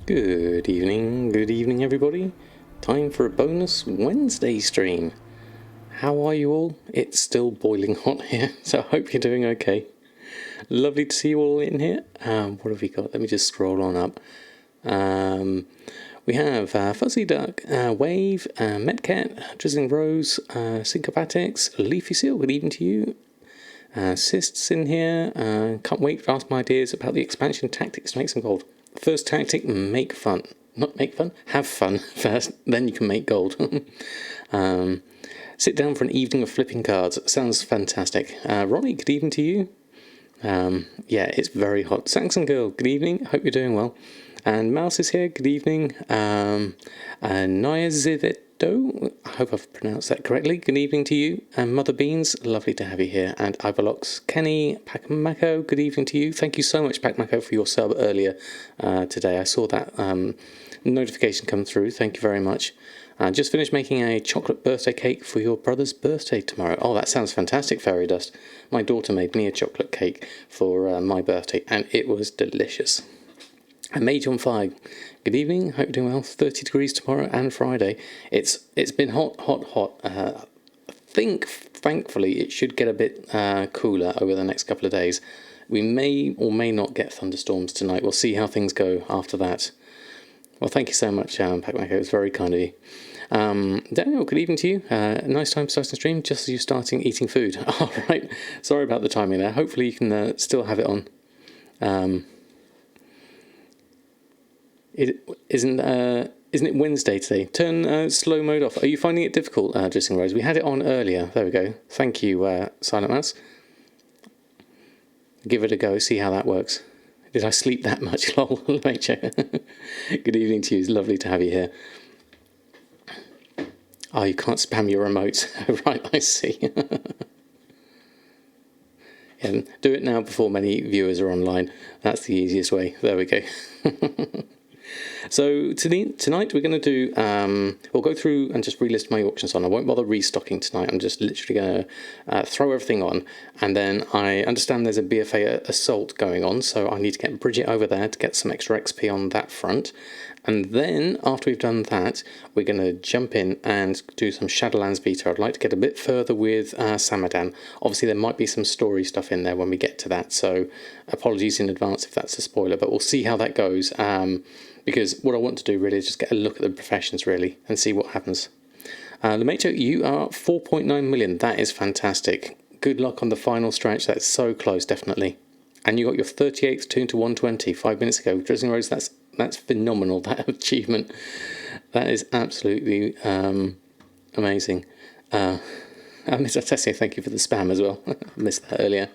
Good evening everybody. Time for a bonus Wednesday stream. How are you all? It's still boiling hot here, so I hope you're doing okay. Lovely to see you all in here. What have we got? Let me just scroll on up. We have Fuzzy Duck, Wave, Metcat, Drizzling Rose, Syncopatics, Leafy Seal, good evening to you. Cysts in here. Can't wait to ask my ideas about the expansion tactics to make some gold. First tactic, make fun. Not make fun, have fun first, then you can make gold. Sit down for an evening of flipping cards. Sounds fantastic. Ronnie, good evening to you. Yeah, it's very hot. Saxon Girl, good evening. Hope you're doing well. And Mouse is here, good evening. And Naya Ziveto, I hope I've pronounced that correctly. Good evening to you. And Mother Beans, lovely to have you here. And Ivalox, Kenny, Pacmako, good evening to you. Thank you so much, Pacmako, for your sub earlier today. I saw that notification come through. Thank you very much. Just finished making a chocolate birthday cake for your brother's birthday tomorrow. Oh, that sounds fantastic, Fairy Dust. My daughter made me a chocolate cake for my birthday, and it was delicious. And Mage on Fire, good evening. Hope you're doing well. 30 degrees tomorrow and Friday. It's been hot. I think, thankfully, it should get a bit cooler over the next couple of days. We may or may not get thunderstorms tonight. We'll see how things go after that. Well, thank you so much, Pacmako. It was very kind of you. Daniel, good evening to you. Nice time starting the stream just as you're starting eating food. All right. Sorry about the timing there. Hopefully you can still have it on. Isn't it Wednesday today? Turn slow mode off. Are you finding it difficult, Dressing Rose? We had it on earlier. There we go. Thank you, Silent Mouse. Give it a go. See how that works. Did I sleep that much? Lol. Good evening to you. It's lovely to have you here. Oh, you can't spam your remote. Right, I see. Yeah, do it now before many viewers are online. That's the easiest way. There we go. So tonight we're going to do, we'll go through and just relist my auctions on. I won't bother restocking tonight. I'm just literally going to throw everything on. And then I understand there's a BfA Assault going on, so I need to get Briggit over there to get some extra XP on that front. And then, after we've done that, we're going to jump in and do some Shadowlands beta. I'd like to get a bit further with Samadan. Obviously, there might be some story stuff in there when we get to that, so apologies in advance if that's a spoiler, but we'll see how that goes, because what I want to do really is just get a look at the professions, really, and see what happens. Lemacho, you are 4.9 million. That is fantastic. Good luck on the final stretch. That's so close, definitely. And you got your 38th tune to 120 5 minutes ago. Drizzling Rose, that's phenomenal, that achievement. That is absolutely amazing. Mr. Tessie, thank you for the spam as well. I missed that earlier.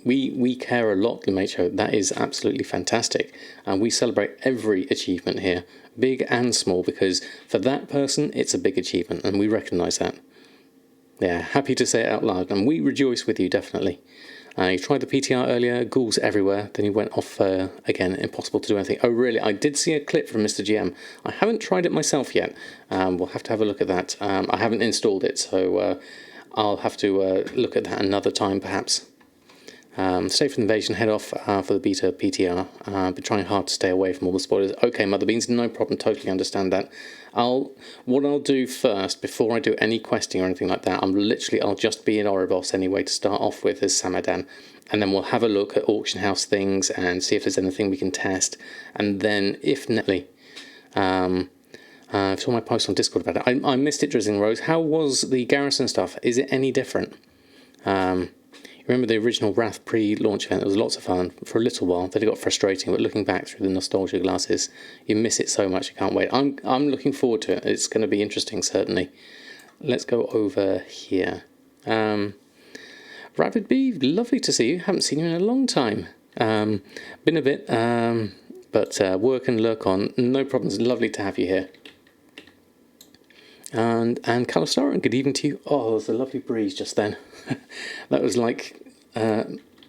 We care a lot, Lemacho. That is absolutely fantastic. And we celebrate every achievement here, big and small, because for that person, it's a big achievement, and we recognise that. Yeah, happy to say it out loud, and we rejoice with you, definitely. You tried the PTR earlier, ghouls everywhere, then you went off again, impossible to do anything. Oh, really? I did see a clip from Mr. GM. I haven't tried it myself yet. We'll have to have a look at that. I haven't installed it, so I'll have to look at that another time, perhaps. Stay for the invasion, head off for the beta PTR. Been trying hard to stay away from all the spoilers. Okay, Mother Beans, no problem, totally understand that. What I'll do first, before I do any questing or anything like that, I'll just be in Oribos anyway to start off with as Samadan, and then we'll have a look at auction house things and see if there's anything we can test, and then if Nelly, I saw my post on Discord about it. I missed it, Drizzling Rose. How was the garrison stuff? Is it any different? Remember the original Wrath pre-launch event? It was lots of fun for a little while. Then it got frustrating, but looking back through the nostalgia glasses, you miss it so much. I can't wait. I'm looking forward to it. It's going to be interesting, certainly. Let's go over here. Rapid B, lovely to see you. Haven't seen you in a long time. Been a bit, but work and lurk on. No problems. Lovely to have you here. And Calistara, good evening to you. Oh, there's a lovely breeze just then. That was like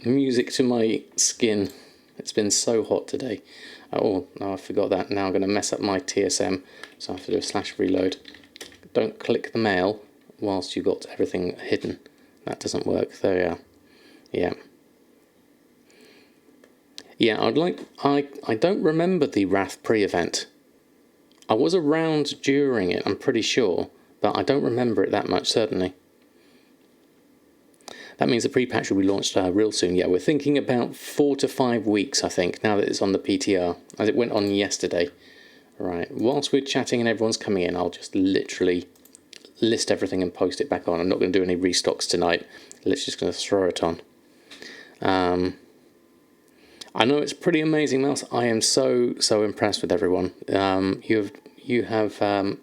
music to my skin. It's been so hot today. Oh, no, I forgot that. Now I'm going to mess up my TSM, so I have to do a /reload. Don't click the mail whilst you've got everything hidden. That doesn't work. There we are. Yeah. Yeah, I don't remember the Wrath pre-event. I was around during it, I'm pretty sure, but I don't remember it that much, certainly. That means the pre-patch will be launched real soon. Yeah, we're thinking about 4 to 5 weeks, I think, now that it's on the PTR, as it went on yesterday. Right, whilst we're chatting and everyone's coming in, I'll just literally list everything and post it back on. I'm not going to do any restocks tonight. Let's just going to throw it on. I know it's pretty amazing, Mouse. I am so impressed with everyone. You have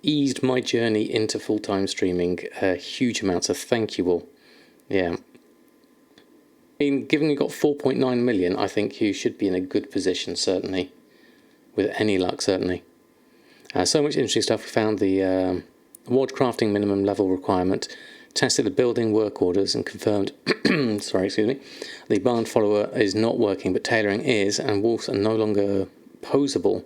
eased my journey into full-time streaming huge amounts, so thank you all. Yeah. I mean, given you got 4.9 million, I think you should be in a good position, certainly. With any luck, certainly. So much interesting stuff. We found the ward crafting minimum level requirement, tested the building work orders and confirmed, sorry, excuse me, the barn follower is not working, but tailoring is, and wolves are no longer possible.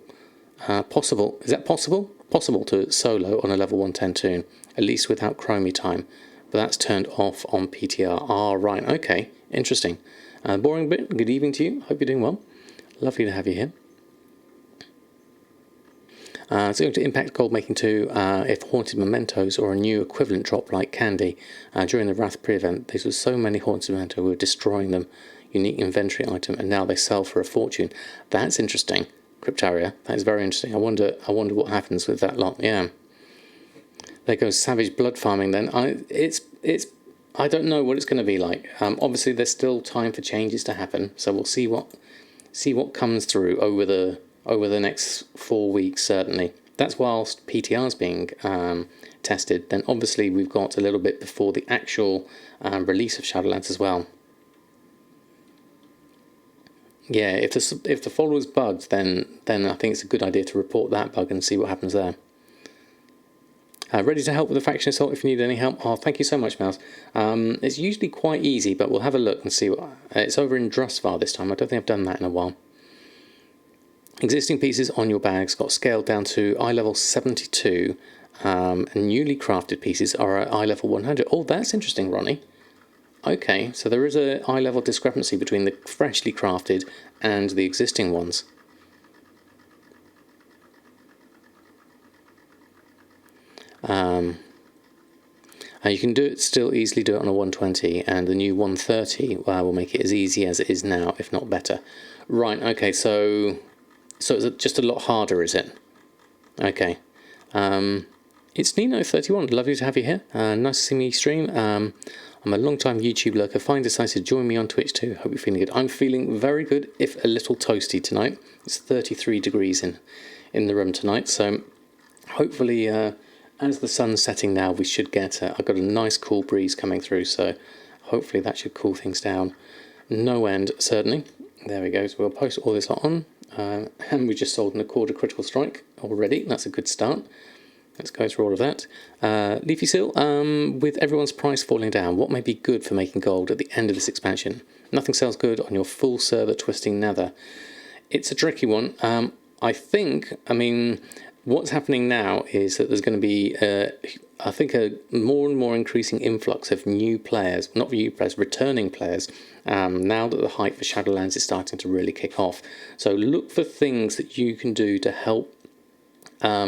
Is that possible? Possible to solo on a level 110 toon, at least without chromie time. But that's turned off on PTR. Ah, right, okay, interesting. Boring bit, good evening to you. Hope you're doing well. Lovely to have you here. It's going to impact Goldmaking too if Haunted Mementos or a new equivalent drop like Candy. During the Wrath pre-event, there were so many Haunted Mementos, we were destroying them. Unique inventory item, and now they sell for a fortune. That's interesting, Cryptaria. That is very interesting. I wonder what happens with that lot. Yeah. There goes savage blood farming. Then I don't know what it's going to be like. Obviously, there's still time for changes to happen, so we'll see what comes through over the next 4 weeks, certainly. That's whilst PTR's being tested. Then obviously we've got a little bit before the actual release of Shadowlands as well. Yeah, if the follower's bugged, then I think it's a good idea to report that bug and see what happens there. Ready to help with the faction assault if you need any help. Oh, thank you so much, Mouse. It's usually quite easy, but we'll have a look and see what. It's over in Drusvar this time. I don't think I've done that in a while. Existing pieces on your bags got scaled down to eye level 72, and newly crafted pieces are at eye level 100. Oh, that's interesting, Ronnie. Okay, so there is a eye level discrepancy between the freshly crafted and the existing ones. You can still easily do it on a 120, and the new 130 will make it as easy as it is now, if not better. Right, okay, so it's just a lot harder, is it? Okay. It's Nino31, lovely to have you here. Nice to see me stream. I'm a long-time YouTube lurker. Fine decided to join me on Twitch too. Hope you're feeling good. I'm feeling very good, if a little toasty tonight. It's 33 degrees in the room tonight, so hopefully as the sun's setting now, we should get I've got a nice cool breeze coming through, so hopefully that should cool things down no end, certainly. There we go, so we'll post all this on. And we just sold an Accord of Critical Strike already. That's a good start. Let's go through all of that. Leafy Seal, with everyone's price falling down, what may be good for making gold at the end of this expansion? Nothing sells good on your full server twisting nether. It's a tricky one. I mean, what's happening now is that there's going to be, I think, a more and more increasing influx of new players, not new players, returning players, now that the hype for Shadowlands is starting to really kick off. So look for things that you can do to help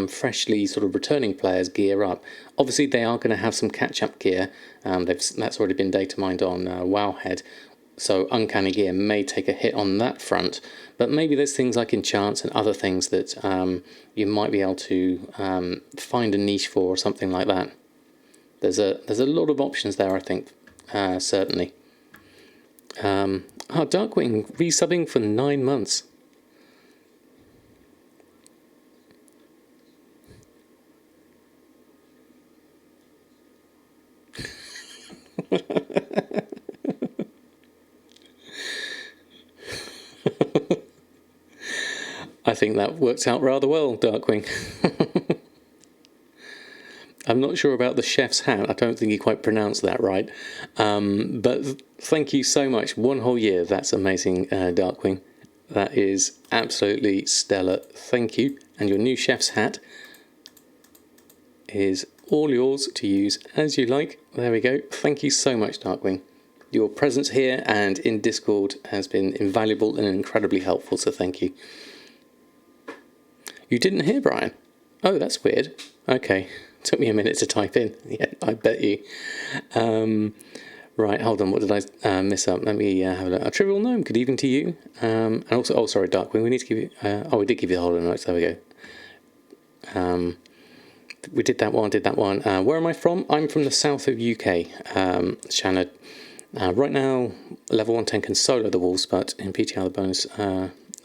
freshly sort of returning players gear up. Obviously, they are going to have some catch-up gear. That's already been data mined on Wowhead. So Uncanny Gear may take a hit on that front, but maybe there's things like enchants and other things that you might be able to find a niche for, or something like that. There's a lot of options there, I think, certainly. Darkwing resubbing for 9 months. I think that works out rather well, Darkwing. I'm not sure about the chef's hat. I don't think he quite pronounced that right. But thank you so much. 1 whole year. That's amazing, Darkwing. That is absolutely stellar. Thank you. And your new chef's hat is all yours to use as you like. There we go. Thank you so much, Darkwing. your presence here and in Discord has been invaluable and incredibly helpful, so thank you. You didn't hear Brian? Oh, that's weird. Okay, took me a minute to type in. Yeah, I bet you. Right, hold on, what did I miss up? Let me have a look. A Trivial Gnome, good evening to you. And also, oh, sorry, Darkwing, we need to give you... we did give you the Hollow Knights, there we go. We did that one, where am I from? I'm from the south of UK, Shannon. Right now, level 110 can solo the wolves, but in PTR the bonus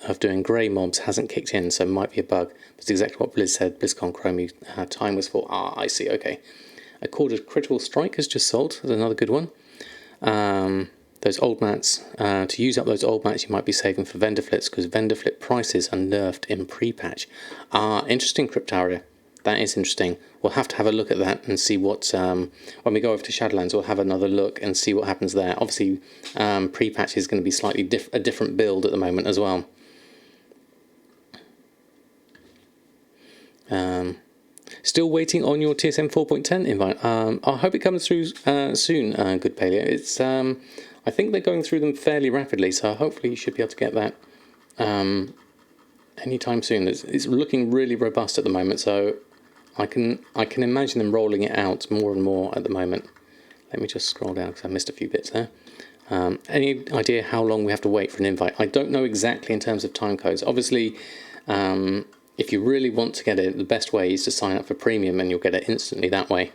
of doing grey mobs hasn't kicked in, so it might be a bug. That's exactly what Blizz said, BlizzCon Chromie time was for. Ah, I see, okay. A Corded Critical Strike has just sold, that's another good one. Those old mats, to use up those old mats you might be saving for vendor flips, because vendor flip prices are nerfed in pre-patch. Ah, interesting, Cryptaria. That is interesting. We'll have to have a look at that and see what, when we go over to Shadowlands, we'll have another look and see what happens there. Obviously, pre-patch is going to be slightly a different build at the moment as well. Still waiting on your TSM 4.10 invite. I hope it comes through soon, good Paleo. It's, I think they're going through them fairly rapidly, so hopefully you should be able to get that anytime soon. It's looking really robust at the moment, so I can imagine them rolling it out more and more at the moment. Let me just scroll down because I missed a few bits there. Any idea how long we have to wait for an invite? I don't know exactly in terms of time codes. Obviously, if you really want to get it, the best way is to sign up for premium and you'll get it instantly that way.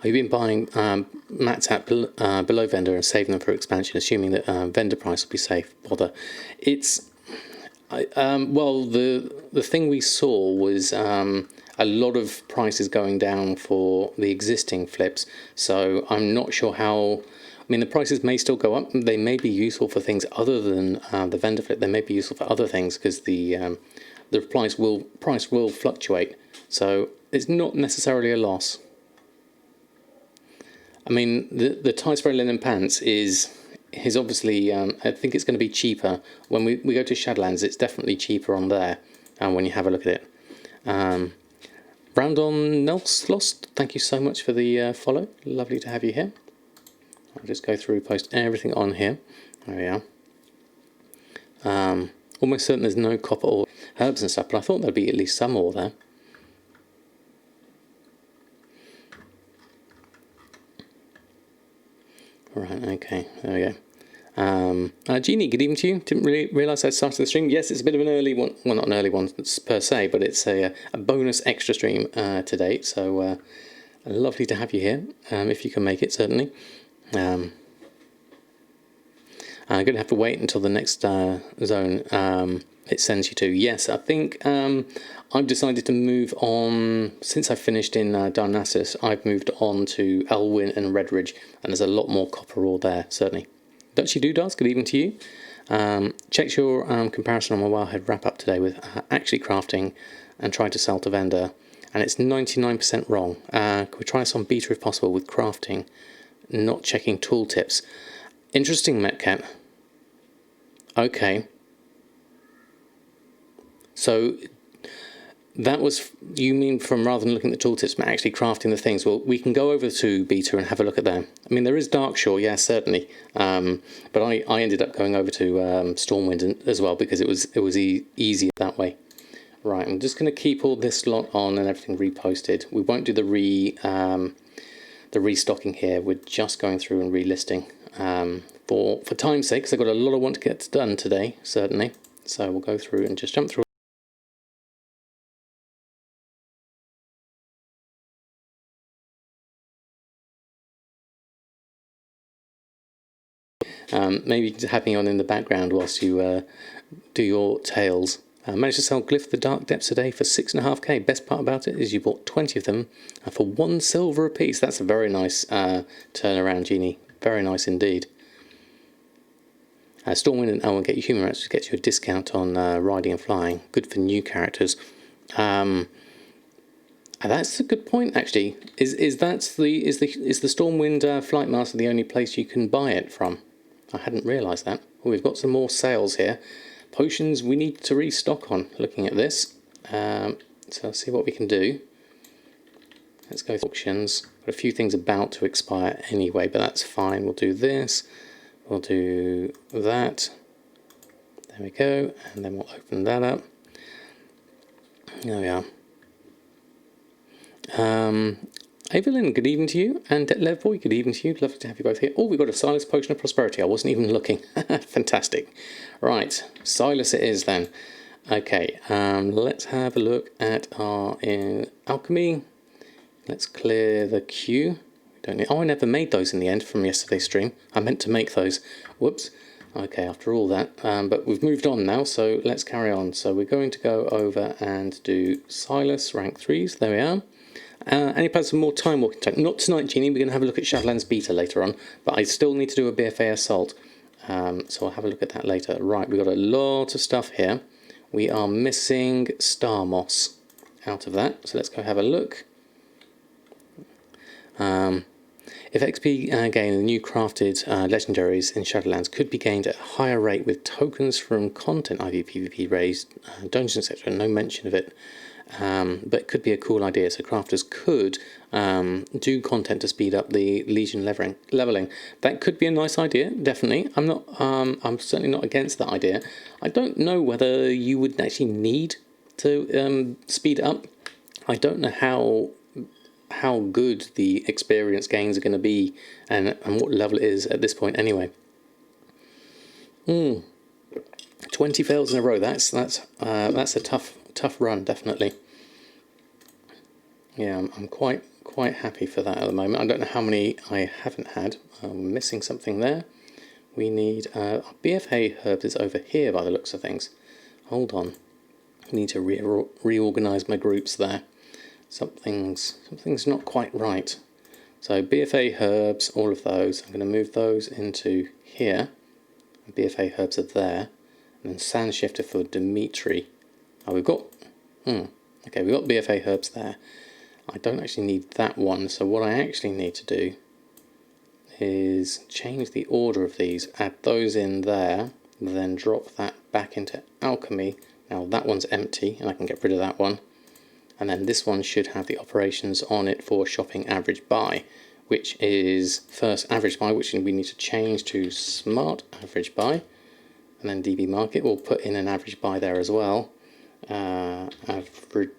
I've been buying mats at below vendor and saving them for expansion, assuming that vendor price will be safe. Bother. It's well, the thing we saw was a lot of prices going down for the existing flips, so I'm not sure how. I mean, the prices may still go up. They may be useful for things other than the vendor flip. They may be useful for other things because the price will fluctuate. So it's not necessarily a loss. I mean, the tight spray linen pants is obviously. I think it's going to be cheaper when we go to Shadowlands. It's definitely cheaper on there when you have a look at it. Brandon Nelslost, thank you so much for the follow. Lovely to have you here. I'll just go through, post everything on here. There we are. Almost certain there's no copper or herbs and stuff, but I thought there'd be at least some ore there. Right, okay, there we go. Jeannie, good evening to you. Didn't really realise I started the stream. Yes, it's a bit of an early one. Well, not an early one per se, but it's a bonus extra stream today. So lovely to have you here, if you can make it, certainly. I'm going to have to wait until the next zone it sends you to. Yes, I think I've decided to move on. Since I finished in Darnassus, I've moved on to Elwyn and Redridge, and there's a lot more copper ore there, certainly. Dutchy Doodars, good evening to you. Checked your comparison on my Wildhead wrap-up today with actually crafting and trying to sell to vendor, and it's 99% wrong. Could we try this on beta if possible with crafting, not checking tooltips? Interesting, Metcat. Okay. So that was, you mean from rather than looking at the tooltips, but actually crafting the things? Well, we can go over to beta and have a look at them. I mean, there is Darkshore, yes, certainly. But I ended up going over to Stormwind as well because it was easier that way. Right, I'm just going to keep all this lot on and everything reposted. We won't do the restocking here. We're just going through and relisting for time's sake, because I've got a lot I want to get done today, certainly. So we'll go through and just jump through. Maybe just having on in the background whilst you do your tales. Managed to sell Glyph the Dark Depths today for 6.5k. Best part about it is you bought 20 of them for 1 silver a piece. That's a very nice turnaround, Jeannie. Very nice indeed. Stormwind and Elwyn get you human rats, which gets you a discount on riding and flying. Good for new characters. That's a good point, actually. Is the Stormwind Flight Master the only place you can buy it from? I hadn't realised that. Well, we've got some more sales here. Potions we need to restock on, looking at this. So let's see what we can do. Let's go to auctions. Got a few things about to expire anyway, but that's fine. We'll do this. We'll do that. There we go. And then we'll open that up. There we are. Evelyn, good evening to you. And Levboy, good evening to you. Lovely to have you both here. Oh, we've got a Silas Potion of Prosperity. I wasn't even looking. Fantastic. Right, Silas it is then. Okay, let's have a look at our alchemy. Let's clear the queue. Don't need, oh, I never made those in the end from yesterday's stream. I meant to make those. Whoops. Okay, after all that. But we've moved on now, so let's carry on. So we're going to go over and do Silas, rank 3s. There we are. Any plans for more time walking time? Not tonight, Jeannie. We're going to have a look at Shadowlands Beta later on. But I still need to do a BfA Assault. So I'll have a look at that later. Right, we've got a lot of stuff here. We are missing Star Moss out of that. So let's go have a look. If XP gain the new crafted legendaries in Shadowlands could be gained at a higher rate with tokens from content IV PvP raised, dungeons etc. No mention of it, but it could be a cool idea. So crafters could do content to speed up the Legion leveling. That could be a nice idea, definitely. I'm certainly not against that idea. I don't know whether you would actually need to speed it up. I don't know how good the experience gains are going to be and what level it is at this point anyway. 20 fails in a row, that's a tough run, definitely. Yeah, I'm quite happy for that at the moment. I don't know how many I haven't had. I'm missing something there. We need BfA herbs is over here by the looks of things. Hold on, I need to reorganize my groups there. Something's not quite right. So BfA herbs, all of those, I'm going to move those into here. BfA herbs are there. And then sand shifter for Dimitri. Oh, we've got okay, we've got BfA herbs there. I don't actually need that one, so what I actually need to do is change the order of these, add those in there, and then drop that back into alchemy. Now that one's empty and I can get rid of that one. And then this one should have the operations on it for shopping average buy, which is first average buy, which we need to change to smart average buy. And then DB market, we'll put in an average buy there as well. Average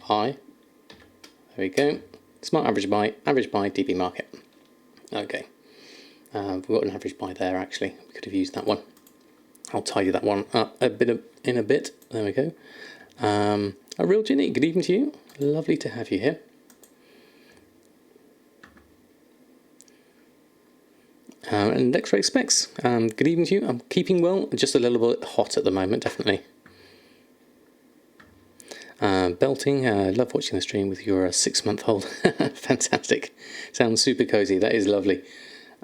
buy. There we go. Smart average buy, DB market. Okay. We've got an average buy there actually. We could have used that one. I'll tidy that one up in a bit. There we go. A real Ginny, good evening to you. Lovely to have you here. And X-Ray Specs, good evening to you. I'm keeping well, just a little bit hot at the moment, definitely. Belting, love watching the stream with your 6-month-old. Fantastic. Sounds super cozy, that is lovely.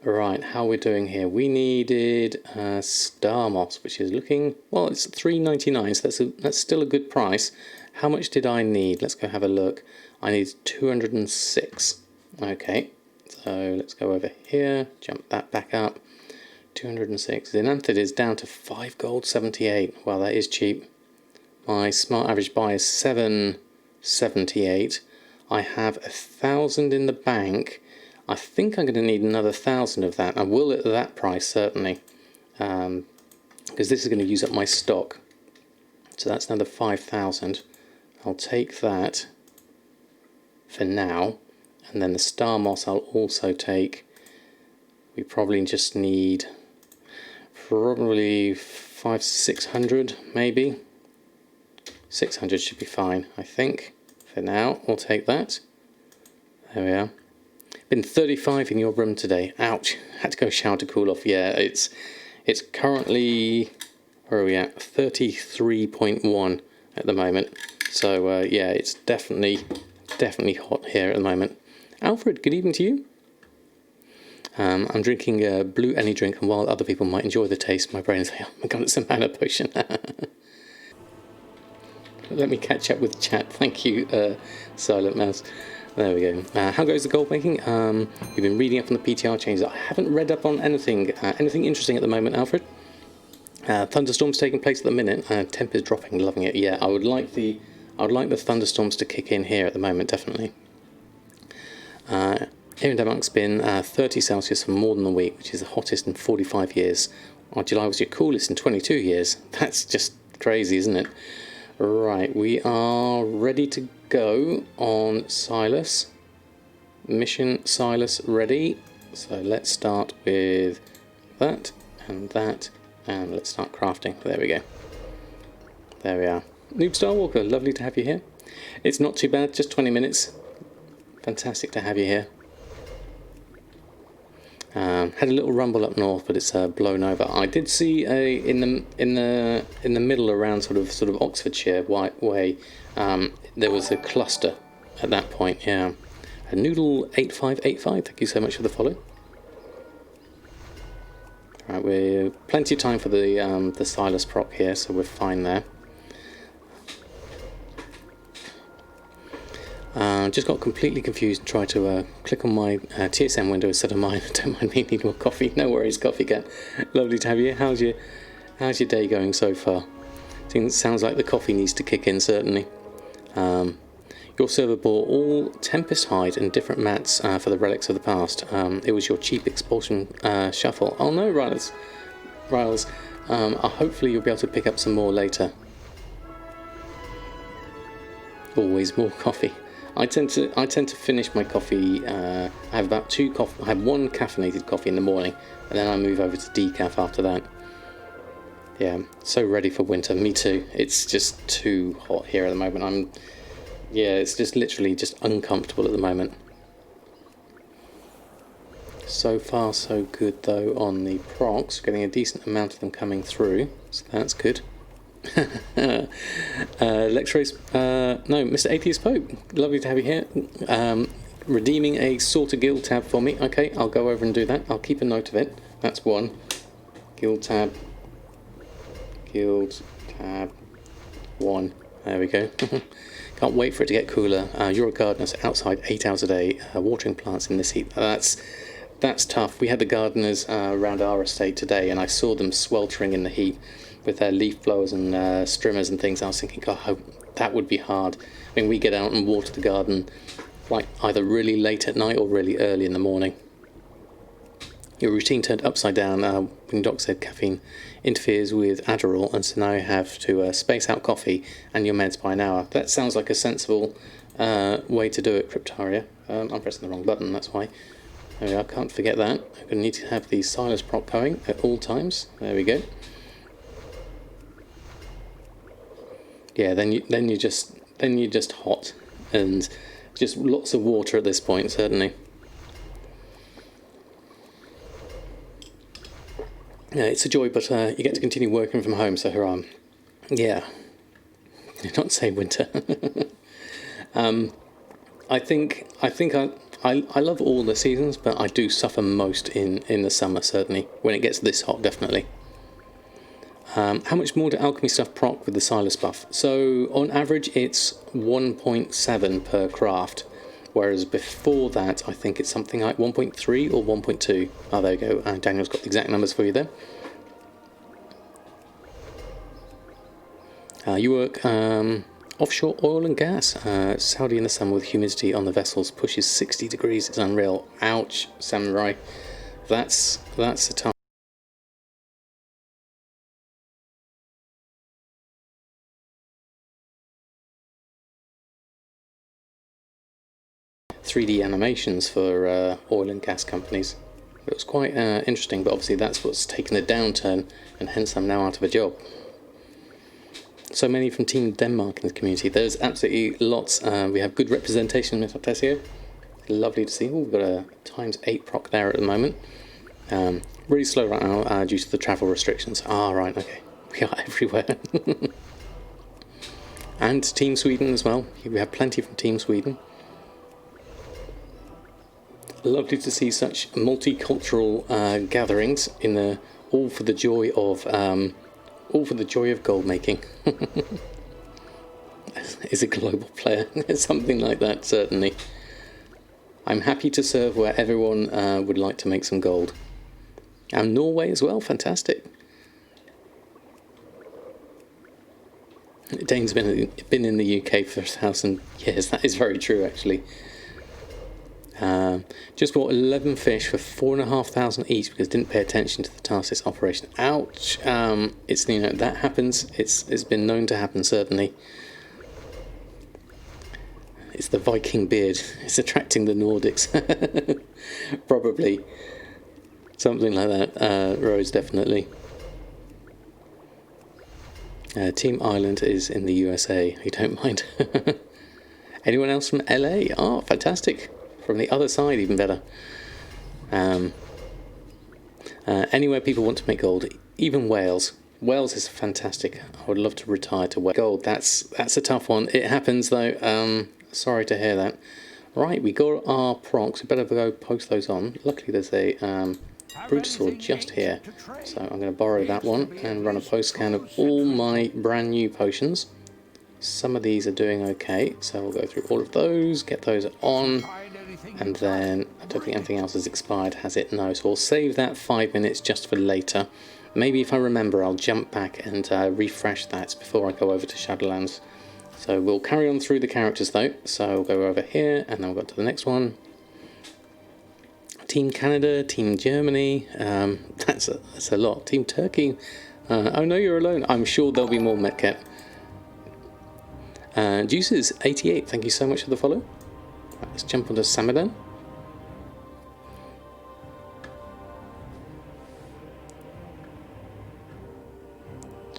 Right, how we're doing here. We needed Star Moss, which is looking, well, it's $3.99, so that's still a good price. How much did I need? Let's go have a look. I need 206. Okay, so let's go over here, jump that back up. 206. The Ananthid is down to 5 gold 78. Well, that is cheap. My smart average buy is 778. I have 1,000 in the bank. I think I'm going to need another 1,000 of that. I will at that price, certainly, because this is going to use up my stock. So that's another 5,000. I'll take that for now. And then the Star Moss I'll also take. We probably just need probably 500-600 maybe. 600 should be fine, I think. For now, we'll take that. There we are. Been 35 in your room today. Ouch. Had to go shower to cool off. Yeah, it's currently, where are we at? 33.1 at the moment. So yeah, it's definitely hot here at the moment. Alfred, good evening to you. I'm drinking a blue any drink, and while other people might enjoy the taste, my brain is like, oh my god, it's a mana potion. Let me catch up with chat. Thank you, Silent Mouse. There we go. How goes the gold making? We've been reading up on the PTR changes. I haven't read up on anything interesting at the moment, Alfred. Thunderstorms taking place at the minute. Temp is dropping. Loving it. Yeah, I would like the thunderstorms to kick in here at the moment, definitely. Here in Denmark, it's been 30 Celsius for more than a week, which is the hottest in 45 years. July was your coolest in 22 years. That's just crazy, isn't it? Right, we are ready to go on Silas. Mission Silas ready. So let's start with that, and let's start crafting. There we go. There we are. Noob Starwalker, lovely to have you here. It's not too bad, just 20 minutes. Fantastic to have you here. Had a little rumble up north, but it's blown over. I did see in the middle around sort of Oxfordshire way. There was a cluster at that point. Yeah, a Noodle 8585. Thank you so much for the follow. Right, we're plenty of time for the Silas proc here, so we're fine there. Just got completely confused and tried to click on my TSM window instead of mine. Don't mind me needing more coffee. No worries, Coffee Cat. Lovely to have you. How's your day going so far? I think it sounds like the coffee needs to kick in, certainly. Your server bought all Tempest Hide and different mats for the relics of the past. It was your cheap expulsion shuffle. Oh no, Riles. Hopefully you'll be able to pick up some more later. Always more coffee. I tend to finish my coffee. I have about I have one caffeinated coffee in the morning, and then I move over to decaf after that. Yeah, so ready for winter. Me too. It's just too hot here at the moment. It's just literally just uncomfortable at the moment. So far so good though on the procs. Getting a decent amount of them coming through, so that's good. Lectures, no, Mr. Atheist Pope, lovely to have you here. Redeeming a Sorter Guild tab for me. Okay, I'll go over and do that. I'll keep a note of it. That's one. Guild tab 1. There we go. Can't wait for it to get cooler. You're a gardener, so outside 8 hours a day, watering plants in this heat. That's tough. We had the gardeners around our estate today, and I saw them sweltering in the heat with their leaf blowers and strimmers and things. I was thinking, God, that would be hard. I mean, we get out and water the garden like either really late at night or really early in the morning. Your routine turned upside down when Doc said caffeine interferes with Adderall, and so now you have to space out coffee and your meds by an hour. That sounds like a sensible way to do it, Cryptaria. I'm pressing the wrong button, that's why. There we are, can't forget that. I'm going to need to have the Silas prop going at all times. There we go. Yeah, then you're just hot, and just lots of water at this point, certainly. Yeah, it's a joy, but you get to continue working from home, so hurrah. Yeah, not say winter. I think I love all the seasons, but I do suffer most in the summer, certainly when it gets this hot, definitely. How much more do alchemy stuff proc with the Silas buff? So on average it's 1.7 per craft, whereas before that I think it's something like 1.3 or 1.2. Oh, there you go. Daniel's got the exact numbers for you there. You work offshore oil and gas. Saudi in the summer with humidity on the vessels pushes 60 degrees. It's unreal. Ouch, Samurai. That's a tough. 3D animations for oil and gas companies. It was quite interesting, but obviously that's what's taken a downturn, and hence I'm now out of a job. So many from Team Denmark in the community. There's absolutely lots. We have good representation in Tessio. Lovely to see. We've got a ×8 proc there at the moment. Really slow right now due to the travel restrictions. Right, okay. We are everywhere. And Team Sweden as well. We have plenty from Team Sweden. Lovely to see such multicultural gatherings in all for the joy of gold making. Is a global player, something like that, certainly. I'm happy to serve where everyone would like to make some gold. And Norway as well, fantastic. Dane's been in the UK for 1,000 years. That is very true, actually. Just bought 11 fish for 4,500 each because didn't pay attention to the task list operation. Ouch! It's, you know, that happens. It's been known to happen, certainly. It's the Viking beard. It's attracting the Nordics. Probably something like that. Rose, definitely. Team Ireland is in the USA. You don't mind. Anyone else from LA? Oh, fantastic. From the other side, even better. Anywhere people want to make gold, even Wales. Wales is fantastic. I would love to retire to Wales. Gold, that's a tough one. It happens though. Sorry to hear that. Right, we got our procs. We better go post those on. Luckily, there's a Brutus sword just here, so I'm going to borrow that one and run a post scan of all my brand new potions. Some of these are doing okay, so we'll go through all of those, get those on, and then I don't think anything else has expired, has it? No, so we'll save that 5 minutes just for later. Maybe if I remember, I'll jump back and refresh that before I go over to Shadowlands. So we'll carry on through the characters though, so we'll go over here and then we'll go to the next one. Team Canada, Team Germany, that's a lot. Team Turkey, oh no, you're alone. I'm sure there'll be more Metcat. Juices88, thank you so much for the follow. Right, let's jump onto Samadan.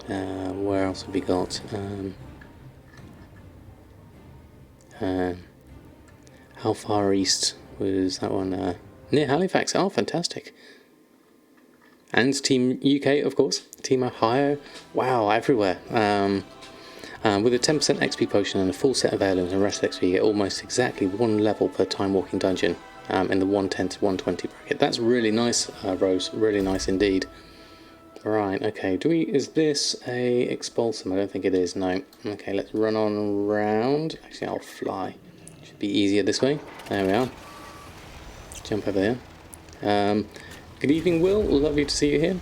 Where else have we got? How far east was that one? Near Halifax. Oh, fantastic. And Team UK, of course. Team Ohio. Wow, everywhere. With a 10% XP potion and a full set of heirlooms and rest XP, you get almost exactly one level per time walking dungeon in the 110 to 120 bracket. That's really nice, Rose. Really nice indeed. Right, okay. Is this a expulsum? I don't think it is, no. Okay, let's run on around. Actually, I'll fly. Should be easier this way. There we are. Jump over there. Good evening, Will. Lovely to see you here.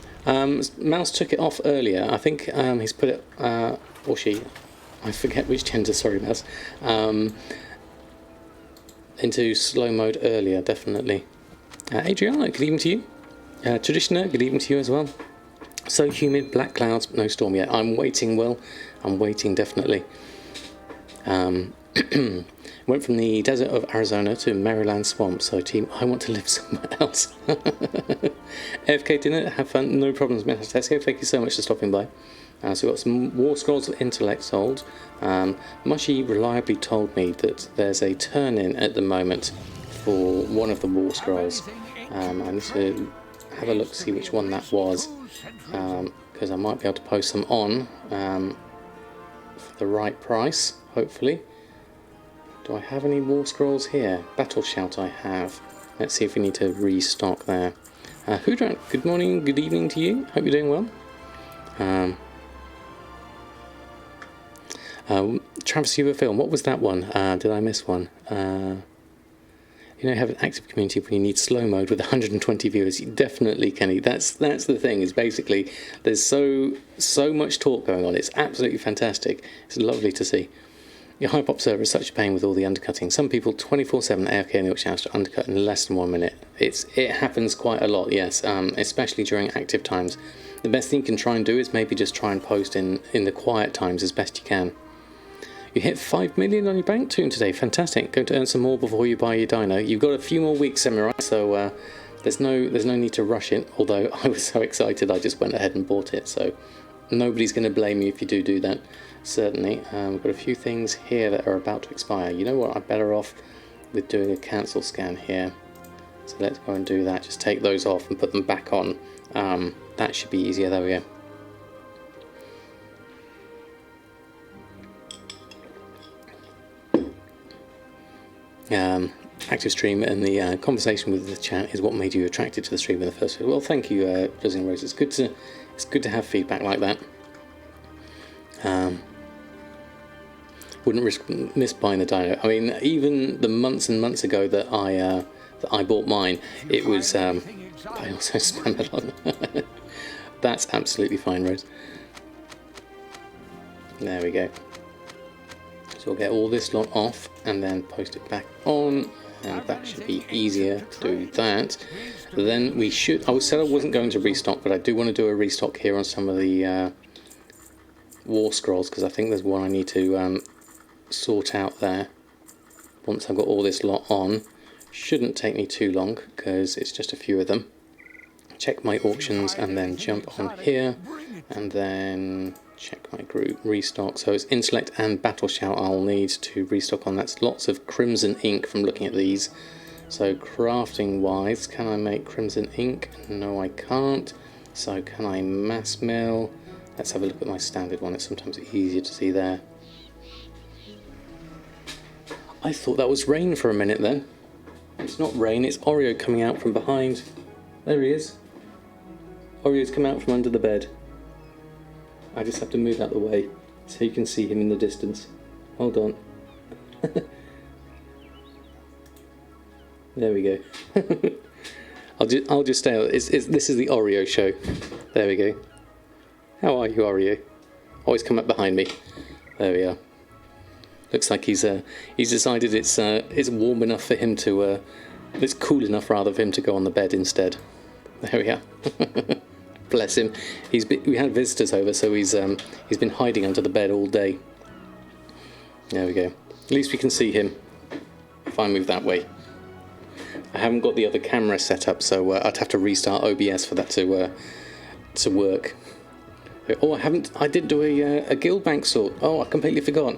Mouse took it off earlier. I think he's put it, or she, I forget which gender, sorry, Mouse, into slow mode earlier, definitely. Adriana, good evening to you. Traditioner, good evening to you as well. So humid, black clouds, but no storm yet. I'm waiting, Will. I'm waiting, definitely. Went from the desert of Arizona to Maryland swamp, so team, I want to live somewhere else. AFK dinner, have fun, no problems, Metasco. Thank you so much for stopping by. So we've got some War Scrolls of Intellect sold. Mushy reliably told me that there's a turn-in at the moment for one of the War Scrolls. I need to have a look to see which one that was, because I might be able to post them on for the right price, hopefully. Do I have any War Scrolls here? Battle Shout I have. Let's see if we need to restock there. Hoodrat, good morning, good evening to you. Hope you're doing well. Travis Hoover Film, what was that one? Did I miss one? You know, have an active community when you need slow mode with 120 viewers. Definitely, Kenny. That's the thing. Is basically there's so much talk going on. It's absolutely fantastic. It's lovely to see. Your Hypop server is such a pain with all the undercutting. Some people 24/7 AFK in the Ilkshire to undercut in less than 1 minute. It happens quite a lot, yes, especially during active times. The best thing you can try and do is maybe just try and post in the quiet times as best you can. You hit 5 million on your bank toon today. Fantastic. Going to earn some more before you buy your dino. You've got a few more weeks, Samurai, so there's no need to rush it. Although I was so excited, I just went ahead and bought it. So nobody's going to blame you if you do that. Certainly. We've got a few things here that are about to expire. You know what? I'm better off with doing a cancel scan here. So let's go and do that. Just take those off and put them back on. That should be easier. There we go. Active stream and the conversation with the chat is what made you attracted to the stream in the first place. Well, thank you, Buzzing Rose. It's good to have feedback like that. Wouldn't miss buying the dino. I mean, even the months and months ago that I bought mine, it was. I also spam it on. That's absolutely fine, Rose. There we go. So we'll get all this lot off and then post it back on. and that should be easier to do that. Then we should, I said I wasn't going to restock, but I do want to do a restock here on some of the war scrolls, because I think there's one I need to sort out there. Once I've got all this lot on, shouldn't take me too long, because it's just a few of them. Check my auctions and then jump on here, and then check my group restock. So it's intellect and battle shout I'll need to restock on. That's lots of crimson ink from looking at these. So crafting wise, can I make crimson ink? No, I can't. So can I mass mill? Let's have a look at my standard one. It's sometimes easier to see there. I thought that was rain for a minute then. It's not rain, it's Oreo coming out from behind. There he is. Oreo's come out from under the bed. I just have to move out of the way so you can see him in the distance. Hold on. There we go. I'll just stay. This is the Oreo show. There we go. How are you, Oreo? Always come up behind me. There we are. Looks like he's decided it's warm enough for him to it's cool enough rather for him to go on the bed instead. There we are. Bless him. We had visitors over, so he's been hiding under the bed all day. There we go. At least we can see him if I move that way. I haven't got the other camera set up, so I'd have to restart OBS for that to work. Oh, I did do a guild bank sort. Oh, I completely forgot.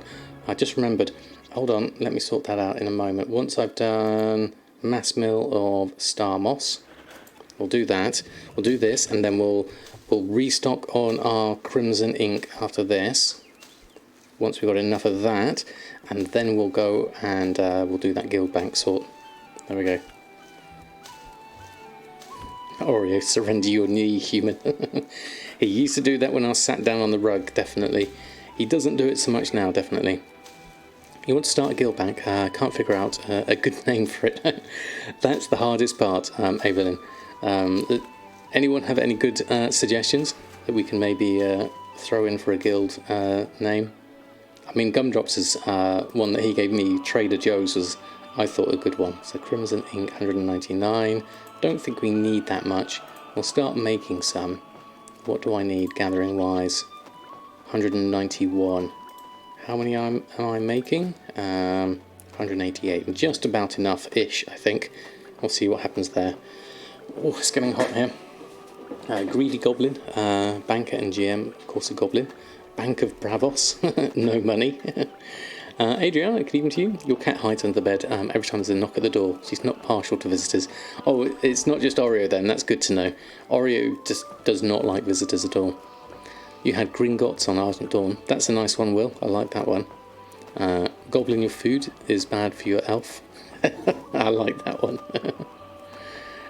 I just remembered. Hold on, let me sort that out in a moment. Once I've done mass mill of star moss, we'll do that. We'll do this, and then we'll restock on our crimson ink after this. Once we've got enough of that, and then we'll go and we'll do that guild bank sort. There we go. Oreo, surrender your knee, human. He used to do that when I was sat down on the rug, definitely. He doesn't do it so much now, definitely. You want to start a guild bank? Can't figure out a good name for it. That's the hardest part, Evelyn. Anyone have any good suggestions that we can maybe throw in for a guild name? I mean, Gumdrops is one that he gave me. Trader Joe's was, I thought, a good one. So Crimson Ink, 199. Don't think we need that much. We'll start making some. What do I need gathering wise? 191. How many am I making? 188. Just about enough-ish, I think. We'll see what happens there. Oh, it's getting hot here. Greedy Goblin, Banker and GM, of course a Goblin. Bank of Bravos, no money. Adriana, good evening to you. Your cat hides under the bed every time there's a knock at the door. She's not partial to visitors. Oh, it's not just Oreo then, that's good to know. Oreo just does not like visitors at all. You had Gringotts on Ardent Dawn. That's a nice one, Will. I like that one. Goblin, your food is bad for your elf. I like that one.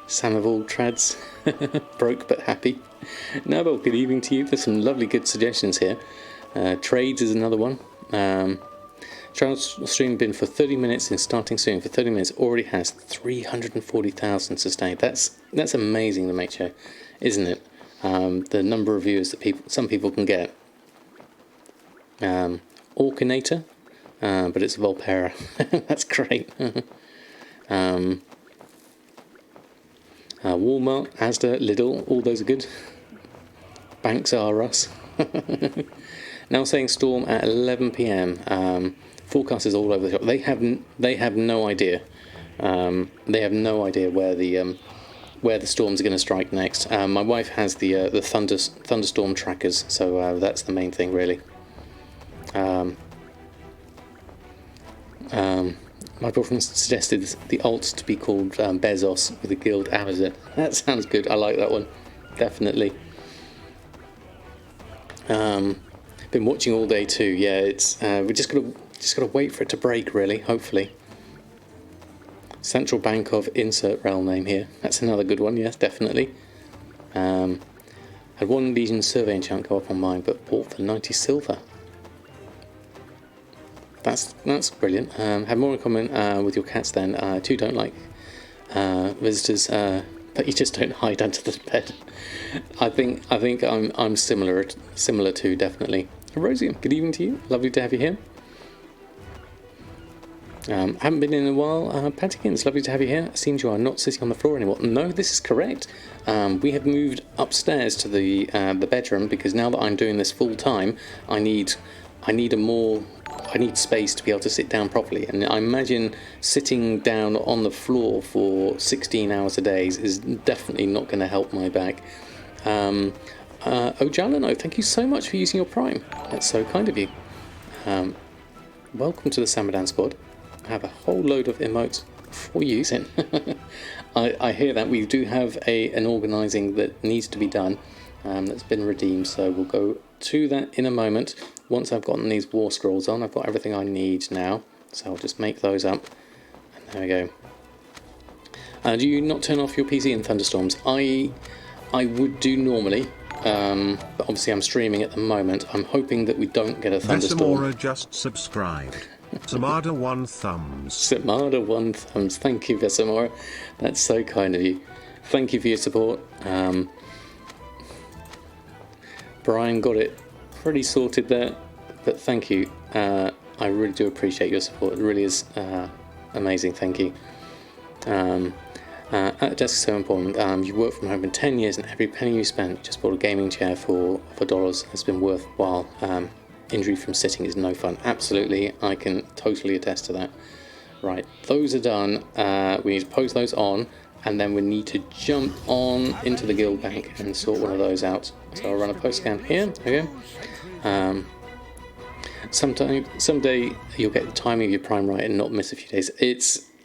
Sam of all trads. Broke but happy. Noble, good evening to you. There's some lovely good suggestions here. Trades is another one. Trial stream been for 30 minutes and starting soon. For 30 minutes already has 340,000 sustained. That's amazing, the Mate Show, isn't it? The number of views that some people can get. Orkinator, but it's Volpera. That's great. Walmart, Asda, Lidl, all those are good. Banks are us. Now saying storm at 11 PM. Forecast is all over the shop. They have no idea. They have no idea where the storms are going to strike next. My wife has the thunderstorm trackers, so that's the main thing really. My boyfriend suggested the alt to be called Bezos with the guild Amazon. That sounds good. I like that one, definitely. Been watching all day too. Yeah, it's we just gotta wait for it to break really. Hopefully. Central Bank of insert realm name here. That's another good one. Yes, definitely. Had one Legion survey enchant go up on mine, but bought for 90 silver. That's brilliant. Have more in common with your cats then. Two don't like visitors, but you just don't hide under the bed. I think I'm similar to, definitely. Rosie, good evening to you. Lovely to have you here. Haven't been in a while. Patikins, lovely to have you here. It seems you are not sitting on the floor anymore. No, this is correct. We have moved upstairs to the bedroom because now that I'm doing this full time, I need space to be able to sit down properly. And I imagine sitting down on the floor for 16 hours a day is definitely not going to help my back. Ojalano, thank you so much for using your Prime. That's so kind of you. Welcome to the Samadan squad. I have a whole load of emotes for using. I hear that we do have an organising that needs to be done that's been redeemed, so we'll go to that in a moment. Once I've gotten these war scrolls on, I've got everything I need now, so I'll just make those up. And there we go. Do you not turn off your PC in thunderstorms? I would do normally, but obviously I'm streaming at the moment. I'm hoping that we don't get a thunderstorm. Vesamora just subscribed. Samada 1 thumbs. Samada 1 thumbs. Thank you, Vesamora. That's so kind of you. Thank you for your support. Brian got it pretty sorted there, but thank you. I really do appreciate your support. It really is amazing. Thank you. At the desk is so important. You've worked from home for 10 years, and every penny you spent, you just bought a gaming chair for dollars. Has been worthwhile. Injury from sitting is no fun. Absolutely, I can totally attest to that. Right, those are done. We need to post those on, and then we need to jump on into the guild bank and sort one of those out. So I'll run a post scan here. There we go. Someday you'll get the timing of your Prime right and not miss a few days.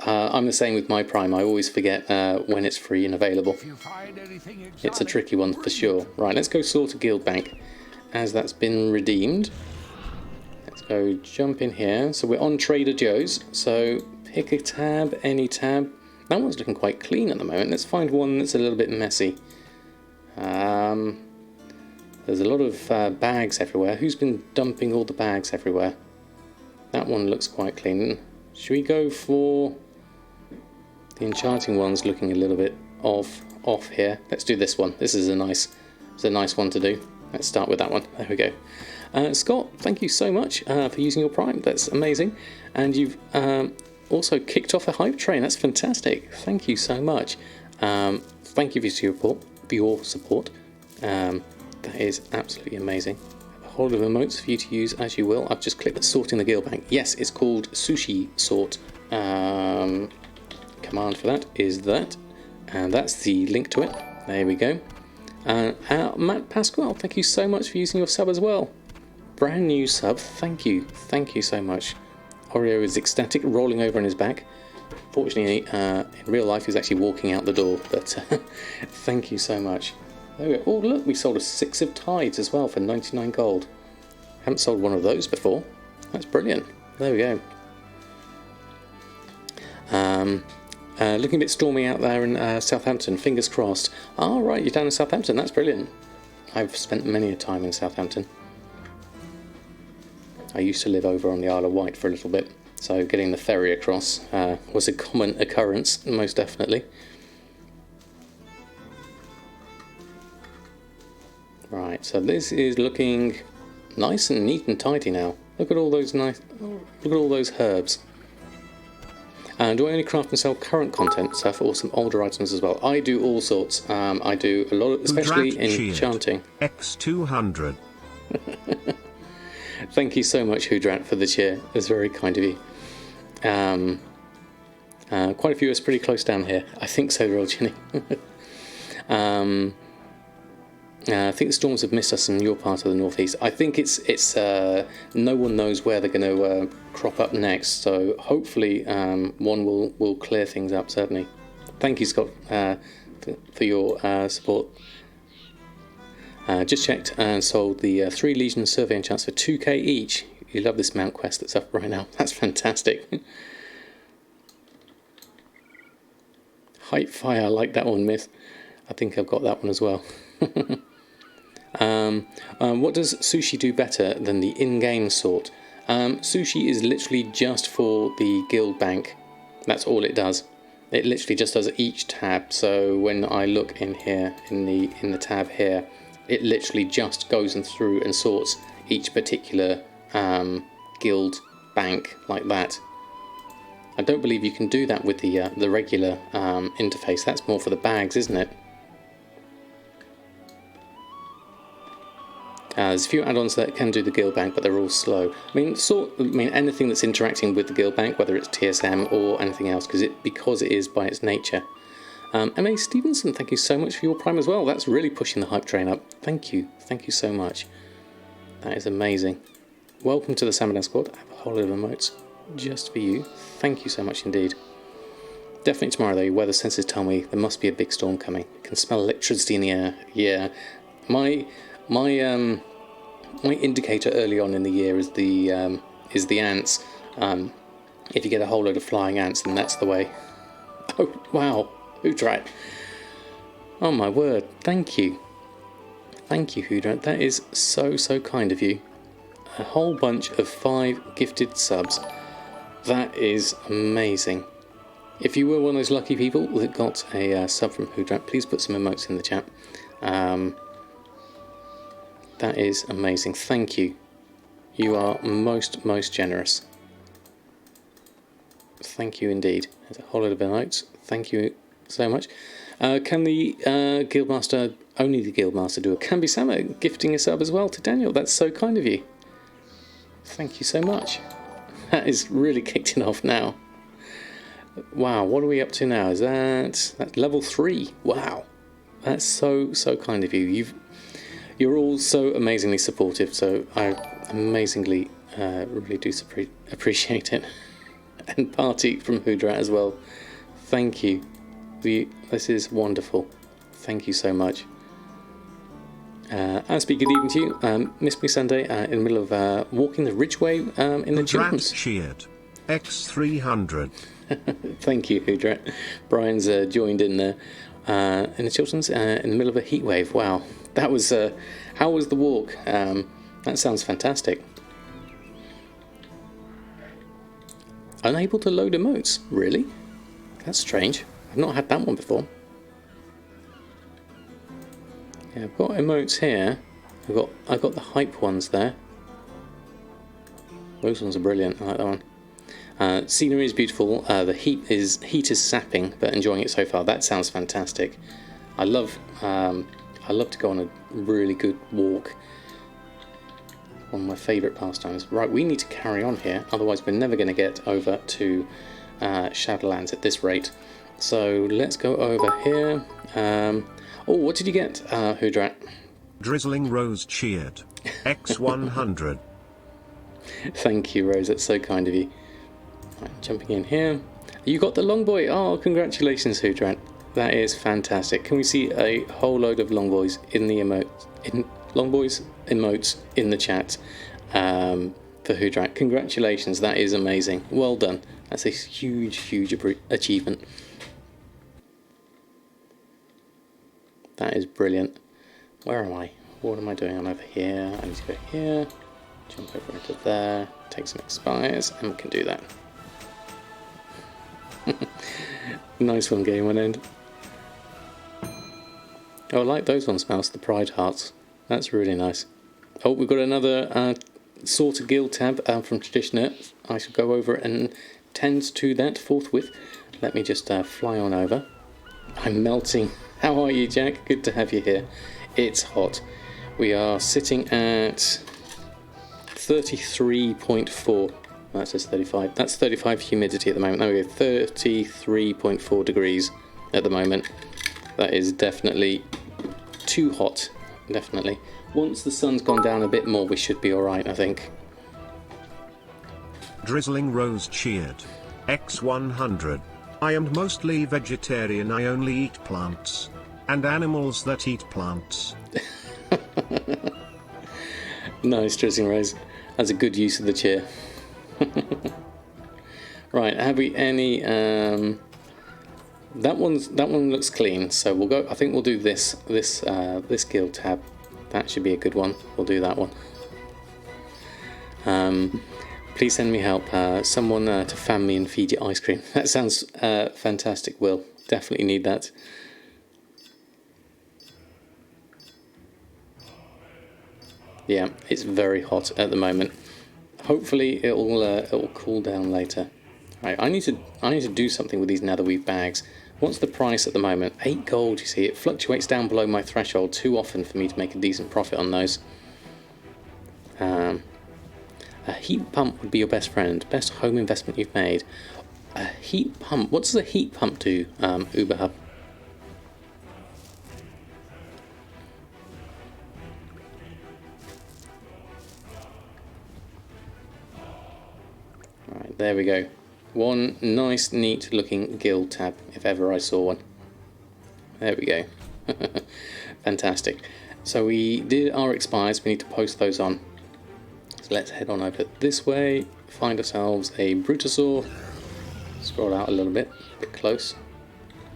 I'm the same with my Prime. I always forget when it's free and available. It's a tricky one for sure. Right, let's go sort a guild bank as that's been redeemed. Let's go jump in here. So we're on Trader Joe's. So pick a tab, any tab. That one's looking quite clean at the moment. Let's find one that's a little bit messy. There's a lot of bags everywhere. Who's been dumping all the bags everywhere? That one looks quite clean. Should we go for the enchanting one's looking a little bit off here? Let's do this one. This is a nice one to do. Let's start with that one. There we go. Scott, thank you so much for using your Prime. That's amazing. And you've also kicked off a hype train. That's fantastic. Thank you so much. Thank you for your support. That is absolutely amazing. A whole lot of emotes for you to use as you will. I've just clicked the sorting the guild bank. Yes, it's called sushi sort. Command for that is that. And that's the link to it. There we go. Matt Pasquale, thank you so much for using your sub as well. Brand new sub, thank you so much. Oreo is ecstatic, rolling over on his back. Fortunately, in real life, he's actually walking out the door, but thank you so much. There we go. Oh, look, we sold a 6 of Tides as well for 99 gold. Haven't sold one of those before. That's brilliant. There we go. Looking a bit stormy out there in Southampton, fingers crossed. Oh, right, you're down in Southampton, that's brilliant. I've spent many a time in Southampton. I used to live over on the Isle of Wight for a little bit, so getting the ferry across was a common occurrence, most definitely. Right, so this is looking nice and neat and tidy now. Look at all those herbs. Do I only craft and sell current content stuff or some older items as well? I do all sorts. I do a lot, especially enchanting. X200. Thank you so much, Hudrat, for the cheer. It's very kind of you. Quite a few of us pretty close down here. I think so, Royal Ginny. I think the storms have missed us in your part of the northeast. I think it's no one knows where they're going to crop up next. So hopefully one will clear things up. Certainly. Thank you, Scott, for your support. Just checked and sold the 3 Legion survey enchants for 2k each. You love this mount quest that's up right now. That's fantastic. Hype fire, I like that one, Myth. I think I've got that one as well. What does sushi do better than the in-game sort? Sushi is literally just for the guild bank. That's all it does. It literally just does each tab. So when I look in here, in the tab here, it literally just goes through and sorts each particular guild bank like that. I don't believe you can do that with the regular interface. That's more for the bags, isn't it? There's a few add-ons that can do the guild bank, but they're all slow. I mean, anything that's interacting with the guild bank, whether it's TSM or anything else, because it is by its nature. M.A. Stevenson, thank you so much for your Prime as well. That's really pushing the hype train up. Thank you so much. That is amazing. Welcome to the Samadan squad. I have a whole lot of emotes just for you. Thank you so much indeed. Definitely tomorrow though, weather sensors tell me there must be a big storm coming. I can smell electricity in the air. Yeah, my indicator early on in the year is the ants. If you get a whole load of flying ants, then that's the way. Oh wow, Hoodrat. Oh my word, thank you, Hoodrat. That is so kind of you. A whole bunch of 5 gifted subs. That is amazing. If you were one of those lucky people that got a sub from Hoodrat, please put some emotes in the chat. That is amazing. Thank you. You are most generous. Thank you indeed. There's a whole lot of emotes. Thank you so much. Can the Guildmaster, only the Guildmaster do it? Can be Sama gifting a sub as well to Daniel. That's so kind of you. Thank you so much. That is really kicked it off now. Wow, what are we up to now? Is that's level 3? Wow, that's so kind of you. You're all so amazingly supportive. So I amazingly really do appreciate it. And party from Hoodrat as well. Thank you. This is wonderful. Thank you so much. I speak good evening to you. Miss Me Sunday in the middle of walking the Ridgeway in the children's. Cheered. X300. Thank you, Hoodrat. Brian's joined in there in the children's in the middle of a heat wave. Wow, that was. How was the walk? That sounds fantastic. Unable to load emotes? Really? That's strange. I've not had that one before. Yeah, I've got emotes here. I've got the hype ones there. Those ones are brilliant. I like that one. Scenery is beautiful. The heat is sapping, but enjoying it so far. That sounds fantastic. I love to go on a really good walk. One of my favourite pastimes. Right, we need to carry on here, otherwise we're never going to get over to Shadowlands at this rate. So let's go over here. Oh, what did you get, Hoodrat? Drizzling Rose cheered. X100. Thank you, Rose. That's so kind of you. Right, jumping in here. You got the long boy. Oh, congratulations, Hoodrat. That is fantastic. Can we see a whole load of long boys in the emotes in the chat for Hoodrat? Congratulations. That is amazing. Well done. That's a huge achievement. That is brilliant. Where am I? What am I doing? I'm over here. I need to go here. Jump over into there. Take some expires, and we can do that. Nice one, Game One End. Oh, I like those ones, Mouse. The Pride Hearts. That's really nice. Oh, we've got another sort of guild tab from Traditioner. I shall go over and tend to that forthwith. Let me just fly on over. I'm melting. How are you, Jack? Good to have you here. It's hot. We are sitting at 33.4. That says 35. That's 35 humidity at the moment. There we go. 33.4 degrees at the moment. That is definitely too hot. Definitely. Once the sun's gone down a bit more, we should be alright, I think. Drizzling Rose cheered. X100. I am mostly vegetarian. I only eat plants. And animals that eat plants. Nice, Drizzling Rose. That's a good use of the chair. Right, have we any that one looks clean, so we'll go. I think we'll do this guild tab. That should be a good one. We'll do that one. Please send me help. Someone to fan me and feed you ice cream. That sounds fantastic, Will. Definitely need that. Yeah, it's very hot at the moment. Hopefully it'll cool down later. Right, I need to do something with these netherweave bags. What's the price at the moment? 8 gold, you see. It fluctuates down below my threshold too often for me to make a decent profit on those. A heat pump would be your best friend. Best home investment you've made. A heat pump. What does a heat pump do, Uber Hub? Alright, there we go. One nice, neat looking guild tab, if ever I saw one. There we go. Fantastic. So we did our expires, we need to post those on. So let's head on over this way, find ourselves a Brutosaur. Scroll out a little bit close.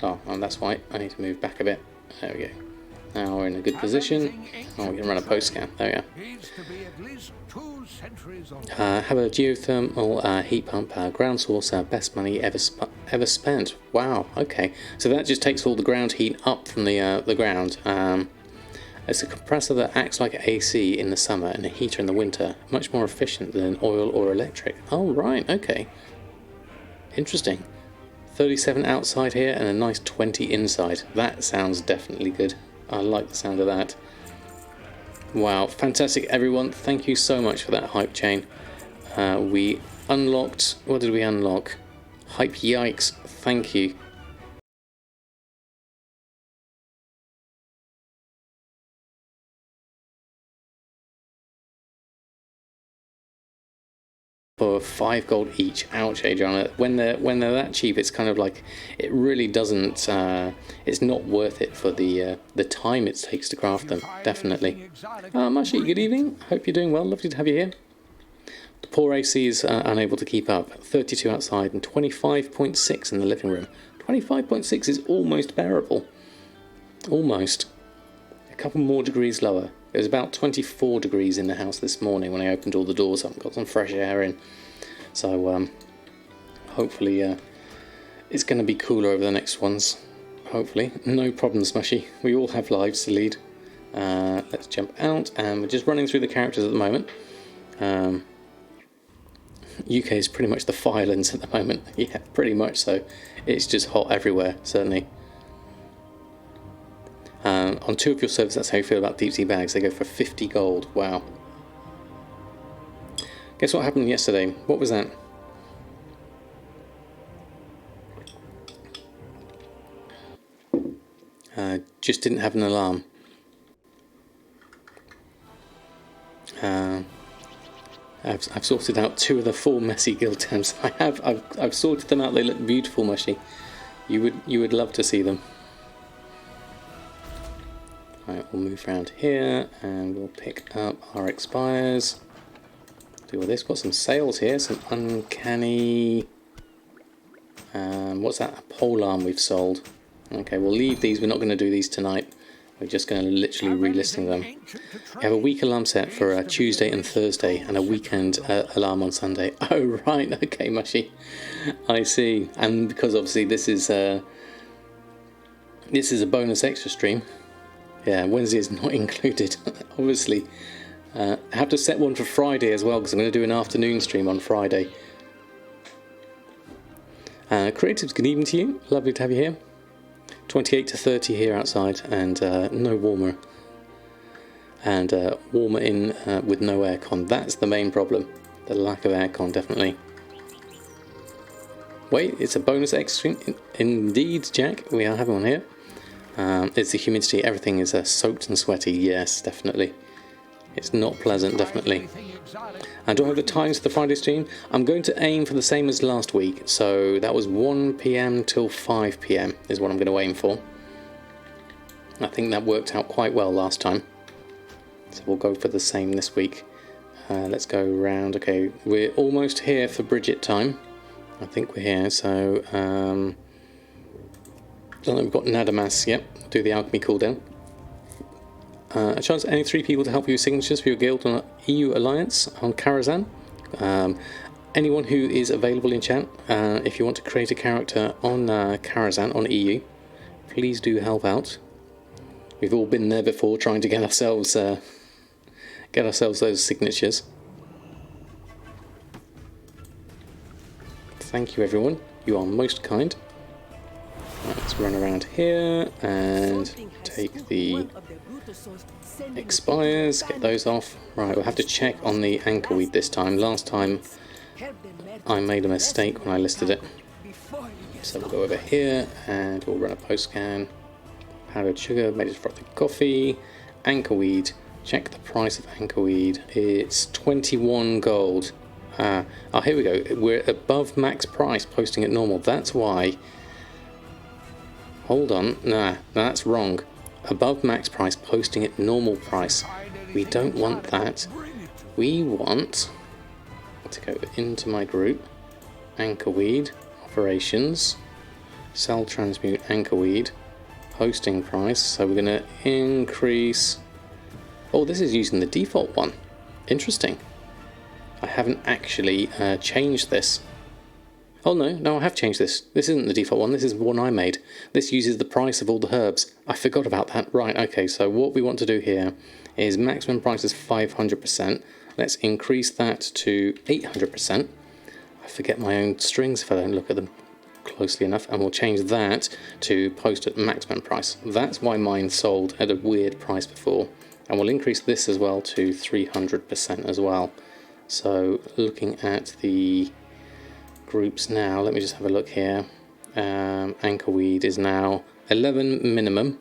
Oh, and that's why I need to move back a bit. There we go. Now we're in a good position. Oh, we can run a post scan. There we go. Have a geothermal heat pump, ground source, best money ever spent. Wow. Okay. So that just takes all the ground heat up from the ground. It's a compressor that acts like AC in the summer and a heater in the winter. Much more efficient than oil or electric. Oh right. Okay. Interesting. 37 outside here and a nice 20 inside. That sounds definitely good. I like the sound of that. Wow, fantastic everyone. Thank you so much for that hype chain. We unlocked... What did we unlock? Hype yikes. Thank you. For 5 gold each. Ouch, Adriana. When they're that cheap, it's kind of like it really doesn't. It's not worth it for the time it takes to craft them. Definitely. Mashi, good evening. Hope you're doing well. Lovely to have you here. The poor AC is unable to keep up. 32 outside and 25.6 in the living room. 25.6 is almost bearable. Almost. A couple more degrees lower. It was about 24 degrees in the house this morning when I opened all the doors up and got some fresh air in. So hopefully it's going to be cooler over the next ones. Hopefully. No problem, Smushy. We all have lives to lead. Let's jump out, and we're just running through the characters at the moment. UK is pretty much the Firelands at the moment. Yeah, pretty much so. It's just hot everywhere, certainly. On 2 of your servers, that's how you feel about deep sea bags. They go for 50 gold. Wow. Guess what happened yesterday? What was that? Just didn't have an alarm. I've sorted out 2 of the 4 messy guild tabs. I've sorted them out. They look beautiful, Mushy. You would love to see them. Right, we'll move around here and we'll pick up our expires. Do all this. Got some sales here, some uncanny. What's that? A pole arm we've sold. Okay, we'll leave these. We're not going to do these tonight. We're just going to literally relisting them. We have a week alarm set for Tuesday and Thursday, and a weekend alarm on Sunday. Oh right, okay, Mushy. I see. And because obviously this is a bonus extra stream. Yeah, Wednesday is not included, obviously. I have to set one for Friday as well, because I'm going to do an afternoon stream on Friday. Creatives, good evening to you. Lovely to have you here. 28 to 30 here outside, and no warmer. And warmer in with no aircon. That's the main problem. The lack of aircon, definitely. Wait, it's a bonus extra stream? Indeed, Jack. We are having one here. It's the humidity, everything is soaked and sweaty, yes, definitely. It's not pleasant, definitely. And do I have the times for the Friday stream? I'm going to aim for the same as last week, so that was 1 PM till 5 PM is what I'm going to aim for. I think that worked out quite well last time. So we'll go for the same this week. Let's go round. Okay, we're almost here for Briggit time. I think we're here, so... we've got Nadamas, yep, do the alchemy cooldown. A chance any 3 people to help you with signatures for your guild on EU Alliance on Karazhan. Anyone who is available in chat, if you want to create a character on Karazhan on EU, please do help out. We've all been there before trying to get ourselves those signatures. Thank you, everyone. You are most kind. Right, let's run around here and take the expires, get those off. Right, we'll have to check on the anchor weed this time. Last time I made a mistake when I listed it. So we'll go over here and we'll run a post scan. Powdered sugar, made it frothy coffee, anchor weed. Check the price of anchor weed. It's 21 gold. Oh, here we go. We're above max price, posting at normal. That's why. Hold on. Nah, that's wrong. Above max price, posting at normal price. We don't want that. We want to go into my group. Anchor weed. Operations. Sell, transmute, anchor weed. Posting price. So we're going to increase. Oh, this is using the default one. Interesting. I haven't actually changed this. Oh no, I have changed this. This isn't the default one, this is one I made. This uses the price of all the herbs. I forgot about that. Right, okay, so what we want to do here is maximum price is 500%. Let's increase that to 800%. I forget my own strings if I don't look at them closely enough, and we'll change that to post at maximum price. That's why mine sold at a weird price before. And we'll increase this as well to 300% as well. So looking at the groups now, let me just have a look here. Anchor weed is now 11 minimum,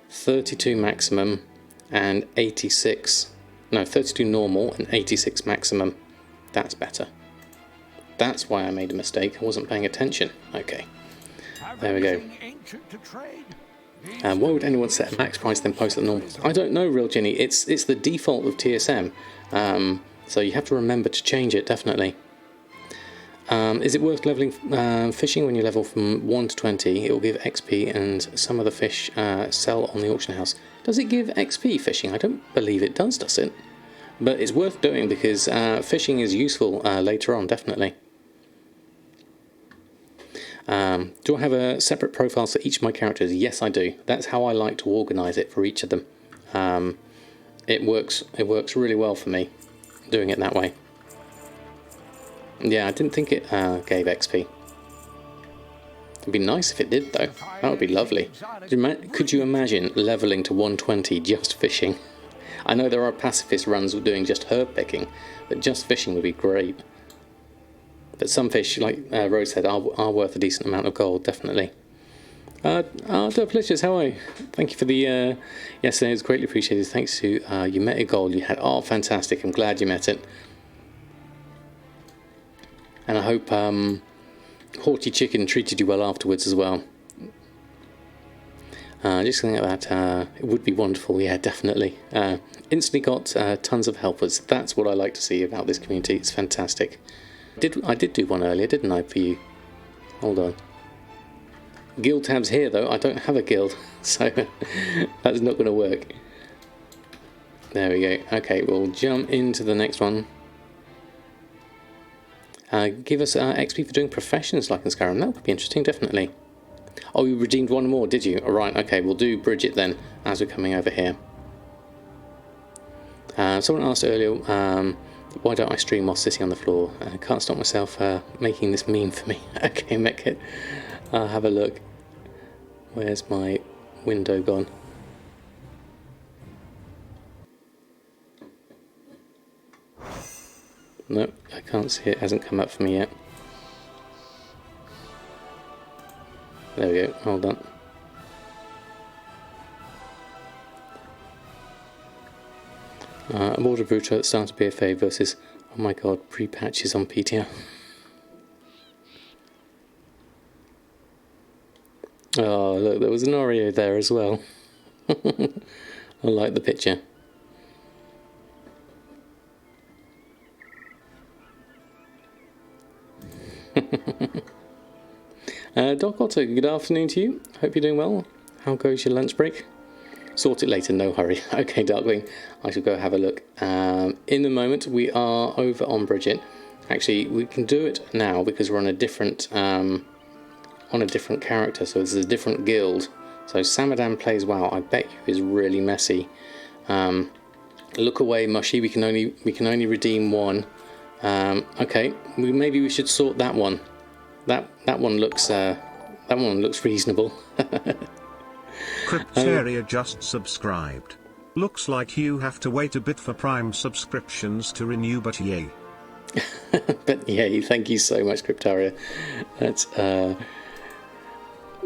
32 maximum, and 32 normal and 86 maximum. That's better. That's why I made a mistake. I wasn't paying attention. Okay, there we go. Why would anyone set a max price then post at normal? I don't know, Real Ginny. It's the default of TSM. So you have to remember to change it, definitely. Is it worth leveling fishing when you level from 1 to 20? It will give XP and some of the fish sell on the auction house. Does it give XP fishing? I don't believe it does it? But it's worth doing because fishing is useful later on, definitely. Do I have a separate profile for each of my characters? Yes, I do. That's how I like to organise it for each of them. It works really well for me, doing it that way. Yeah, I didn't think it gave XP. It'd be nice if it did, though. That would be lovely. Could you imagine levelling to 120 just fishing? I know there are pacifist runs doing just herb picking, but just fishing would be great. But some fish, like Rose said, are worth a decent amount of gold, definitely. Delicious, how are you? Thank you for the yesterday, it was greatly appreciated. Thanks to you met a goal you had. Oh, fantastic, I'm glad you met it. And I hope Haughty Chicken treated you well afterwards as well. Just thinking about that, it would be wonderful, yeah, definitely. Instantly got tons of helpers. That's what I like to see about this community. It's fantastic. I did do one earlier, didn't I, for you? Hold on. Guild tabs here, though. I don't have a guild, so that's not going to work. There we go. Okay, we'll jump into the next one. Give us XP for doing professions like in Skyrim. That would be interesting, definitely. Oh, you redeemed one more, did you? Alright, okay, we'll do Briggit then, as we're coming over here. Someone asked earlier, why don't I stream while sitting on the floor? I can't stop myself making this meme for me. Okay, Mechit, I'll have a look. Where's my window gone? Nope, I can't see it. It hasn't come up for me yet. There we go, hold on. A Border Bruto at start of BFA versus, oh my god, pre-patches on PTR. Oh, look, there was an Oreo there as well. I like the picture. Doc Otto, good afternoon to you. Hope you're doing well. How goes your lunch break? Sort it later, no hurry. Okay, Darkwing, I shall go have a look. In the moment, we are over on Briggit. Actually, we can do it now because we're on a different character. So this is a different guild. So Samadan plays WoW. I bet you is really messy. Look away, Mushy. We can only redeem one. Okay, maybe we should sort that one. that one looks reasonable. Cryptaria just subscribed. Looks like you have to wait a bit for Prime subscriptions to renew, but yay. But yay, thank you so much, Cryptaria.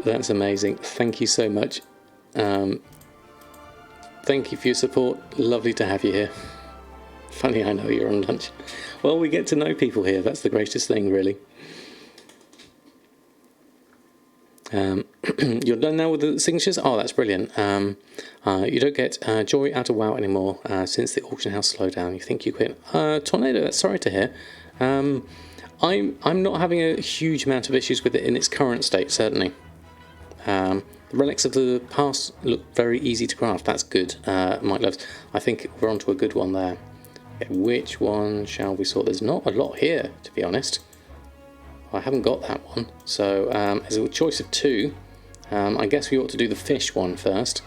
That's amazing. Thank you so much. Thank you for your support. Lovely to have you here. Funny, I know you're on lunch. Well, we get to know people here. That's the greatest thing, really. You're done now with the signatures? Oh, that's brilliant. You don't get joy out of WoW anymore since the auction house slowdown. You think you quit? Tornado, that's sorry to hear. I'm not having a huge amount of issues with it in its current state, certainly. The relics of the past look very easy to craft. That's good, Mike Loves. I think we're onto a good one there. Okay, which one shall we sort? There's not a lot here, to be honest. I haven't got that one, so as a choice of two, I guess we ought to do the fish one first.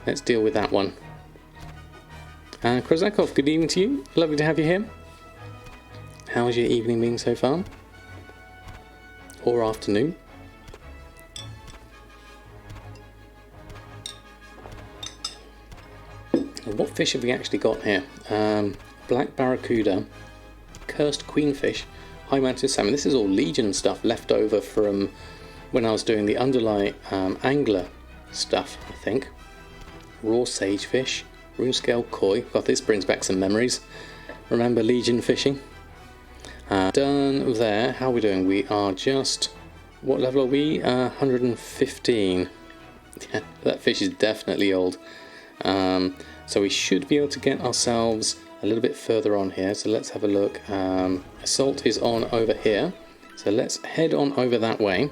Let's deal with that one. Krozakov, good evening to you. Lovely to have you here. How's your evening been so far? Or afternoon? What fish have we actually got here? Black barracuda, cursed queenfish, high mountain salmon. This is all Legion stuff left over from when I was doing the underlight angler stuff, I think. Raw sagefish, rune scale koi. God, this brings back some memories. Remember Legion fishing? Done there. How are we doing? We are just... What level are we? 115. Yeah, that fish is definitely old. So we should be able to get ourselves a little bit further on here. So let's have a look. Assault is on over here. So let's head on over that way.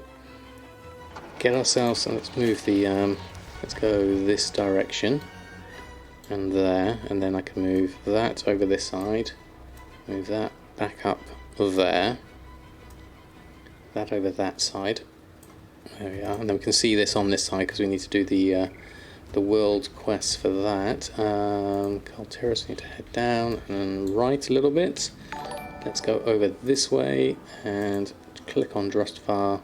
Get ourselves... So let's move the... let's go this direction. And there. And then I can move that over this side. Move that back up there. That over that side. There we are. And then we can see this on this side because we need to do the world quest for that. Kalteris, need to head down and right a little bit. Let's go over this way and click on Drustvar.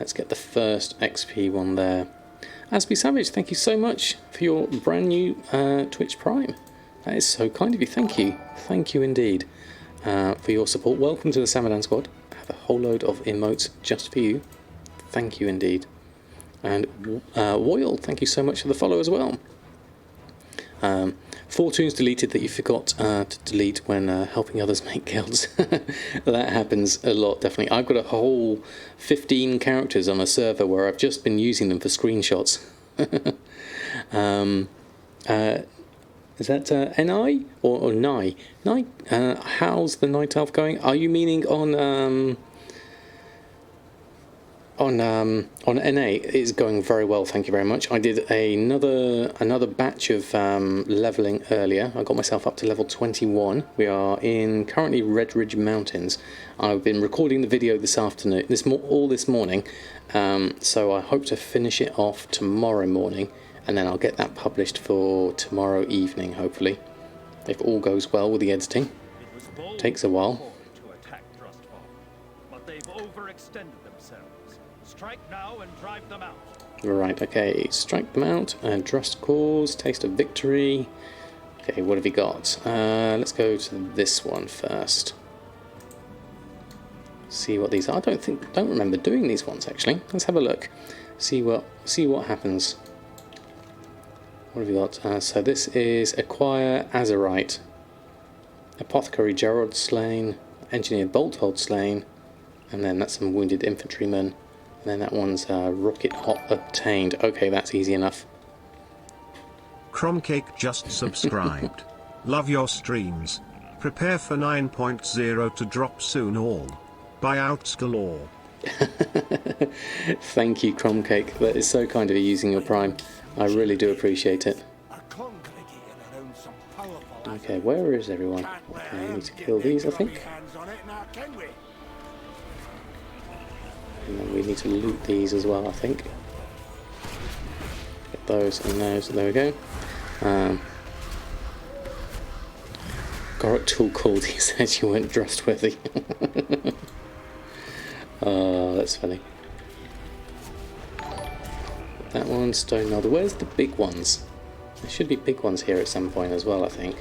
Let's get the first XP one there. Asby Savage, thank you so much for your brand new Twitch Prime. That is so kind of you. Thank you. Thank you indeed for your support. Welcome to the Samadan squad. I have a whole load of emotes just for you. Thank you indeed. And Woyle, thank you so much for the follow as well. 4 tunes deleted that you forgot to delete when helping others make guilds. That happens a lot, definitely. I've got a whole 15 characters on a server where I've just been using them for screenshots. Is that NI or Nai? Nai? How's the Night Elf going? Are you meaning on NA? It's going very well, thank you very much. I did another batch of leveling earlier. I got myself up to level 21. We are in currently Red Ridge Mountains. I've been recording the video this afternoon, all this morning, so I hope to finish it off tomorrow morning, and then I'll get that published for tomorrow evening, hopefully, if all goes well with the editing. Takes a while. To attack Drustvar, but they've overextended themselves. Strike now and drive them out. Right, okay, strike them out, and Drust Cause, Taste of Victory. Okay, what have we got? Let's go to this one first. See what these are. I don't remember doing these ones actually. Let's have a look. See what happens. What have we got? So this is Acquire Azerite, Apothecary Gerard slain, Engineer Bolthold slain, and then that's some Wounded Infantrymen. And then that one's Rocket Hot obtained. Okay, that's easy enough. Cromcake just subscribed. Love your streams. Prepare for 9.0 to drop soon all. Buyouts galore. Thank you, Cromcake. That is so kind of you using your Prime. I really do appreciate it. Okay, where is everyone? Okay, I need to kill these, I think. And then we need to loot these as well, I think. Get those and those. There we go. Gorok Tool called, he said you weren't trustworthy. Oh, that's funny. That one, stone melder. Where's the big ones? There should be big ones here at some point as well, I think.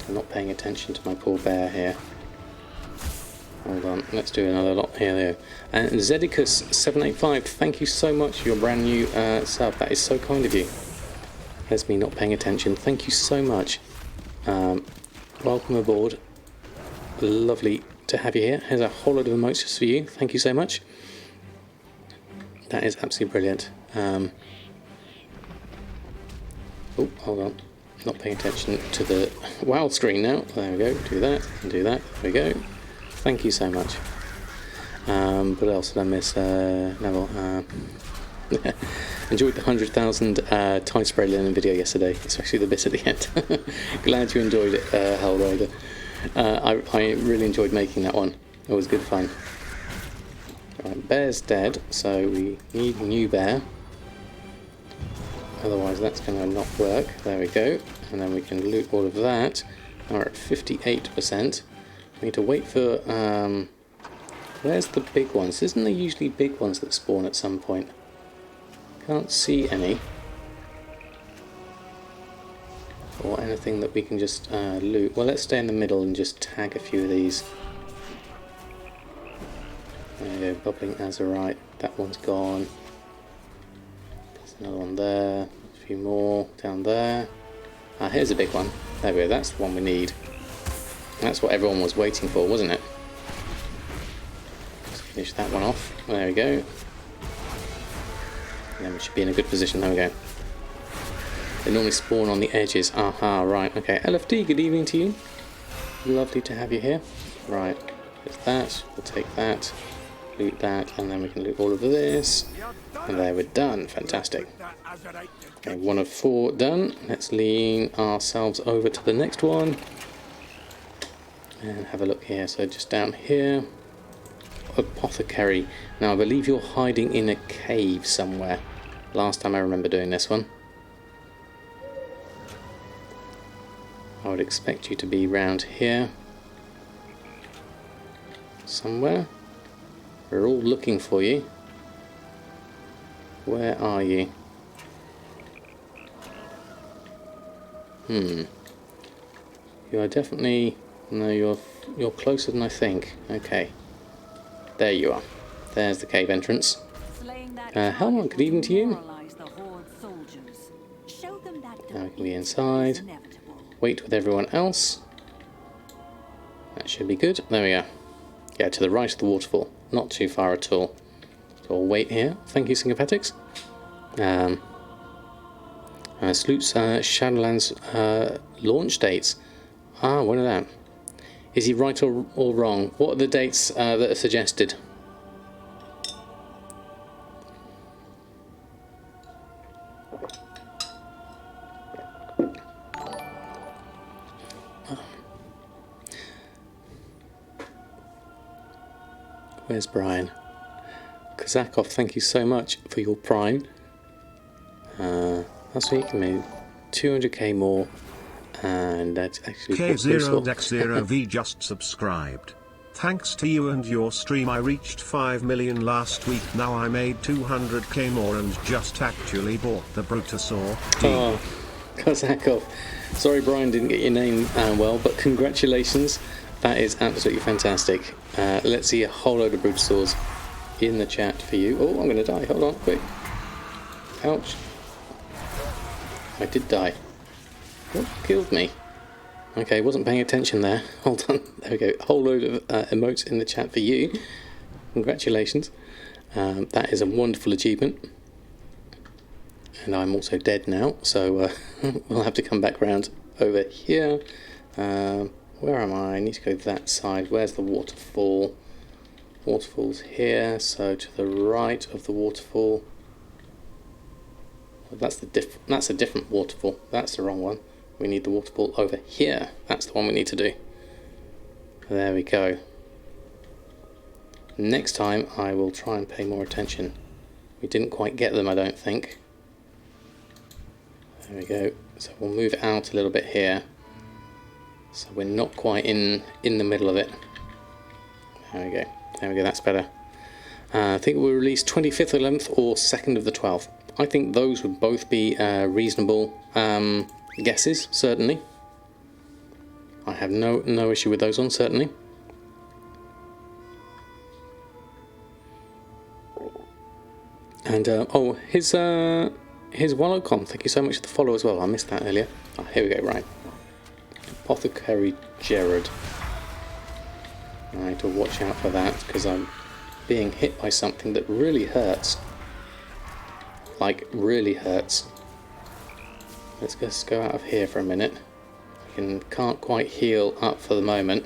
I'm not paying attention to my poor bear here. Hold on, let's do another lot here. There. And Zedicus785, thank you so much for your brand new sub. That is so kind of you. There's me not paying attention. Thank you so much. Welcome aboard. Lovely to have you here. Here's a whole load of emotes just for you. Thank you so much. That is absolutely brilliant. Oh, hold on. Not paying attention to the WoW screen now. There we go. Do that and do that. There we go. Thank you so much. What else did I miss? Neville. Enjoyed the 100,000 tie spray linen video yesterday, especially the bit at the end. Glad you enjoyed it, Hellrider. I really enjoyed making that one. It was good fun. Right, bear's dead, so we need a new bear. Otherwise that's going to not work. There we go. And then we can loot all of that. Now we're at 58%. We need to wait for... where's the big ones? Isn't there usually big ones that spawn at some point? Can't see any. Or anything that we can just loot. Well, let's stay in the middle and just tag a few of these. There we go, bubbling azurite. That one's gone. There's another one there. A few more down there. Ah, here's a big one. There we go, that's the one we need. That's what everyone was waiting for, wasn't it? Let's finish that one off. There we go. And then we should be in a good position. There we go. They normally spawn on the edges. Aha, right. Okay. LFD, good evening to you. Lovely to have you here. Right. There's that. We'll take that. Loot that. And then we can loot all of this. And there we're done. Fantastic. Okay, 1 of 4 done. Let's lean ourselves over to the next one. And have a look here. So just down here. Apothecary. Now I believe you're hiding in a cave somewhere. Last time I remember doing this one. I would expect you to be round here. Somewhere. We're all looking for you. Where are you? You are definitely... No, you're closer than I think. Okay. There you are. There's the cave entrance. Helmut, good evening to you. Now we can be inside. Wait with everyone else. That should be good. There we are. Yeah, to the right of the waterfall. Not too far at all. So we'll wait here. Thank you, Sympathetics. Salutes Shadowlands launch dates. Ah, when are that? Is he right or wrong? What are the dates that are suggested? Where's Brian? Kazakov, thank you so much for your prime. Last week I made 200k more, and that's actually K0X0V just subscribed. Thanks to you and your stream I reached 5 million last week. Now I made 200k more and just actually bought the Brutosaur. Oh, Kazakov. Sorry Brian didn't get your name well, but congratulations. That is absolutely fantastic. Let's see a whole load of Brutosaurs in the chat for you. Oh, I'm going to die. Hold on, quick. Ouch. I did die. What killed me? Okay, wasn't paying attention there. Hold on. There we go. A whole load of emotes in the chat for you. Congratulations. That is a wonderful achievement. And I'm also dead now, so we'll have to come back round over here. Where am I? I need to go that side. Where's the waterfall? Waterfall's here, so to the right of the waterfall. Well, that's a different waterfall. That's the wrong one. We need the waterfall over here. That's the one we need to do. There we go. Next time I will try and pay more attention. We didn't quite get them, I don't think. There we go. So we'll move out a little bit here. So we're not quite in the middle of it. There we go. There we go, that's better. I think we'll release 25th of the 11th or 2nd of the 12th. I think those would both be reasonable guesses, certainly. I have no issue with those ones, certainly. And oh, his Wallocom, thank you so much for the follow as well. I missed that earlier. Oh, here we go, right. Apothecary Gerard. I need to watch out for that because I'm being hit by something that really hurts. Like, really hurts. Let's just go out of here for a minute. I can't quite heal up for the moment.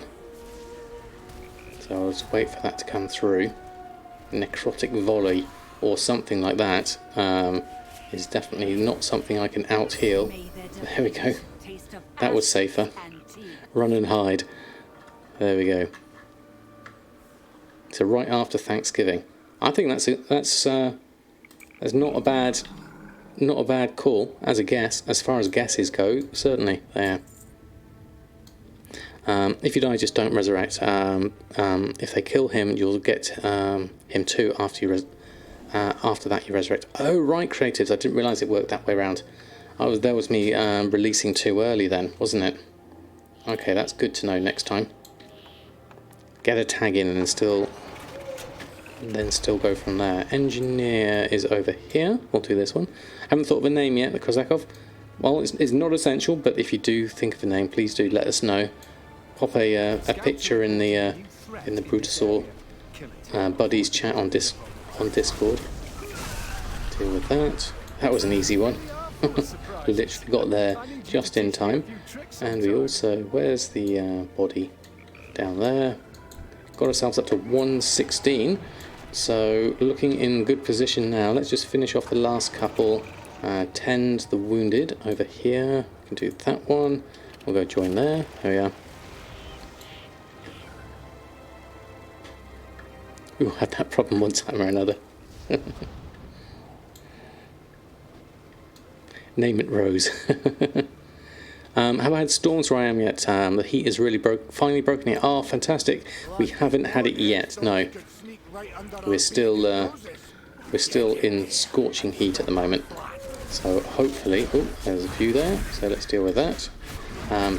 So I'll just wait for that to come through. Necrotic Volley or something like that is definitely not something I can out-heal. There we go. That was safer. Run and hide. There we go. So right after Thanksgiving. I think that's not a bad call as a guess, as far as guesses go, certainly. There. If you die, just don't resurrect. If they kill him, you'll get him too after that you resurrect. Oh right, creatives, I didn't realise it worked that way around. That was me releasing too early then, wasn't it? Okay, that's good to know next time. Get a tag in and then still go from there. Engineer is over here. We'll do this one. Haven't thought of a name yet, the Kozakov. Well, it's not essential, but if you do think of a name, please do let us know. Pop a picture in the Brutasaur buddies chat on Discord. Deal with that. That was an easy one. We literally got there just in time. And we also, where's the body? Down there. Got ourselves up to 116. So looking in good position now. Let's just finish off the last couple. Tend the wounded over here. We can do that one. We'll go join there. There we are. Ooh, had that problem one time or another. Name it Rose. Haven't had storms where I am yet. The heat is really finally broken here. Oh, fantastic. We haven't had it yet, no. We're still in scorching heat at the moment. So hopefully, oh, there's a few there, so let's deal with that.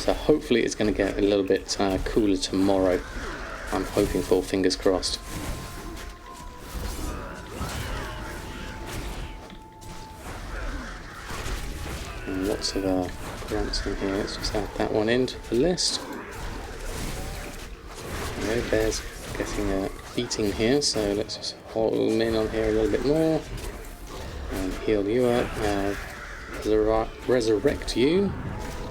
So hopefully it's going to get a little bit cooler tomorrow. I'm hoping for, fingers crossed. And lots of grants in here. Let's just add that one into the list. There, Bear's getting a beating here, so let's just hold him in on here a little bit more. And heal you up. Resurrect you,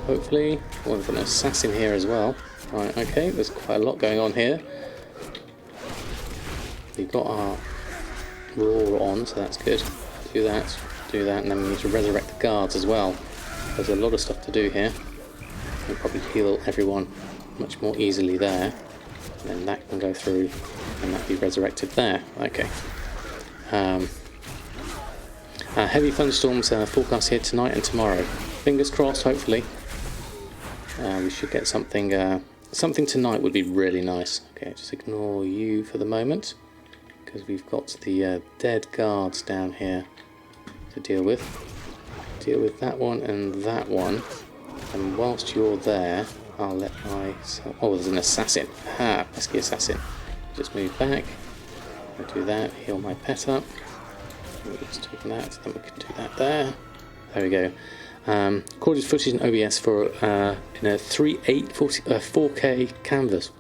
hopefully. Oh, we've got an assassin here as well. Right, okay, there's quite a lot going on here. We've got our roar on, so that's good. Do that, and then we need to resurrect the guards as well. There's a lot of stuff to do here. We'll probably heal everyone much more easily there. And then that can go through, and that'll be resurrected there. Okay. Heavy thunderstorms forecast here tonight and tomorrow. Fingers crossed, hopefully. We should get something. Something tonight would be really nice. Okay, just ignore you for the moment, because we've got the dead guards down here to deal with. Deal with that one and that one. And whilst you're there, I'll let my... Oh, there's an assassin. Ah, pesky assassin. Just move back. I'll do that. Heal my pet up. We'll just do that. Then we can do that there. There we go. Recorded footage in OBS for in a 4K canvas.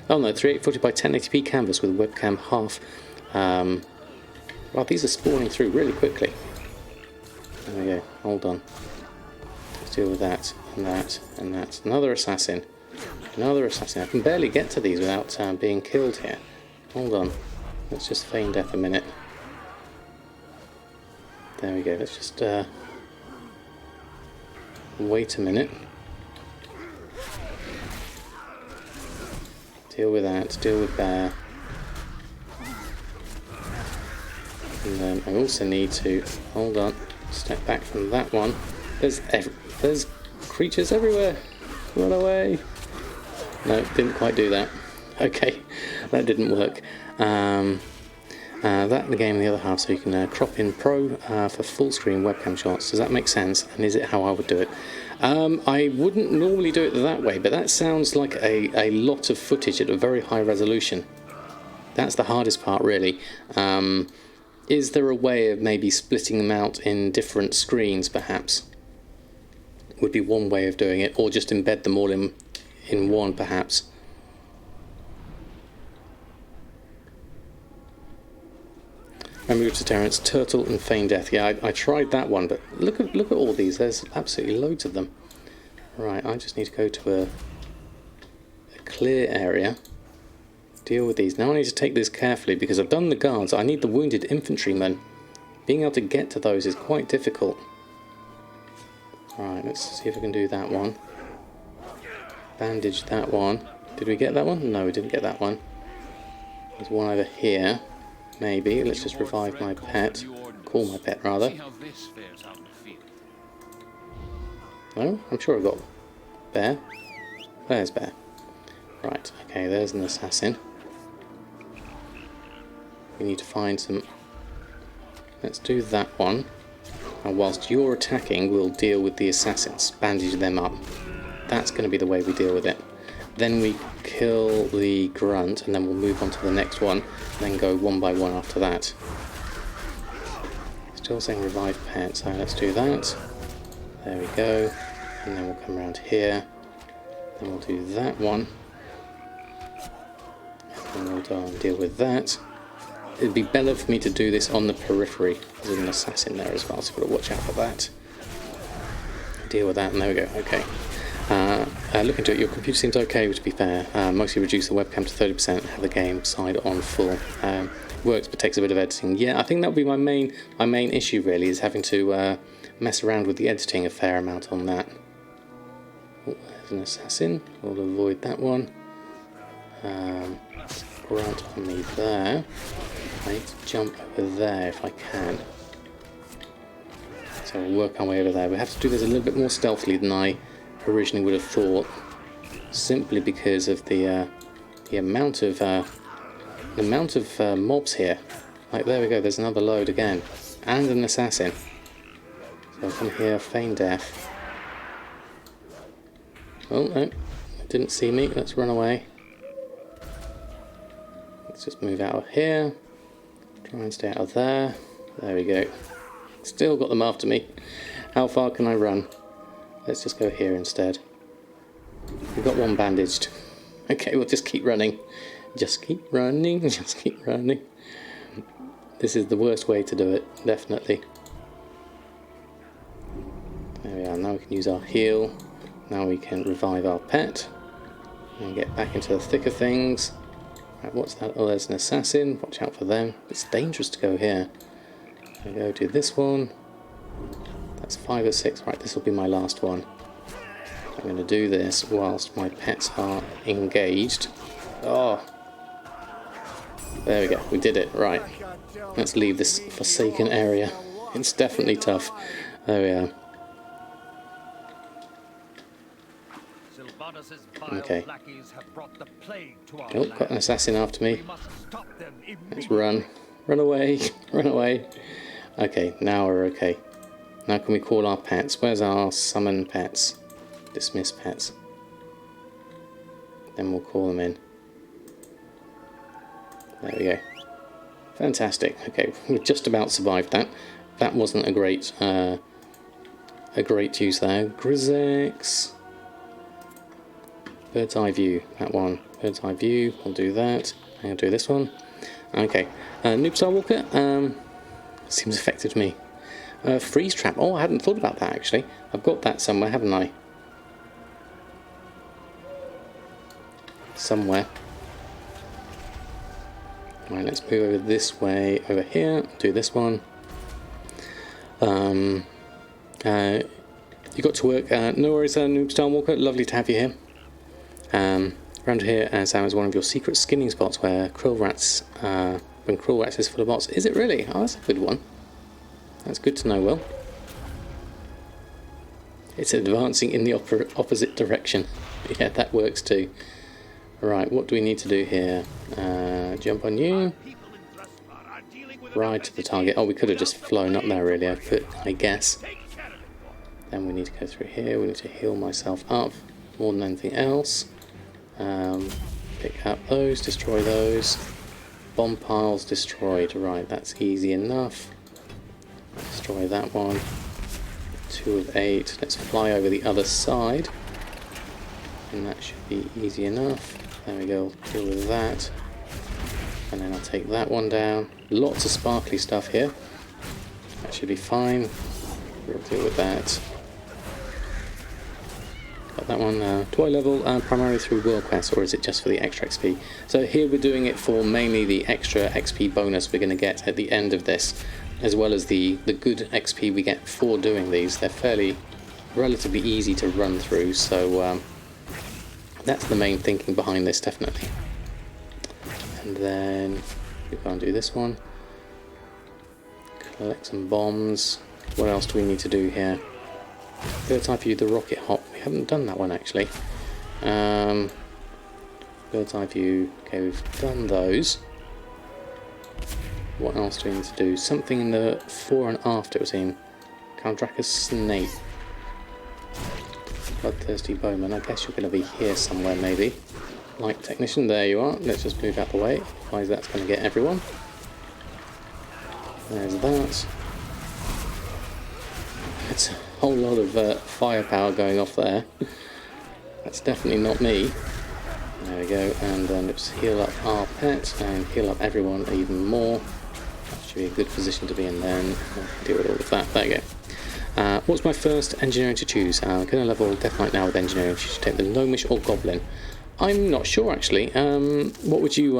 Oh no, 3840 by 1080p canvas with webcam half. Well, these are spawning through really quickly. There we go. Hold on. Let's deal with that and that and that. Another assassin. Another assassin. I can barely get to these without being killed here. Hold on. Let's just feign death a minute. There we go. Let's just wait a minute. Deal with that. Deal with bear. And then I also need to hold on. Step back from that one. There's creatures everywhere. Run away. No, didn't quite do that. Okay, that didn't work. That the game in the other half, so you can crop in Pro for full screen webcam shots. Does that make sense? And is it how I would do it? I wouldn't normally do it that way, but that sounds like a lot of footage at a very high resolution. That's the hardest part, really. Is there a way of maybe splitting them out in different screens, perhaps? Would be one way of doing it, or just embed them all in one, perhaps. Remove deterrence, turtle and feign death. Yeah, I tried that one, but look at all these. There's absolutely loads of them. Right, I just need to go to a clear area. Deal with these. Now I need to take this carefully because I've done the guards. I need the wounded infantrymen. Being able to get to those is quite difficult. Alright, let's see if I can do that one. Bandage that one. Did we get that one? No, we didn't get that one. There's one over here. Maybe. Let's just revive my pet. Call my pet, rather. No? I'm sure I've got Bear. There's Bear. Right, okay, there's an assassin. We need to find some... Let's do that one. And whilst you're attacking, we'll deal with the assassins. Bandage them up. That's going to be the way we deal with it. Then we kill the grunt, and then we'll move on to the next one, and then go one by one after that. Still saying revive pet, so let's do that. There we go. And then we'll come around here. Then we'll do that one. And we'll go and deal with that. It'd be better for me to do this on the periphery. There's an assassin there as well, so I've got to watch out for that. Deal with that, and there we go. Okay. Look into it, your computer seems okay, to be fair. Mostly reduce the webcam to 30%, have the game side on full. Works, but takes a bit of editing. Yeah, I think that would be my main issue, really, is having to mess around with the editing a fair amount on that. Oh, there's an assassin. We'll avoid that one. Grunt on me there. I need to jump over there if I can. So we'll work our way over there. We have to do this a little bit more stealthily than I originally would have thought, simply because of the amount of mobs here. Like, there we go, there's another load again, and an assassin. So I'll come here, feign death. Oh no, didn't see me. Let's run away. Let's just move out of here. Try and stay out of there. There we go. Still got them after me. How far can I run? Let's just go here instead. We've got one bandaged. Okay, we'll just keep running. Just keep running, just keep running. This is the worst way to do it, definitely. There we are, now we can use our heal. Now we can revive our pet. And get back into the thick of things. Right, what's that? Oh, there's an assassin. Watch out for them. It's dangerous to go here. There we go, do this one. That's 5 or 6. Right, this will be my last one. I'm going to do this whilst my pets are engaged. Oh! There we go, we did it. Right. Let's leave this forsaken area. It's definitely tough. There we are. Okay. Oh, got an assassin after me. Let's run. Run away. Run away. Okay, now we're okay. Now can we call our pets? Where's our summon pets? Dismiss pets. Then we'll call them in. There we go. Fantastic. Okay, we just about survived that. That wasn't a great use there. Grizex. Bird's eye view. That one. Bird's eye view. We'll do that. I'm going to do this one. Okay. Noob Star Walker. Seems effective to me. Freeze trap. Oh, I hadn't thought about that actually. I've got that somewhere, haven't I? Somewhere. Right, let's move over this way, over here, do this one. You got to work. No worries, Noob Star Walker. Lovely to have you here. Around here, Sam, is one of your secret skinning spots where Krill Rats, when Krill Rats is full of bots. Is it really? Oh, that's a good one. That's good to know, Will. It's advancing in the opposite direction. Yeah, that works too. Right, what do we need to do here? Jump on you. Ride to the target. Oh, we could have just flown up there really, I guess. Then we need to go through here. We need to heal myself up more than anything else. Pick up those, destroy those. Bomb piles destroyed. Right, that's easy enough. Destroy that one. 2 of 8. Let's fly over the other side. And that should be easy enough. There we go, deal with that. And then I'll take that one down. Lots of sparkly stuff here. That should be fine. We'll deal with that. Got that one. Do I level primarily through world quests, or is it just for the extra XP? So here we're doing it for mainly the extra XP bonus we're going to get at the end of this, as well as the good XP we get for doing these. They're fairly relatively easy to run through, so that's the main thinking behind this, definitely. And then we can't do this one. Collect some bombs. What else do we need to do here? Bird's eye view, the rocket hop. We haven't done that one actually. Bird's eye view. Okay, we've done those. What else do we need to do? Something in the fore and after, it was in. Caldraca's snake. Bloodthirsty bowman. I guess you're going to be here somewhere, maybe. Light technician, there you are. Let's just move out the way. Otherwise that's going to get everyone. There's that. It's a whole lot of firepower going off there. That's definitely not me. There we go, and then let's heal up our pet and heal up everyone even more. That should be a good position to be in then. We'll deal with all of that. There you go. What's my first engineering to choose? I'm going to level Death Knight now with engineering. Should you take the gnomish or goblin? I'm not sure actually. What would you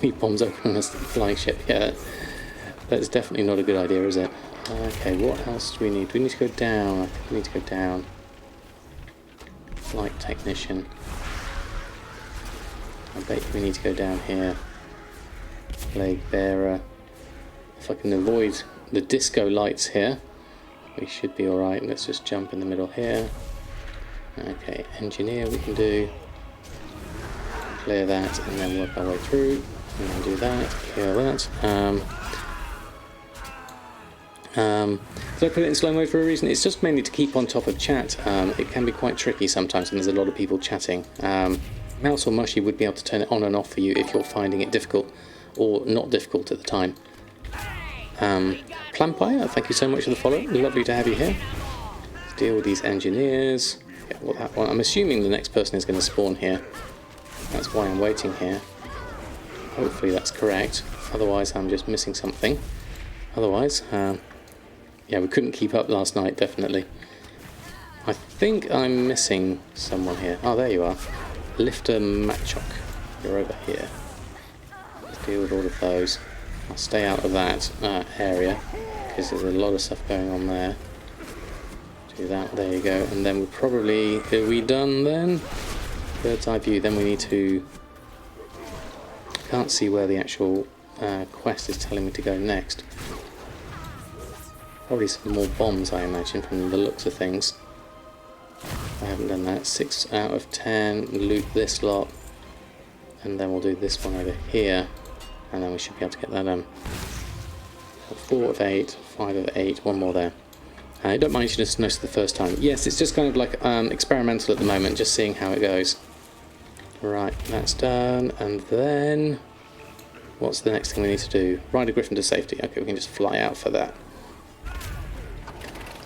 leave bombs open on a flying ship? Yeah, that's definitely not a good idea, is it? Okay, what else do we need? Do we need to go down? I think we need to go down. Flight technician. I bet we need to go down here. Plague bearer. If I can avoid the disco lights here, we should be alright. Let's just jump in the middle here. Okay, engineer we can do. Clear that and then work our way through. And then do that, clear that. Did I put it in slow mode for a reason? It's just mainly to keep on top of chat. It can be quite tricky sometimes when there's a lot of people chatting. Mouse or Mushy would be able to turn it on and off for you if you're finding it difficult or not difficult at the time. Plampire, thank you so much for the follow. Lovely to have you here. Let's deal with these engineers. Get what that one. I'm assuming the next person is going to spawn here. That's why I'm waiting here. Hopefully that's correct. Otherwise I'm just missing something. Otherwise, yeah, we couldn't keep up last night, definitely. I think I'm missing someone here. Oh, there you are. Lifter Matchok. You're over here. Let's deal with all of those. I'll stay out of that area because there's a lot of stuff going on there. Do that, there you go. And then we probably, are we done then? Bird's eye view, then we need to, can't see where the actual quest is telling me to go next. Probably some more bombs, I imagine, from the looks of things. I haven't done that. 6 out of 10, loot this lot, and then we'll do this one over here, and then we should be able to get that done. 4 of 8, 5 of 8, one more there. Don't mind if you just noticed the first time. Yes, it's just kind of like experimental at the moment, just seeing how it goes. Right, that's done, and then what's the next thing we need to do? Ride a griffin to safety. Okay, we can just fly out for that.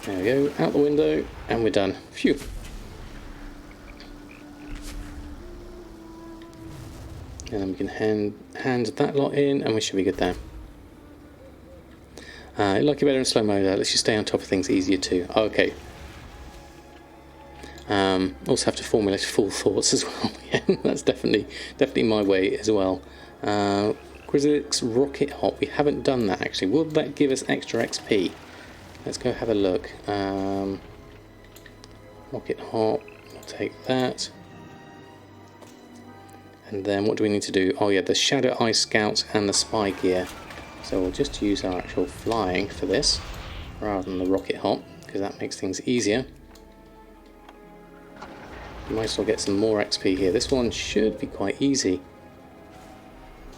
There we go, out the window, and we're done. Phew. And then we can hand that lot in, and we should be good there. Like it better in slow mode. Let's just stay on top of things easier too. Oh, okay. Also have to formulate full thoughts as well. Yeah, that's definitely my way as well. Grizzly's rocket hop. We haven't done that actually. Will that give us extra XP? Let's go have a look. Rocket hop. We'll take that. And then what do we need to do? Oh yeah, the Shadow Eye Scouts and the Spy Gear. So we'll just use our actual flying for this, rather than the rocket hop, because that makes things easier. Might as well get some more XP here. This one should be quite easy,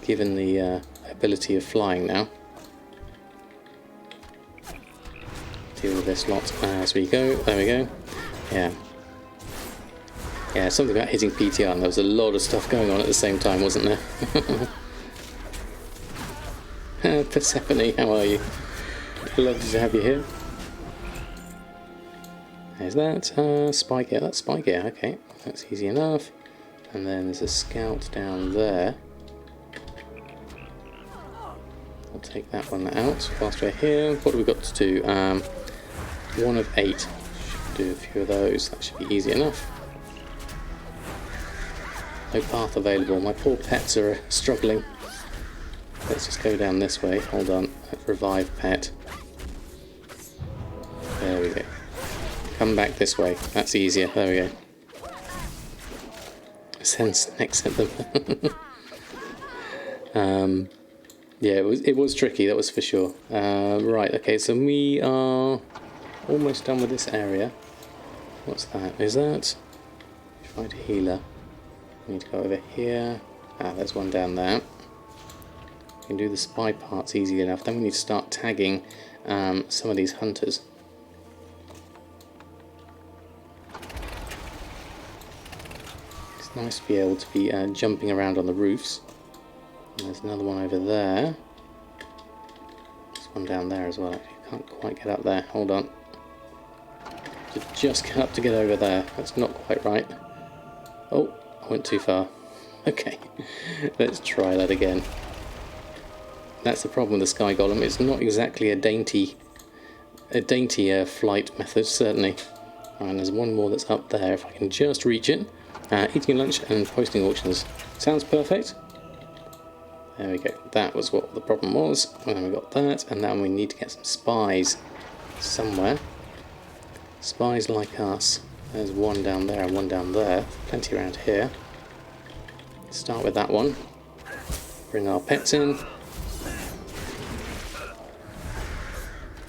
given the ability of flying now. Deal with this lot as we go. There we go. Yeah. Yeah, something about hitting PTR, and there was a lot of stuff going on at the same time, wasn't there? Persephone, how are you? Lovely to have you here. There's that spy gear. That's spy gear. Okay, that's easy enough. And then there's a scout down there. I'll take that one out whilst we're here. What have we got to do? 1 of 8. Should do a few of those. That should be easy enough. No path available. My poor pets are struggling. Let's just go down this way. Hold on. Revive pet. There we go. Come back this way. That's easier. There we go. Send snakes at them. Yeah, it was tricky. That was for sure. Right. Okay. So we are almost done with this area. What's that? Is that? Find a healer. We need to go over here. There's one down there. We can do the spy parts easy enough. Then we need to start tagging some of these hunters. It's nice to be able to be jumping around on the roofs. And there's another one over there. There's one down there as well. Actually, can't quite get up there. Hold on. Just get up to get over there. That's not quite right. Oh, I went too far. Okay, let's try that again. That's the problem with the Sky Golem. It's not exactly a dainty flight method, certainly. And there's one more that's up there. If I can just reach it. Eating lunch and posting auctions. Sounds perfect. There we go. That was what the problem was. And then we got that. And now we need to get some spies somewhere. Spies like us. There's one down there and one down there. Plenty around here. Start with that one. Bring our pets in.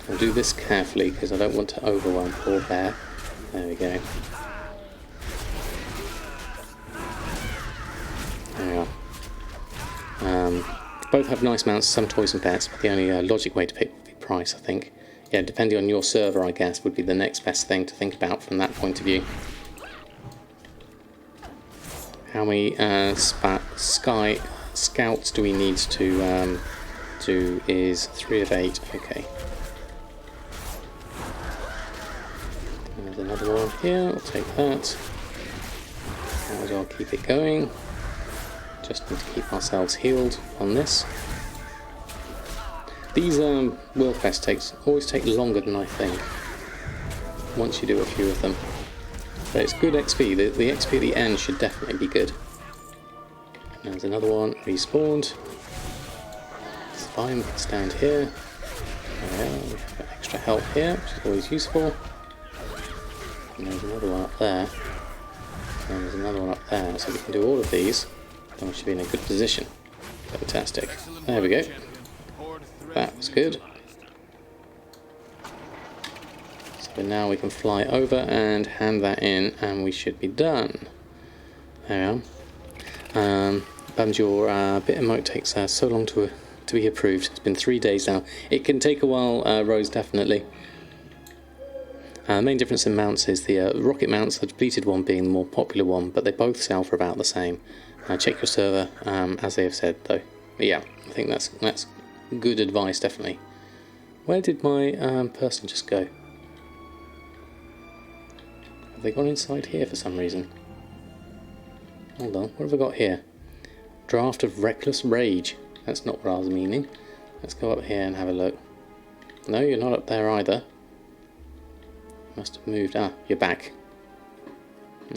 I'll do this carefully because I don't want to overwhelm poor bear. There we go. There we are. Both have nice mounts, some toys and pets, but the only logic way to pick would be price, I think. Yeah, depending on your server, I guess, would be the next best thing to think about from that point of view. How many sky scouts do we need to do? Is 3 of 8. Okay. There's another one here. I'll take that. Might as well keep it going. Just need to keep ourselves healed on this. These world quests always take longer than I think, once you do a few of them. But it's good XP, the XP at the end should definitely be good. There's another one, respawned. It's fine, we can stand here. There we have got extra health here, which is always useful. And there's another one up there. And there's another one up there, so we can do all of these. Then we should be in a good position. Fantastic. There we go. That was good. So now we can fly over and hand that in, and we should be done. There we are. Bums, your bit emote takes so long to be approved. It's been 3 days now. It can take a while, Rose, definitely. The main difference in mounts is the rocket mounts, the depleted one being the more popular one, but they both sell for about the same. Check your server, as they have said, though. But yeah, I think that's good advice, definitely. Where did my person just go? Have they gone inside here for some reason? Hold on, what have I got here? Draft of Reckless Rage. That's not what I was meaning. Let's go up here and have a look. No, you're not up there either. Must have moved. Ah, you're back.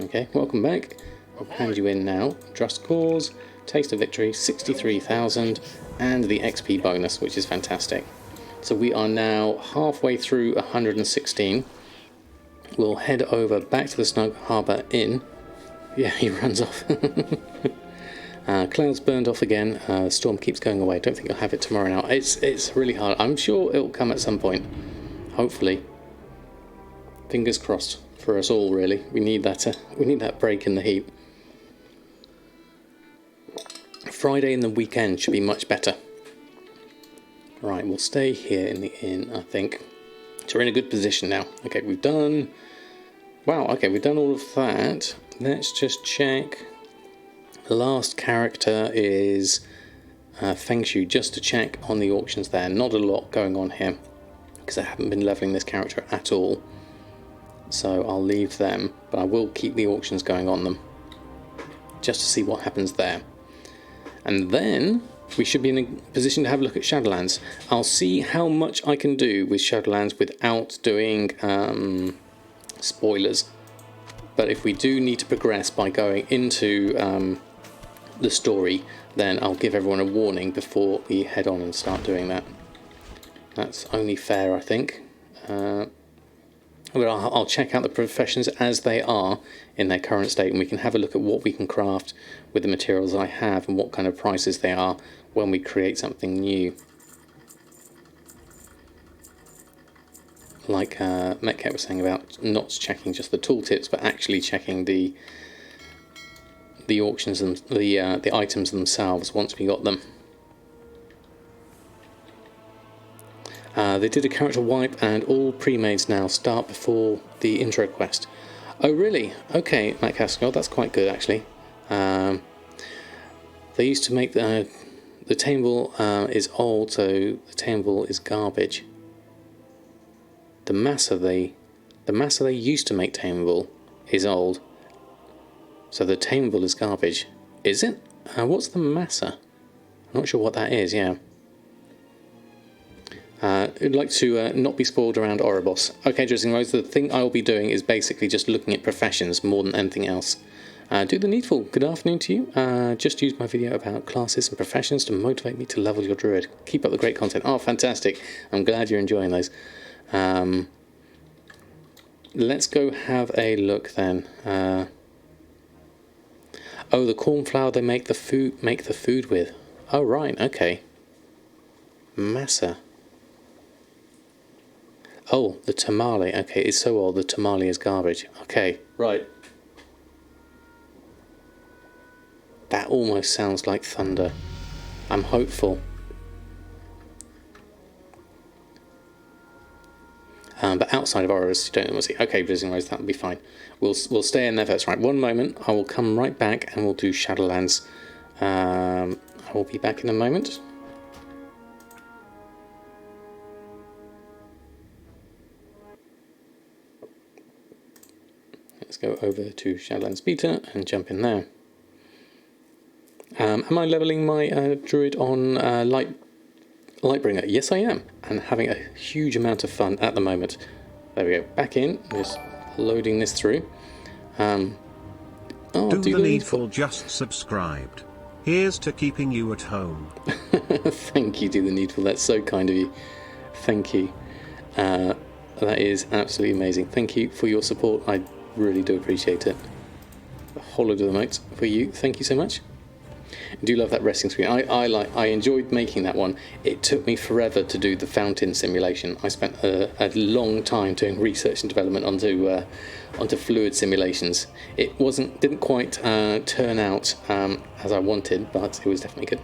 Okay, welcome back. I'll hand you in now. Just Cause, Taste of Victory, 63,000, and the XP bonus, which is fantastic. So we are now halfway through 116. We'll head over back to the Snug Harbour Inn. Yeah, he runs off. Clouds burned off again. The storm keeps going away. Don't think you'll have it tomorrow now. It's really hard. I'm sure it'll come at some point. Hopefully. Fingers crossed for us all, really. We need that break in the heat. Friday and the weekend should be much better. Right, we'll stay here in the inn, I think. So we're in a good position now. Okay, we've done... Wow, okay, we've done all of that. Let's just check. The last character is Feng Shui, just to check on the auctions there. Not a lot going on here, because I haven't been leveling this character at all. So I'll leave them, but I will keep the auctions going on them, just to see what happens there. And then we should be in a position to have a look at Shadowlands. I'll see how much I can do with Shadowlands without doing spoilers. But if we do need to progress by going into the story, then I'll give everyone a warning before we head on and start doing that. That's only fair, I think. But I'll check out the professions as they are in their current state, and we can have a look at what we can craft with the materials I have and what kind of prices they are when we create something new. Like Metcalf was saying about not checking just the tooltips, but actually checking the auctions and the items themselves once we got them. They did a character wipe, and all pre-mades now start before the intro quest. Oh really? Okay, Matt Cascall, that's quite good actually. They used to make the table is old, so the table is garbage. The massa they used to make tameable is old, so the tameable is garbage. Is it? What's the massa? I'm not sure what that is. Yeah. I'd like to not be spoiled around Oribos. Okay, Dressing Rose, the thing I will be doing is basically just looking at professions more than anything else. Do the needful. Good afternoon to you. Just used my video about classes and professions to motivate me to level your druid. Keep up the great content. Oh, fantastic. I'm glad you're enjoying those. Let's go have a look then. Oh, the cornflour they make the food with. Oh, right, okay. Massa. Oh, the tamale. Okay, it's so old, the tamale is garbage. Okay, right. That almost sounds like thunder. I'm hopeful. But outside of Oris, you don't want to see. Okay, Visiting Rose, that'll be fine. We'll stay in there first. Right, one moment. I will come right back and we'll do Shadowlands. I will be back in a moment. Let's go over to Shadowlands Beta and jump in there. Am I leveling my druid on Lightbringer? Yes, I am, and having a huge amount of fun at the moment. There we go. Back in. Just loading this through. Do the needful. Just subscribed. Here's to keeping you at home. Thank you, Do the Needful. That's so kind of you. Thank you. That is absolutely amazing. Thank you for your support. I really do appreciate it. A whole load of emotes for you. Thank you so much. I do love that resting screen. I enjoyed making that one. It took me forever to do the fountain simulation. I spent a long time doing research and development onto fluid simulations. It didn't quite turn out as I wanted, but it was definitely good.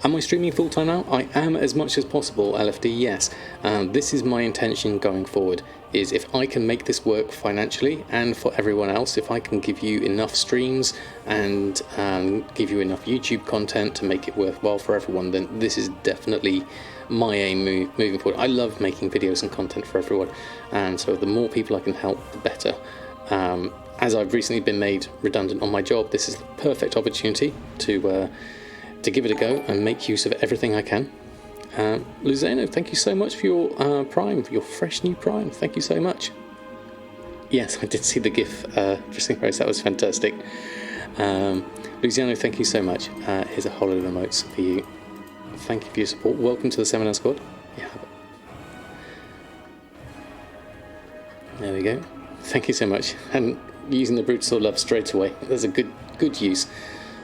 Am I streaming full time now? I am, as much as possible, LFD, yes. This is my intention going forward, is if I can make this work financially and for everyone else, if I can give you enough streams and give you enough YouTube content to make it worthwhile for everyone, then this is definitely my aim moving forward. I love making videos and content for everyone, and so the more people I can help, the better. As I've recently been made redundant on my job, this is the perfect opportunity to give it a go and make use of everything I can. Luzano, thank you so much for your Prime, your fresh new Prime. Thank you so much. Yes, I did see the GIF, Dressing Rose, that was fantastic. Luciano, thank you so much. Here's a whole lot of emotes for you. Thank you for your support. Welcome to the Samadan squad. Yeah. There we go. Thank you so much. And using the Brutal Love straight away. That's a good use.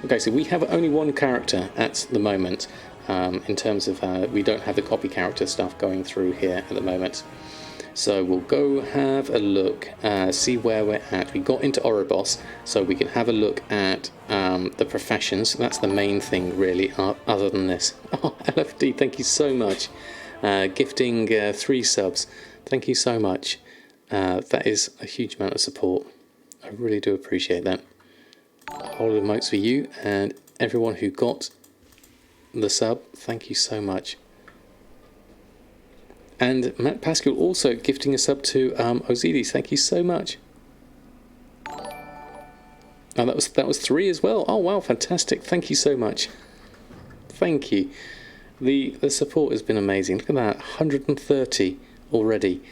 Okay, so we have only one character at the moment, in terms of we don't have the copy character stuff going through here at the moment. So we'll go have a look, see where we're at. We got into Oribos, so we can have a look at the professions. That's the main thing, really, other than this. Oh, LFD, thank you so much. Gifting 3 subs. Thank you so much. That is a huge amount of support. I really do appreciate that. Whole emotes for you and everyone who got the sub. Thank you so much. And Matt Pascal also gifting a sub to Ozidis. Thank you so much. Oh, that was 3 as well. Oh wow, fantastic! Thank you so much. Thank you. The support has been amazing. Look at that, 130 already.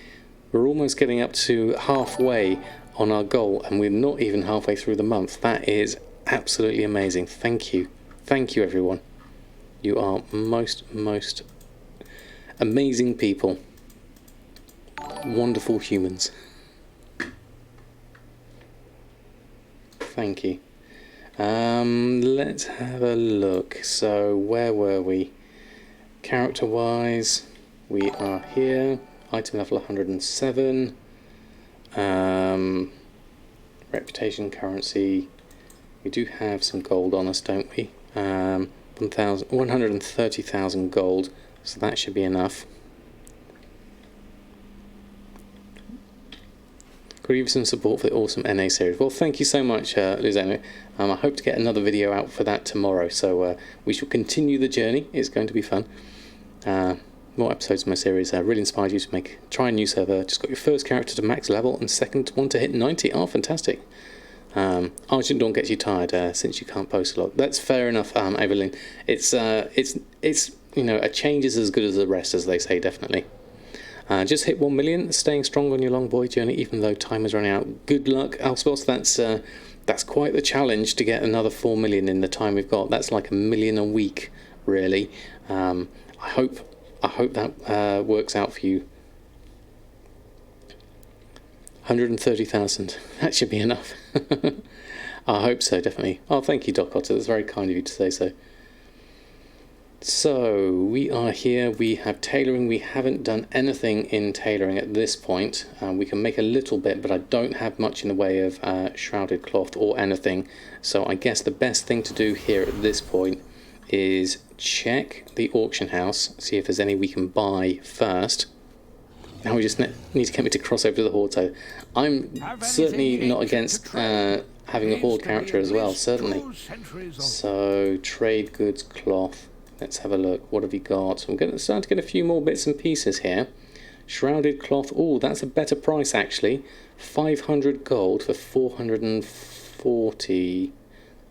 We're almost getting up to halfway on our goal, and we're not even halfway through the month. That is absolutely amazing. Thank you. Thank you, everyone. You are most amazing people. Wonderful humans. Thank you. Let's have a look. So, where were we? Character-wise, we are here. Item level 107. Reputation, currency. We do have some gold on us, don't we? 130,000 gold. So that should be enough. Could give some support for the awesome NA series. Well, thank you so much, Luzano. I hope to get another video out for that tomorrow. So we shall continue the journey. It's going to be fun. More episodes of my series. Really inspired you to try a new server. Just got your first character to max level and second one to hit 90. Oh, fantastic. Argent Dawn gets you tired since you can't post a lot. That's fair enough, Evelyn. It's you know, a change is as good as the rest, as they say, definitely. Just hit 1 million, staying strong on your long boy journey, even though time is running out. Good luck, Alspos. That's quite the challenge to get another 4 million in the time we've got. That's like 1 million a week, really. I hope that works out for you. 130,000. That should be enough. I hope so, definitely. Oh, thank you, Doc Otter. That's very kind of you to say so. So, we are here. We have tailoring. We haven't done anything in tailoring at this point. We can make a little bit, but I don't have much in the way of shrouded cloth or anything. So I guess the best thing to do here at this point is check the auction house, see if there's any we can buy first. Now we just need to get me to cross over to the Horde. So I'm certainly not against having a Horde character as well, certainly. So, trade goods, cloth. Let's have a look. What have we got? I'm starting to get a few more bits and pieces here. Shrouded cloth. Oh, that's a better price, actually. 500 gold for 440.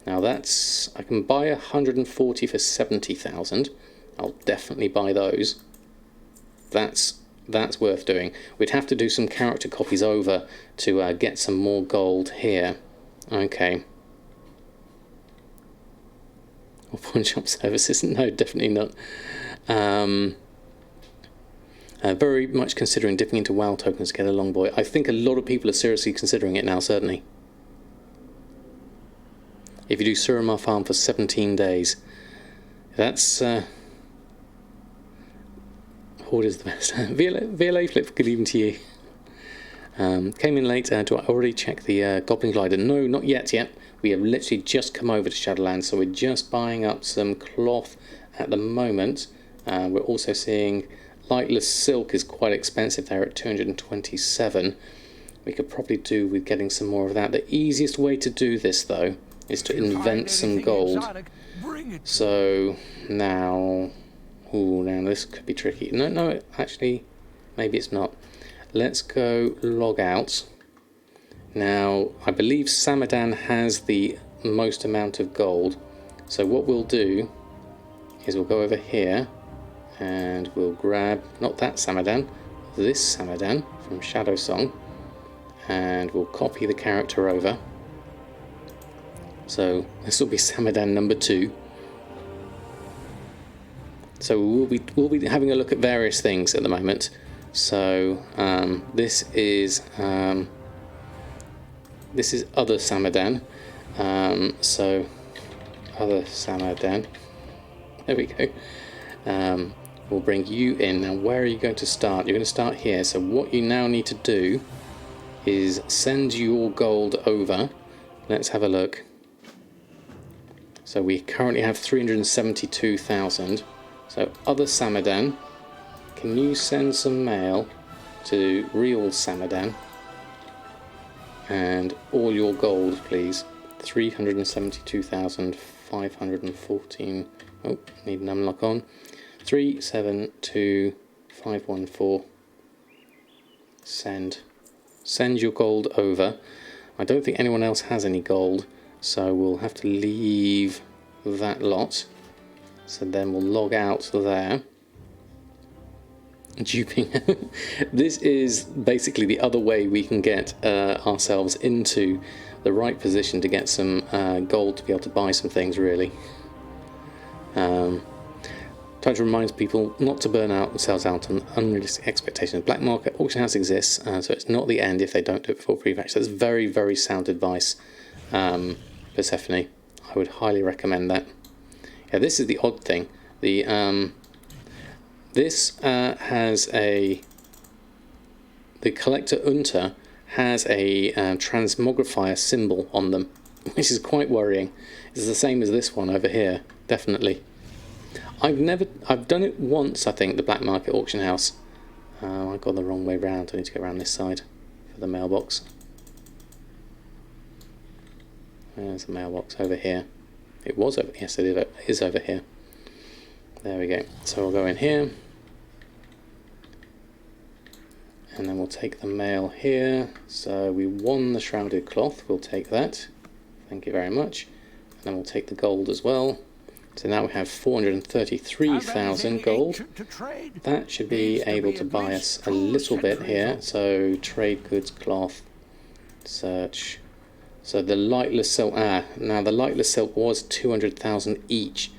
Now that's... I can buy 140 for 70,000. I'll definitely buy those. That's worth doing. We'd have to do some character copies over to get some more gold here. Okay. Or pawn shop services? No, definitely not. Very much considering dipping into WoW tokens to get a long boy. I think a lot of people are seriously considering it now, certainly. If you do Suramar Farm for 17 days, that's... Horde is the best. VLA Flip, good evening to you. Came in late. Do I already check the Goblin Glider? No, not yet. We have literally just come over to Shadowlands, so we're just buying up some cloth at the moment. We're also seeing lightless silk is quite expensive there at 227. We could probably do with getting some more of that. The easiest way to do this, though, is to invent some gold. So now... Ooh, now this could be tricky. No, actually, maybe it's not. Let's go log out. Now, I believe Samadan has the most amount of gold. So what we'll do is we'll go over here and we'll grab, not that Samadan, this Samadan from Shadow Song, and we'll copy the character over. So this will be Samadan number 2. So we'll be having a look at various things at the moment. So this is other Samadan. So other Samadan. There we go. We'll bring you in. Now, where are you going to start? You're going to start here. So what you now need to do is send your gold over. Let's have a look. So we currently have 372,000. So other Samadan, can you send some mail to real Samadan? And all your gold, please. 372,514. Oh, need an unlock on. 372,514. Send. Send your gold over. I don't think anyone else has any gold, so we'll have to leave that lot. So then we'll log out there. Duping. This is basically the other way we can get ourselves into the right position to get some gold to be able to buy some things, really. Trying to remind people not to burn out themselves out on unrealistic expectations. Black market auction house exists, so it's not the end if they don't do it before pre-patch. That's very, very sound advice, Persephone. I would highly recommend that. Yeah, this is the odd thing. This has the collector Unter has a transmogrifier symbol on them, which is quite worrying. It's the same as this one over here, definitely. I've done it once, I think, the black market auction house. I've gone the wrong way round. I need to go around this side for the mailbox. There's the mailbox over here. It was over, yes, it is over here. There we go. So we'll go in here. And then we'll take the mail here. So we won the shrouded cloth. We'll take that. Thank you very much. And then we'll take the gold as well. So now we have 433,000 gold. That should be able to buy us a little bit here. So trade goods, cloth, search. So the lightless silk. Now the lightless silk was 200,000 each.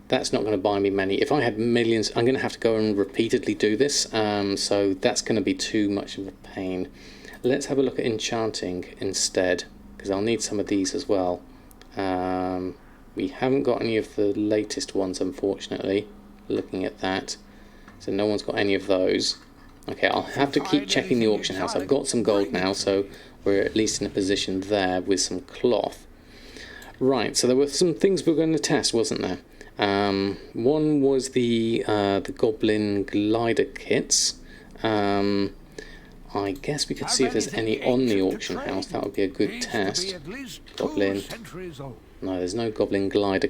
That's not going to buy me many. If I had millions, I'm going to have to go and repeatedly do this. So that's going to be too much of a pain. Let's have a look at enchanting instead, because I'll need some of these as well. We haven't got any of the latest ones, unfortunately, looking at that. So no one's got any of those. Okay, I'll have to keep checking the auction house. I've got some gold now, so we're at least in a position there with some cloth. Right, so there were some things we were going to test, wasn't there? One was the Goblin Glider kits. I guess we could see if there's any on the auction house. That would be a good test. Goblin. No, there's no Goblin Glider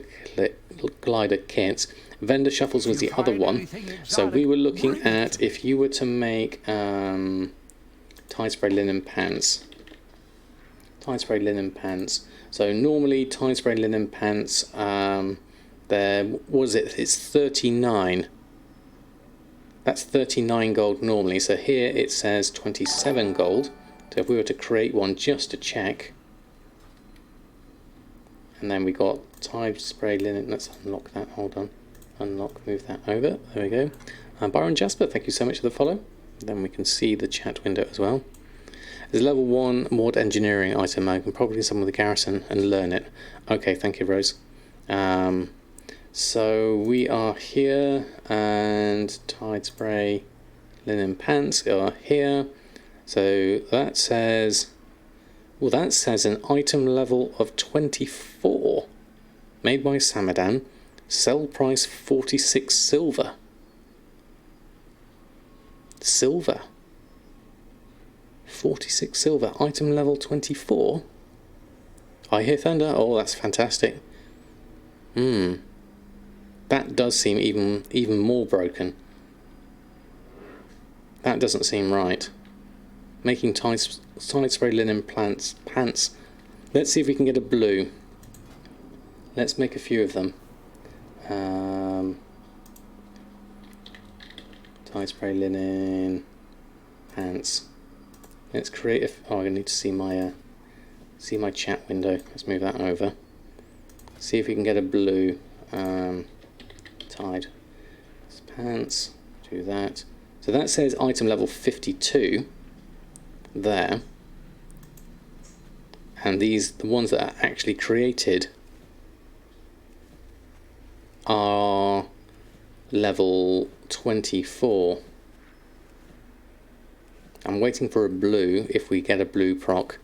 kits. Vendor Shuffles was the other one. So we were looking at if you were to make Tide Spray Linen Pants. Tide Spray Linen Pants. So normally Tide Spray Linen Pants, it's 39. That's 39 gold normally. So here it says 27 gold. So if we were to create one just to check. And then we got Tide Spray Linen. Let's unlock that. Hold on. Unlock, move that over. There we go. Byron Jasper, thank you so much for the follow. Then we can see the chat window as well. There's level 1 mod engineering item. I can probably summon the garrison and learn it. Okay, thank you, Rose. So we are here, and Tide Spray Linen Pants are here. So that says, well, that says an item level of 24, made by Samadan, sell price 46 silver. Silver. 46 silver, item level 24. I hear thunder. Oh, that's fantastic. That does seem even more broken. That doesn't seem right. Making Tide Spray Linen pants. Let's see if we can get a blue. Let's make a few of them. Tide Spray Linen pants. Let's create a. Oh, I need to see my chat window. Let's move that over. See if we can get a blue. Tide pants. Do that. So that says item level 52 there. And the ones that are actually created are level 24. I'm waiting for a blue, if we get a blue proc.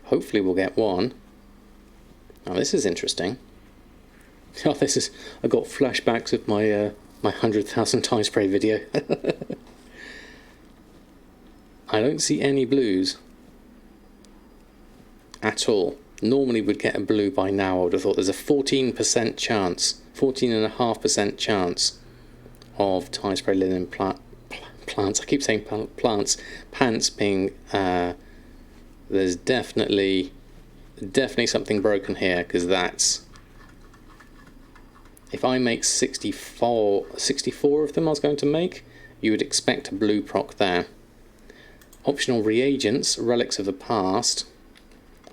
Hopefully we'll get one. Oh, this is interesting. Oh, I got flashbacks of my my 100,000 tie spray video. I don't see any blues at all. Normally would get a blue by now. I would have thought there's a 14% chance, 14.5% chance of tie spray linen plants. I keep saying plants. Pants being there's definitely something broken here, because that's, if I make 64 of them I was going to make, you would expect a blue proc there. Optional reagents, relics of the past.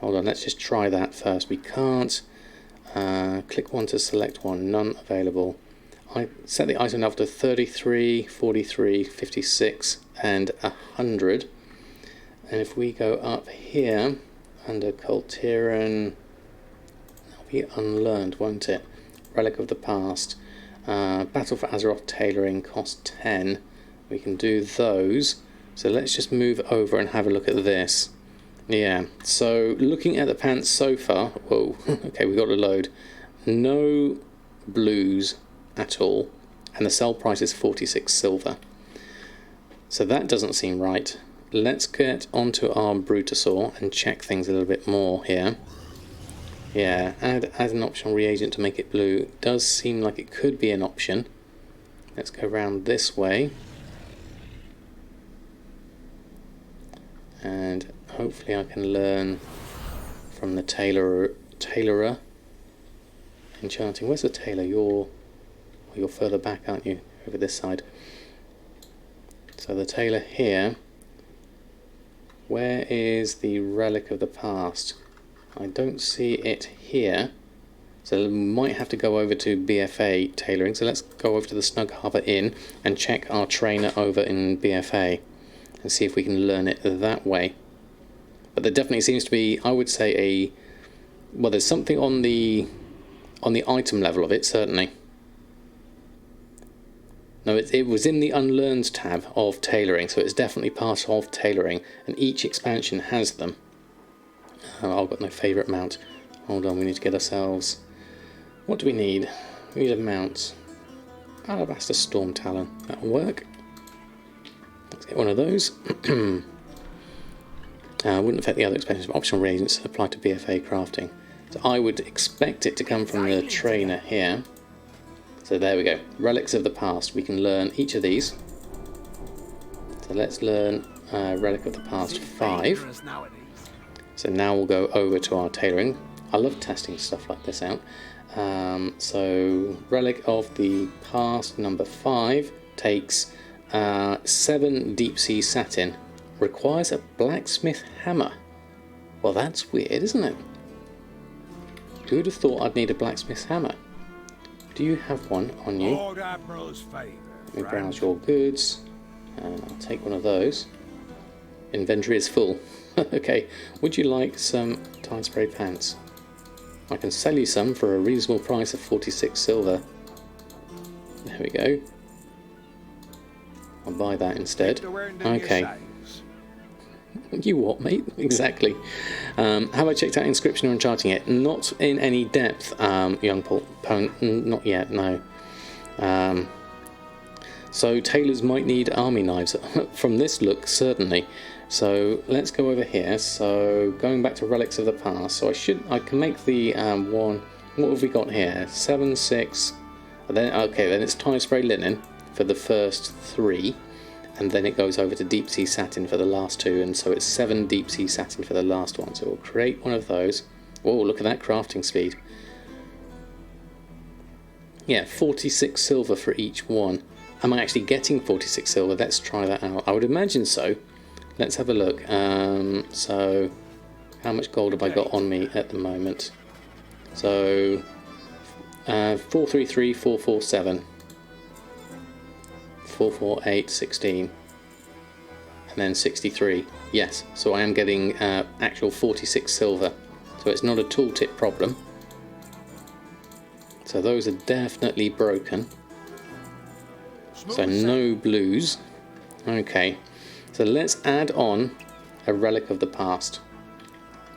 Hold on, let's just try that first. We can't. Click one to select one, none available. I set the item level to 33, 43, 56 and 100. And if we go up here under Coltiran, that'll be unlearned, won't it? Relic of the past. Battle for Azeroth tailoring, cost 10. We can do those. So let's just move over and have a look at this. Yeah, so looking at the pants so far, whoa, okay, we got a load. No blues at all, and the sell price is 46 silver. So that doesn't seem right. Let's get onto our Brutasaur and check things a little bit more here. Yeah, add an optional reagent to make it blue. Does seem like it could be an option. Let's go around this way. And hopefully I can learn from the tailorer. Enchanting. Where's the tailor? You're further back, aren't you? Over this side. So the tailor here. Where is the relic of the past? I don't see it here. So we might have to go over to BfA tailoring. So let's go over to the Snug Harbour Inn and check our trainer over in BfA and see if we can learn it that way. But there definitely seems to be, I would say, well, there's something on the item level of it, certainly. No, it was in the Unlearned tab of tailoring, so it's definitely part of tailoring, and each expansion has them. Oh, I've got no favourite mount. Hold on, we need to get ourselves... What do we need? We need a mount. Alabaster Storm Talon. That'll work. Let's get one of those. Wouldn't affect the other expansions, but optional reagents apply to BfA crafting. So I would expect it to come from the trainer here. So there we go. Relics of the past. We can learn each of these. So let's learn Relic of the Past 5. So now we'll go over to our tailoring. I love testing stuff like this out. So Relic of the Past number 5 takes 7 deep sea satin. Requires a blacksmith hammer. Well, that's weird, isn't it? Who would have thought I'd need a blacksmith's hammer? Do you have one on you? Let me browse your goods. And I'll take one of those. Inventory is full. Okay, would you like some tie spray pants? I can sell you some for a reasonable price of 46 silver. There we go. I'll buy that instead. Okay. You what, mate? Exactly. Have I checked out Inscription or Enchanting it? Not in any depth, young opponent. Not yet, no. So tailors might need army knives. From this look, certainly. So let's go over here. So going back to Relics of the Past. So I can make the one. What have we got here? 7, 6. Then then it's tie spray linen for the first 3. And then it goes over to deep sea satin for the last 2, and so it's 7 deep sea satin for the last one. So we'll create one of those. Whoa, look at that crafting speed. Yeah, 46 silver for each one. Am I actually getting 46 silver? Let's try that out. I would imagine so. Let's have a look. So how much gold have I got on me at the moment? So 433, 447. 448, 16, and then 63. Yes, so I am getting actual 46 silver, so it's not a tooltip problem. So those are definitely broken. So no blues. Okay, so let's add on a relic of the past.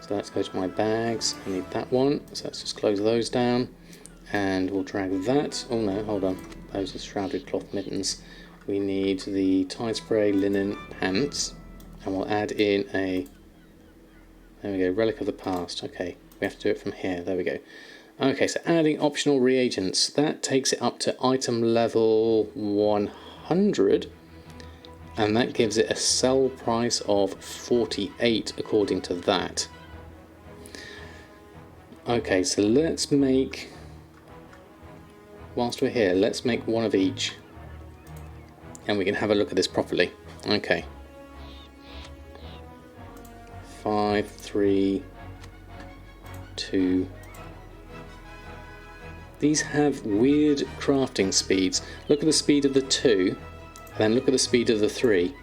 So let's go to my bags. I need that one. So let's just close those down. And we'll drag that. Oh no, hold on. Those are shrouded cloth mittens. We need the tide spray linen pants. And we'll add in a... There we go, relic of the past. Okay, we have to do it from here. There we go. Okay, so adding optional reagents. That takes it up to item level 100. And that gives it a sell price of 48 according to that. Okay, so let's make... Whilst we're here, let's make one of each. And we can have a look at this properly. Okay. 5, 3, 2. These have weird crafting speeds. Look at the speed of the 2, and then look at the speed of the 3.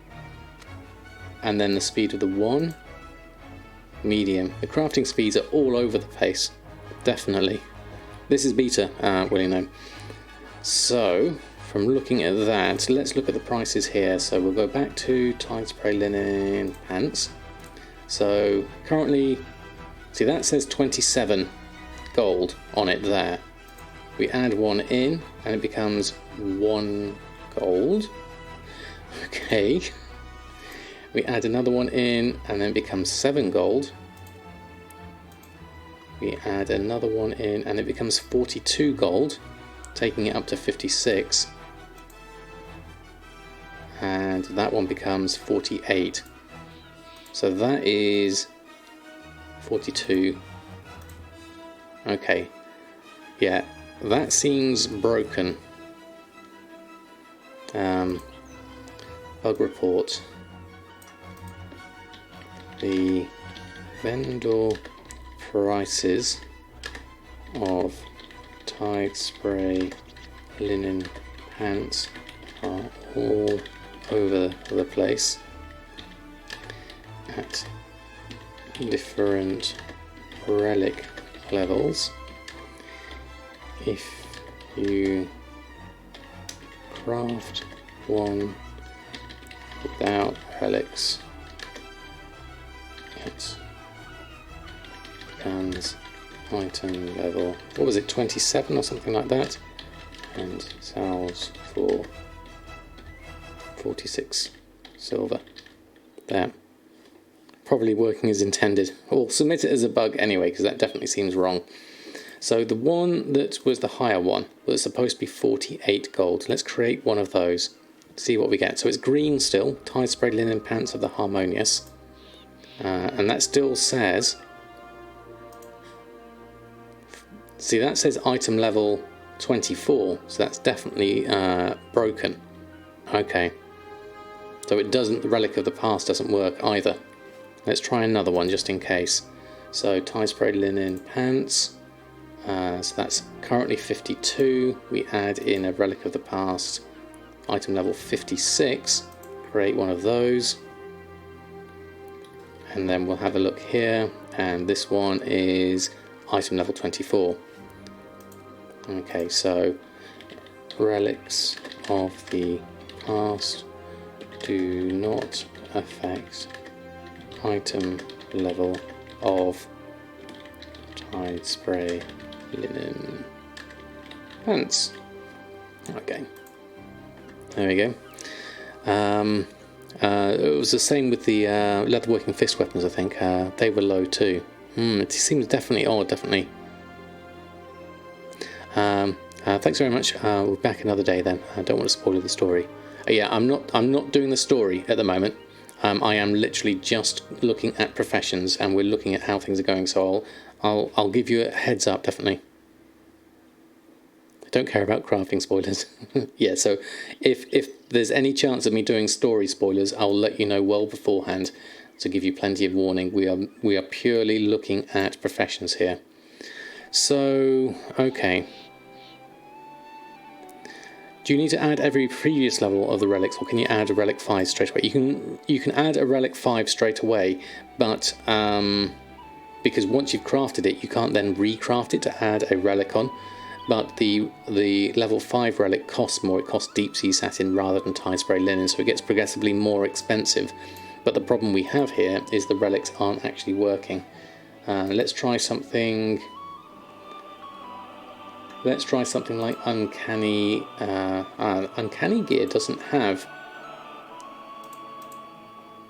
And then the speed of the 1. Medium. The crafting speeds are all over the place. Definitely. This is beta, well, you know. So, from looking at that, let's look at the prices here. So we'll go back to tide spray linen pants. So currently, see that says 27 gold on it there. We add one in and it becomes 1 gold. Okay. We add another one in and then it becomes 7 gold. We add another one in and it becomes 42 gold, taking it up to 56. And that one becomes 48. So that is 42. Okay. Yeah, that seems broken. Bug report. The vendor prices of tide spray linen pants are all over the place at different relic levels. If you craft one without relics, it becomes item level, what was it, 27 or something like that, and sells for 46 silver. There. Probably working as intended. We'll submit it as a bug anyway, because that definitely seems wrong. So the one that was the higher one was supposed to be 48 gold. Let's create one of those, see what we get. So it's green still, tide spray linen pants of the Harmonious. And that still says... See, that says item level 24, so that's definitely broken. Okay. So it doesn't, the relic of the past doesn't work either. Let's try another one just in case. So tide spray linen pants. So that's currently 52. We add in a relic of the past, item level 56. Create one of those. And then we'll have a look here. And this one is item level 24. Okay, so relics of the past do not affect item level of tide spray linen pants. Okay, there we go. It was the same with the leatherworking fist weapons, I think. They were low too. It seems definitely odd, definitely. Thanks very much. We'll be back another day then. I don't want to spoil the story. Yeah, I'm not doing the story at the moment. I am literally just looking at professions, and we're looking at how things are going. So I'll give you a heads up, definitely. I don't care about crafting spoilers. Yeah, so if there's any chance of me doing story spoilers, I'll let you know well beforehand to give you plenty of warning. We are purely looking at professions here. So okay. Do you need to add every previous level of the relics, or can you add a relic 5 straight away? You can add a relic 5 straight away, but because once you've crafted it, you can't then recraft it to add a relic on. but the level 5 relic costs more. It costs deep sea satin rather than tide spray linen, so it gets progressively more expensive. But the problem we have here is the relics aren't actually working. Let's try something. Let's try something like Uncanny. Uncanny Gear doesn't have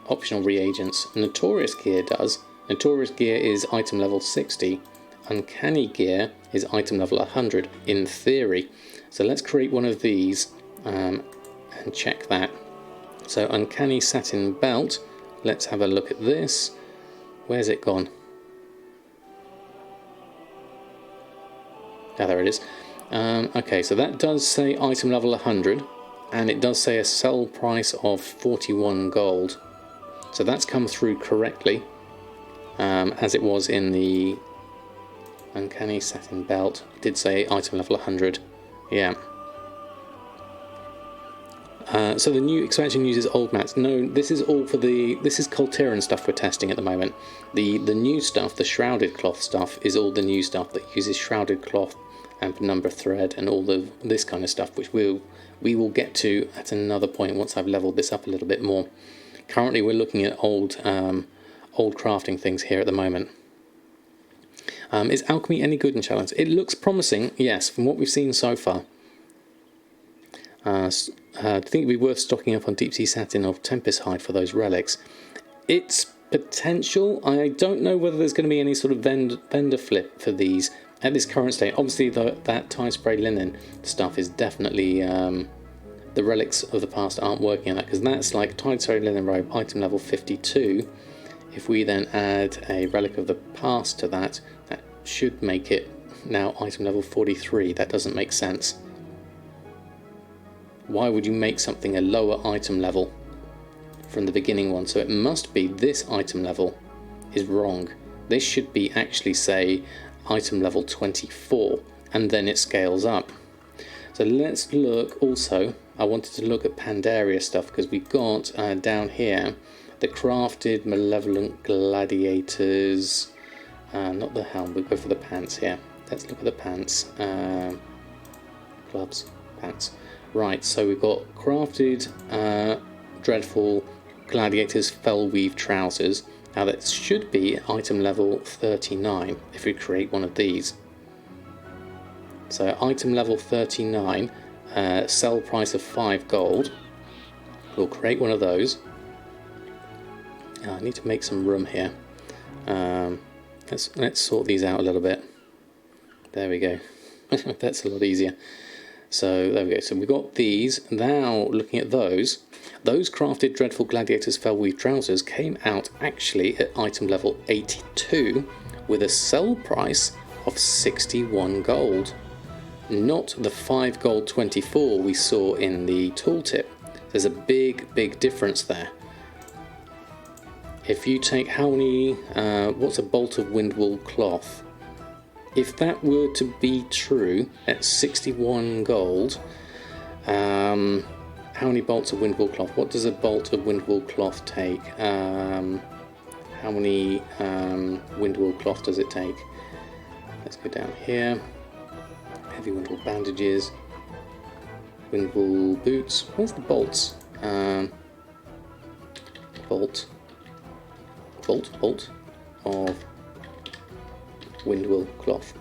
optional reagents. Notorious Gear does. Notorious Gear is item level 60. Uncanny Gear is item level 100 in theory. So let's create one of these and check that. So Uncanny Satin Belt. Let's have a look at this. Where's it gone? Ah, there it is. Okay, so that does say item level 100, and it does say a sell price of 41 gold. So that's come through correctly, as it was in the Uncanny Satin Belt. It did say item level 100. Yeah. So the new expansion uses old mats. No, this is all for this is Colteran stuff we're testing at the moment. The new stuff, the shrouded cloth stuff, is all the new stuff that uses shrouded cloth and number thread and all this kind of stuff, which we will get to at another point once I've leveled this up a little bit more. Currently we're looking at old crafting things here at the moment. Is alchemy any good in Shadowlands? It looks promising, yes, from what we've seen so far. I think it'd be worth stocking up on deep sea satin or tempest hide for those relics. It's potential. I don't know whether there's going to be any sort of vendor flip for these at this current state. Obviously that tide spray linen stuff is definitely the relics of the past aren't working on that, because that's like tide spray linen robe item level 52. If we then add a relic of the past to that, that should make it now item level 43. That doesn't make sense. Why would you make something a lower item level from the beginning one? So it must be this item level is wrong. This should be actually, say, item level 24, and then it scales up. So let's look also, I wanted to look at Pandaria stuff, because we've got down here the crafted malevolent gladiators, not the helm, we'll go for the pants here. Let's look at the pants, gloves, pants. Right, so we've got crafted dreadful gladiators fellweave trousers. Now that should be item level 39 if we create one of these. So item level 39, sell price of 5 gold. We'll create one of those. I need to make some room here. Let's sort these out a little bit. There we go. That's a lot easier. So there we go. So we've got these. Now looking at those crafted dreadful gladiators fellweave trousers came out actually at item level 82 with a sell price of 61 gold. Not the 5 gold 24 we saw in the tooltip. There's a big difference there. If you take how many, what's a bolt of windwool cloth? If that were to be true, at 61 gold, how many bolts of windwool cloth? What does a bolt of windwool cloth take? How many windwool cloth does it take? Let's go down here. Heavy windwool bandages, windwool boots. Where's the bolts? Bolt of windwool cloth.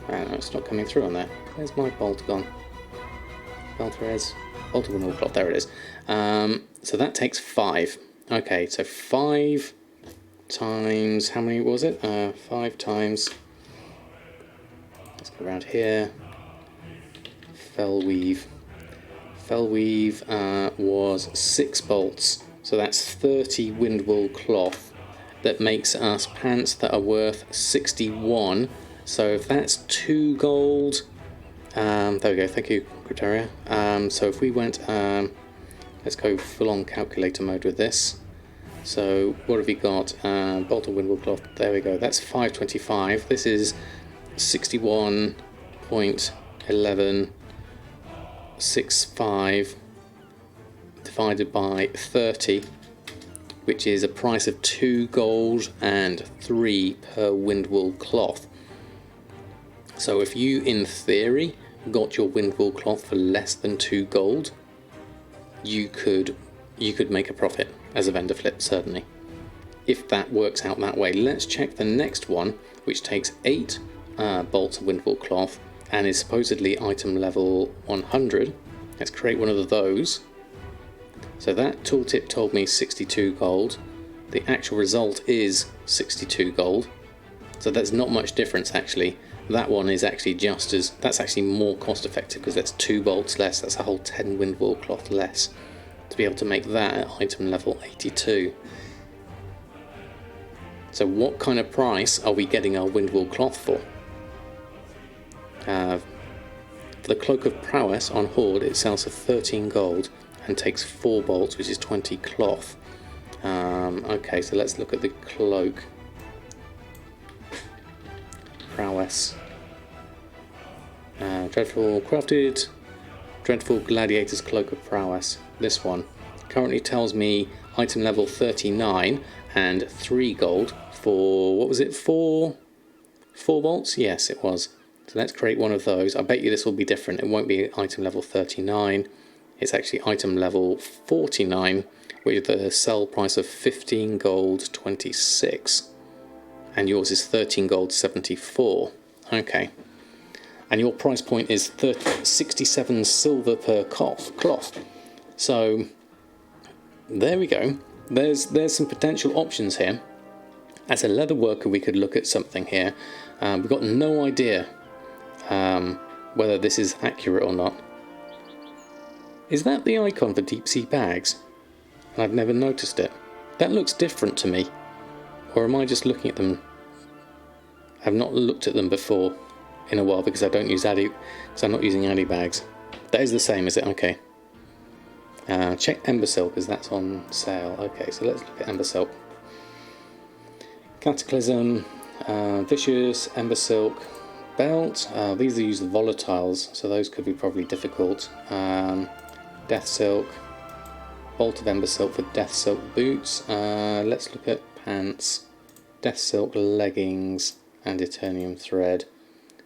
No, it's not coming through on there. Where's my bolt gone? Bolt of windwool cloth, there it is. So that takes 5. Okay, so 5 times, how many was it? 5 times, let's go around here, fellweave was 6 bolts, so that's 30 windwool cloth. That makes us pants that are worth 61. So if that's 2 gold, there we go, thank you Criteria. So if we went, let's go full on calculator mode with this. So what have we got? Bolt of windwool cloth, there we go, that's 525. This is 61.1165 divided by 30, which is a price of 2 gold and 3 per windwool cloth. So if you, in theory, got your windwool cloth for less than 2 gold, you could make a profit as a vendor flip, certainly. If that works out that way. Let's check the next one, which takes 8 bolts of windwool cloth and is supposedly item level 100. Let's create one of those. So that tooltip told me 62 gold. The actual result is 62 gold. So that's not much difference actually. That one is actually that's actually more cost effective because that's 2 bolts less. That's a whole 10 windwool cloth less to be able to make that at item level 82. So what kind of price are we getting our windwool cloth for? For the Cloak of Prowess on Horde, it sells for 13 gold and takes 4 bolts, which is 20 cloth. Okay, so let's look at the Cloak. Prowess. Dreadful crafted. Dreadful Gladiator's Cloak of Prowess. This one currently tells me item level 39 and 3 gold for, what was it, 4 bolts? Yes, it was. So let's create one of those. I bet you this will be different. It won't be item level 39. It's actually item level 49 with a sell price of 15 gold 26. And yours is 13 gold 74. Okay. And your price point is 67 silver per cloth. So there we go. There's some potential options here. As a leather worker, we could look at something here. We've got no idea whether this is accurate or not. Is that the icon for deep sea bags? And I've never noticed it. That looks different to me. Or am I just looking at them? I've not looked at them before in a while because I don't use Addy, because I'm not using Addy bags. That is the same, is it? Okay. Check Ember Silk, because that's on sale. Okay, so let's look at Ember Silk. Cataclysm, Vicious, Ember Silk, Belt. These are used volatiles, so those could be probably difficult. Death Silk, Bolt of Ember Silk for Death Silk boots. Let's look at pants. Death Silk leggings and Eternium thread.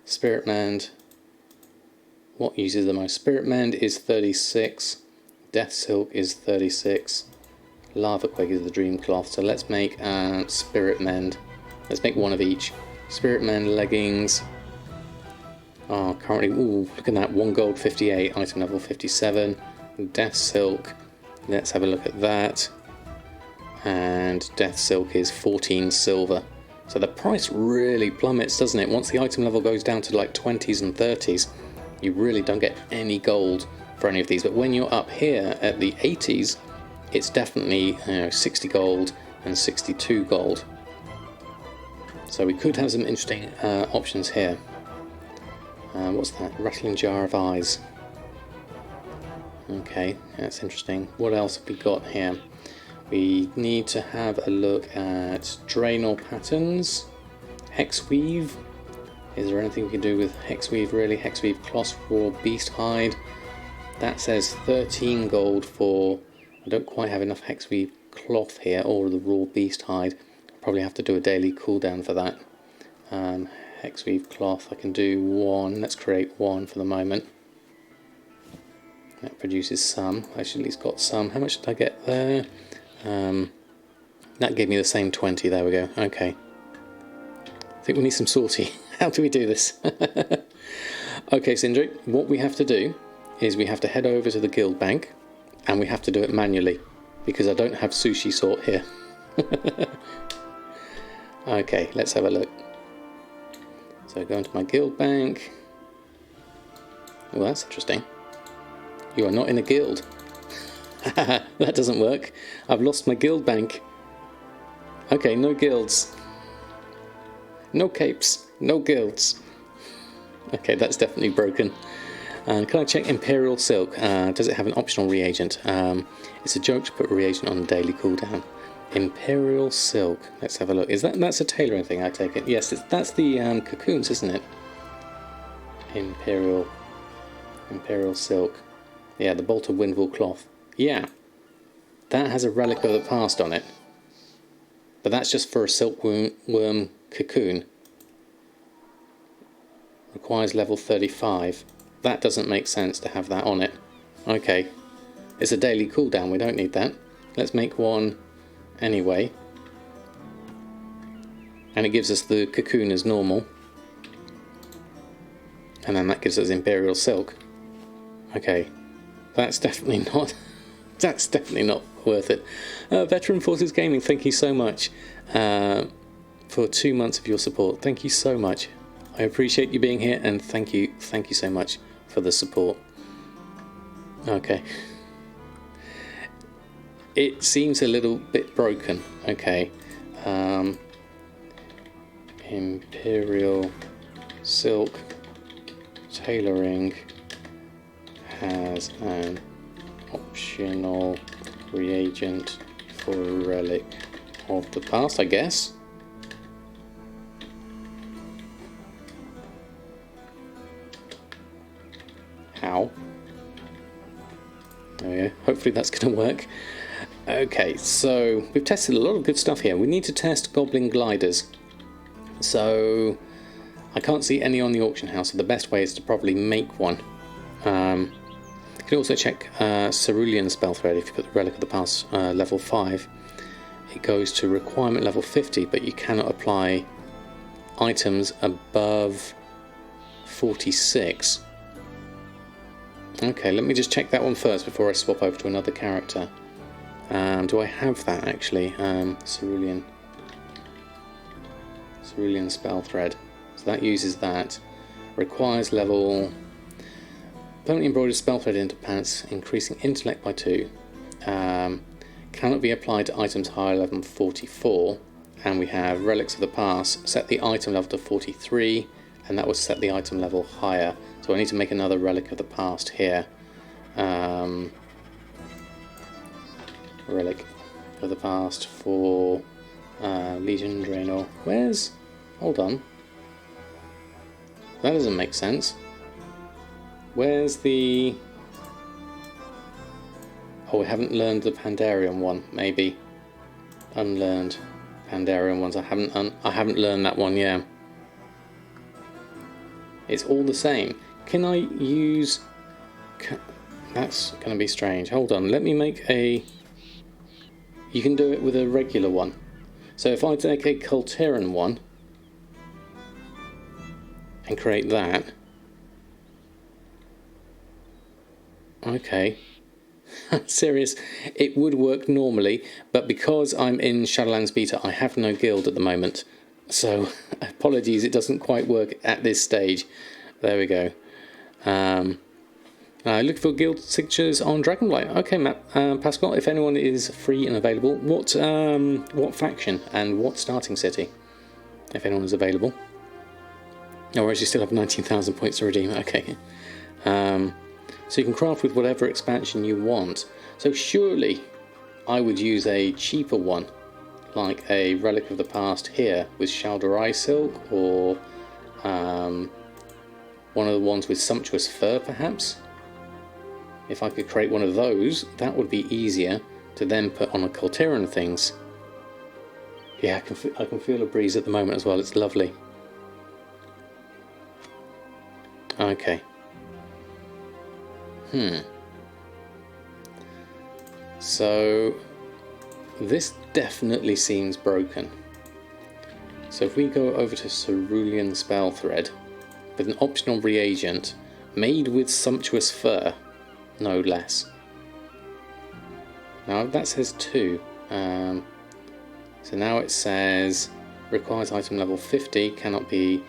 Spirit Mend. What uses the most? Spirit Mend is 36. Death Silk is 36. Lava Quake is the Dream Cloth. So let's make Spirit Mend. Let's make one of each. Spirit Mend leggings. Oh, currently, ooh, look at that. 1 gold 58, item level 57. Death Silk. Let's have a look at that. And Death Silk is 14 silver. So the price really plummets, doesn't it? Once the item level goes down to like 20s and 30s, you really don't get any gold for any of these. But when you're up here at the 80s, it's definitely 60 gold and 62 gold. So we could have some interesting options here. What's that? Rattling Jar of Eyes. Okay, that's interesting. What else have we got here? We need to have a look at Draenor patterns. Hexweave. Is there anything we can do with Hexweave really? Hexweave Cloth Raw Beast Hide. That says 13 gold for... I don't quite have enough Hexweave cloth here, or the Raw Beast Hide. I'll probably have to do a daily cooldown for that. Hexweave cloth, I can do 1. Let's create 1 for the moment. That produces some. I should at least got some. How much did I get there? That gave me the same 20. There we go. Okay. I think we need some sortie. How do we do this? Okay, Sindri, what we have to do is we have to head over to the guild bank and we have to do it manually because I don't have sushi sort here. Okay, let's have a look. So go into my guild bank. Oh, that's interesting. You are not in a guild. That doesn't work. I've lost my guild bank. Okay, no guilds. No capes. No guilds. Okay, that's definitely broken. Can I check Imperial Silk? Does it have an optional reagent? It's a joke to put a reagent on a daily cooldown. Imperial Silk. Let's have a look. That's a tailoring thing, I take it? Yes, that's the cocoons, isn't it? Imperial Silk. Yeah, the Bolt of Windwool Cloth. Yeah, that has a Relic of the Past on it. But that's just for a silkworm cocoon. requires level 35. That doesn't make sense to have that on it. Okay, it's a daily cooldown, we don't need that. Let's make one anyway. And it gives us the cocoon as normal. And then that gives us Imperial Silk. Okay, that's definitely not that's definitely not worth it. Veteran Forces Gaming, thank you so much for 2 months of your support. Thank you so much. I appreciate you being here, and thank you so much for the support. Okay. It seems a little bit broken. Okay. Imperial Silk tailoring has an optional reagent for Relic of the Past, I guess. How? Oh yeah, hopefully that's going to work. Okay, so we've tested a lot of good stuff here. We need to test Goblin Gliders. So I can't see any on the auction house, so the best way is to probably make one. You can also check Cerulean Spell Thread. If you put the Relic of the Past level 5, it goes to requirement level 50, but you cannot apply items above 46. Okay, let me just check that one first before I swap over to another character. Do I have that actually? Cerulean Spell Thread. So that uses that. Requires level. Permanently embroidered spell thread into pants, increasing intellect by 2. Cannot be applied to items higher level than 44. And we have Relics of the Past. Set the item level to 43, and that will set the item level higher. So I need to make another Relic of the Past here. Relic of the Past for Legion Draenor. Where's... Hold on. That doesn't make sense. Where's the... Oh, we haven't learned the Pandarian one, maybe. Unlearned Pandarian ones. I haven't learned that one, yeah. It's all the same. Can I use... That's going to be strange. Hold on, let me make a... You can do it with a regular one. So if I take a Kultiran one and create that... Okay. Serious. It would work normally, but because I'm in Shadowlands Beta, I have no guild at the moment. So, apologies, it doesn't quite work at this stage. There we go. Look for guild signatures on Dragonblight. Okay, Pascal, if anyone is free and available, what faction and what starting city? If anyone is available. Or as you still have 19,000 points to redeem. Okay. So you can craft with whatever expansion you want. So surely I would use a cheaper one, like a Relic of the Past here with Shalderai Silk, or one of the ones with Sumptuous Fur perhaps. If I could create one of those, that would be easier to then put on a Kultiran things. Yeah, I can feel a breeze at the moment as well, it's lovely. Okay. So this definitely seems broken. So if we go over to Cerulean Spell Thread with an optional reagent made with Sumptuous Fur, no less. Now that says 2. So now it says requires item level 50, cannot be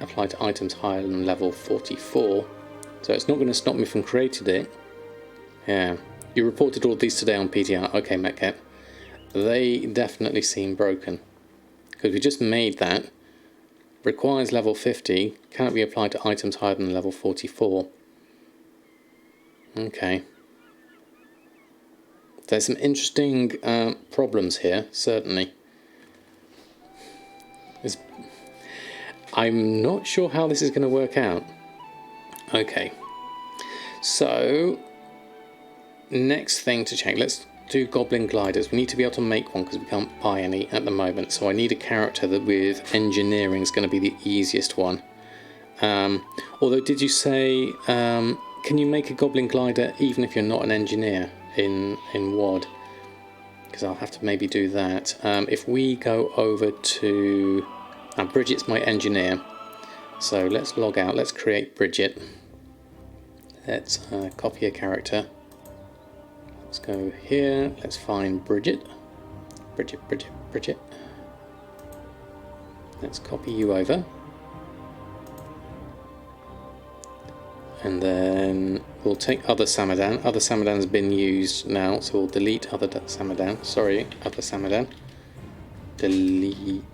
applied to items higher than level 44. So it's not going to stop me from creating it. Yeah, you reported all these today on PTR. Okay, Metcap. They definitely seem broken. Because we just made that. Requires level 50. Cannot be applied to items higher than level 44. Okay. There's some interesting problems here, certainly. I'm not sure how this is going to work out. Okay, so next thing to check, let's do Goblin Gliders. We need to be able to make one because we can't buy any at the moment, so I need a character that with engineering is going to be the easiest one. Although, did you say, can you make a goblin glider even if you're not an engineer in WoD? Because I'll have to maybe do that. If we go over to... Briggit's my engineer. So let's log out. Let's create Briggit. Let's copy a character. Let's go here. Let's find Briggit. Briggit. Let's copy you over. And then we'll take other Samadan. Other Samadan's been used now, so we'll delete other Samadan. Sorry, other Samadan. Delete.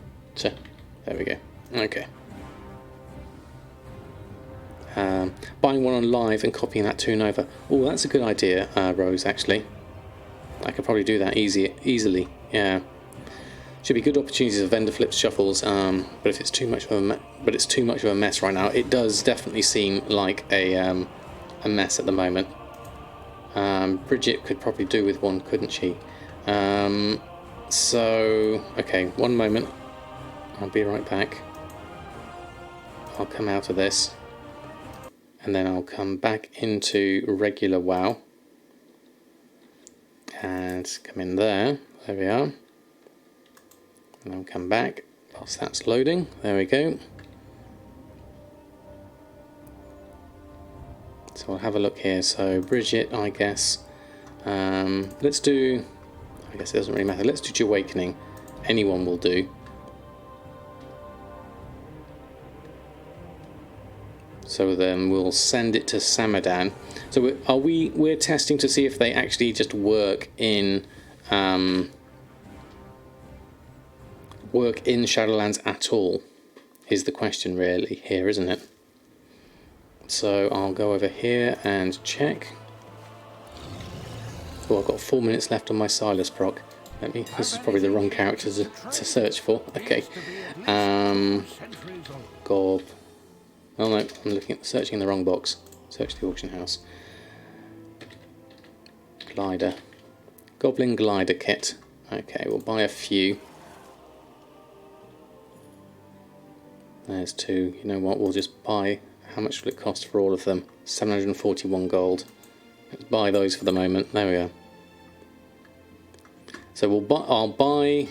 There we go. Okay. Buying one on live and copying that tune over. Oh, that's a good idea, Rose. Actually, I could probably do that easily. Yeah. Should be good opportunities of vendor flips, shuffles. But if it's too much of a mess right now, it does definitely seem like a mess at the moment. Briggit could probably do with one, couldn't she? So okay, one moment. I'll be right back. I'll come out of this, and then I'll come back into regular WoW, and come in there. There we are. And I'll come back whilst that's loading. There we go. So we'll have a look here. So Briggit, I guess. Let's do... I guess it doesn't really matter. Let's do Awakening. Anyone will do. So then we'll send it to Samadan. So we're testing to see if they actually just work in Shadowlands at all, is the question really here, isn't it? So I'll go over here and check. Oh, I've got 4 minutes left on my Silas proc. This is probably the wrong character to search for. Okay. Gob. Oh no, I'm searching in the wrong box. Search the auction house. Glider. Goblin glider kit. Okay, we'll buy a few. There's 2. You know what? We'll just buy. How much will it cost for all of them? 741 gold. Let's buy those for the moment. There we go. So I'll buy,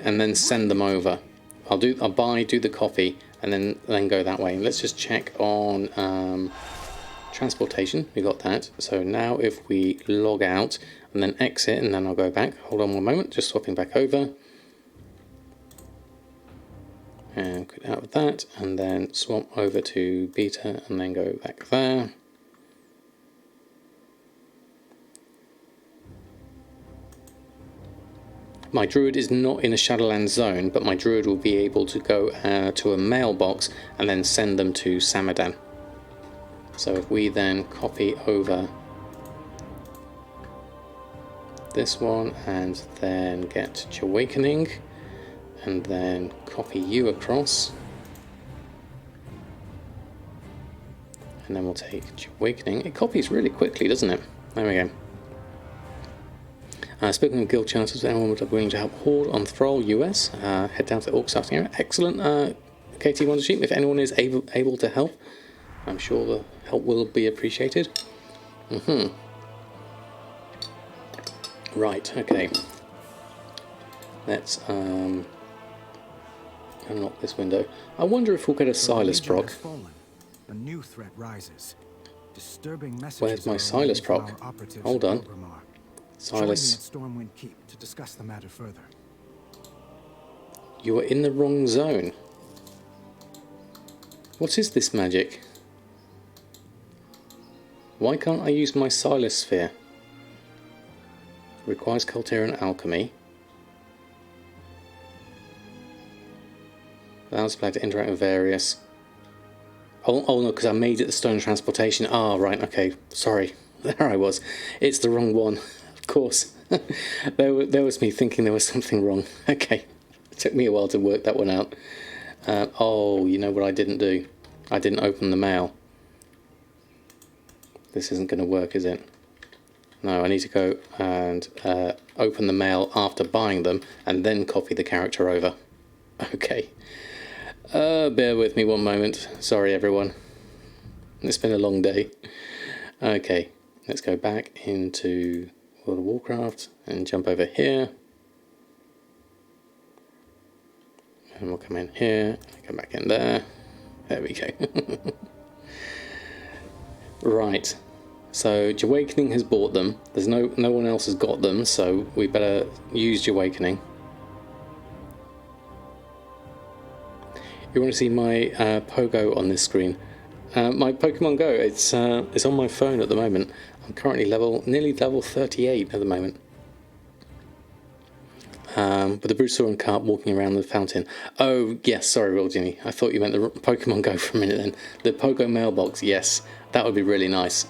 and then send them over. I'll buy, do the copy, and then go that way. And let's just check on transportation. We got that. So now if we log out and then exit, and then I'll go back. Hold on one moment. Just swapping back over. And get out of that, and then swap over to beta, and then go back there. My druid is not in a Shadowlands zone, but my druid will be able to go to a mailbox and then send them to Samadan. So if we then copy over this one and then get Awakening, and then copy you across, and then we'll take Awakening. It copies really quickly, doesn't it? There we go. Speaking of guild chances, anyone would be willing to help Horde on Thrall US, head down to the Orc starting area. Excellent, KT Wondersheep. If anyone is able to help, I'm sure the help will be appreciated. Right, okay. Let's unlock this window. I wonder if we'll get a Silas proc. A new threat rises. Disturbing messages. Where's my Silas proc? Hold on. Silas. Stormwind Keep to discuss the matter further. You are in the wrong zone. What is this magic? Why can't I use my Silas sphere? Requires Culterian alchemy. Allows the player to interact with various... Oh no, because I made it the stone transportation. Ah, right, okay, sorry. There I was. It's the wrong one, of course. there was me thinking there was something wrong. Okay, it took me a while to work that one out. Oh, you know what I didn't do? I didn't open the mail. This isn't going to work, is it? No, I need to go and open the mail after buying them and then copy the character over. Okay. Bear with me one moment. Sorry, everyone. It's been a long day. Okay, let's go back into World of Warcraft and jump over here. And we'll come in here, come back in there. There we go. Right. So Awakening has bought them. There's no one else has got them, so we better use Awakening. You want to see my Pogo on this screen? My Pokemon Go. It's on my phone at the moment. I'm currently nearly level 38 at the moment. With the Brusaur and Carp walking around the fountain. Oh yes, sorry, Real Jimmy. I thought you meant the Pokemon Go for a minute. Then the Pogo mailbox. Yes, that would be really nice.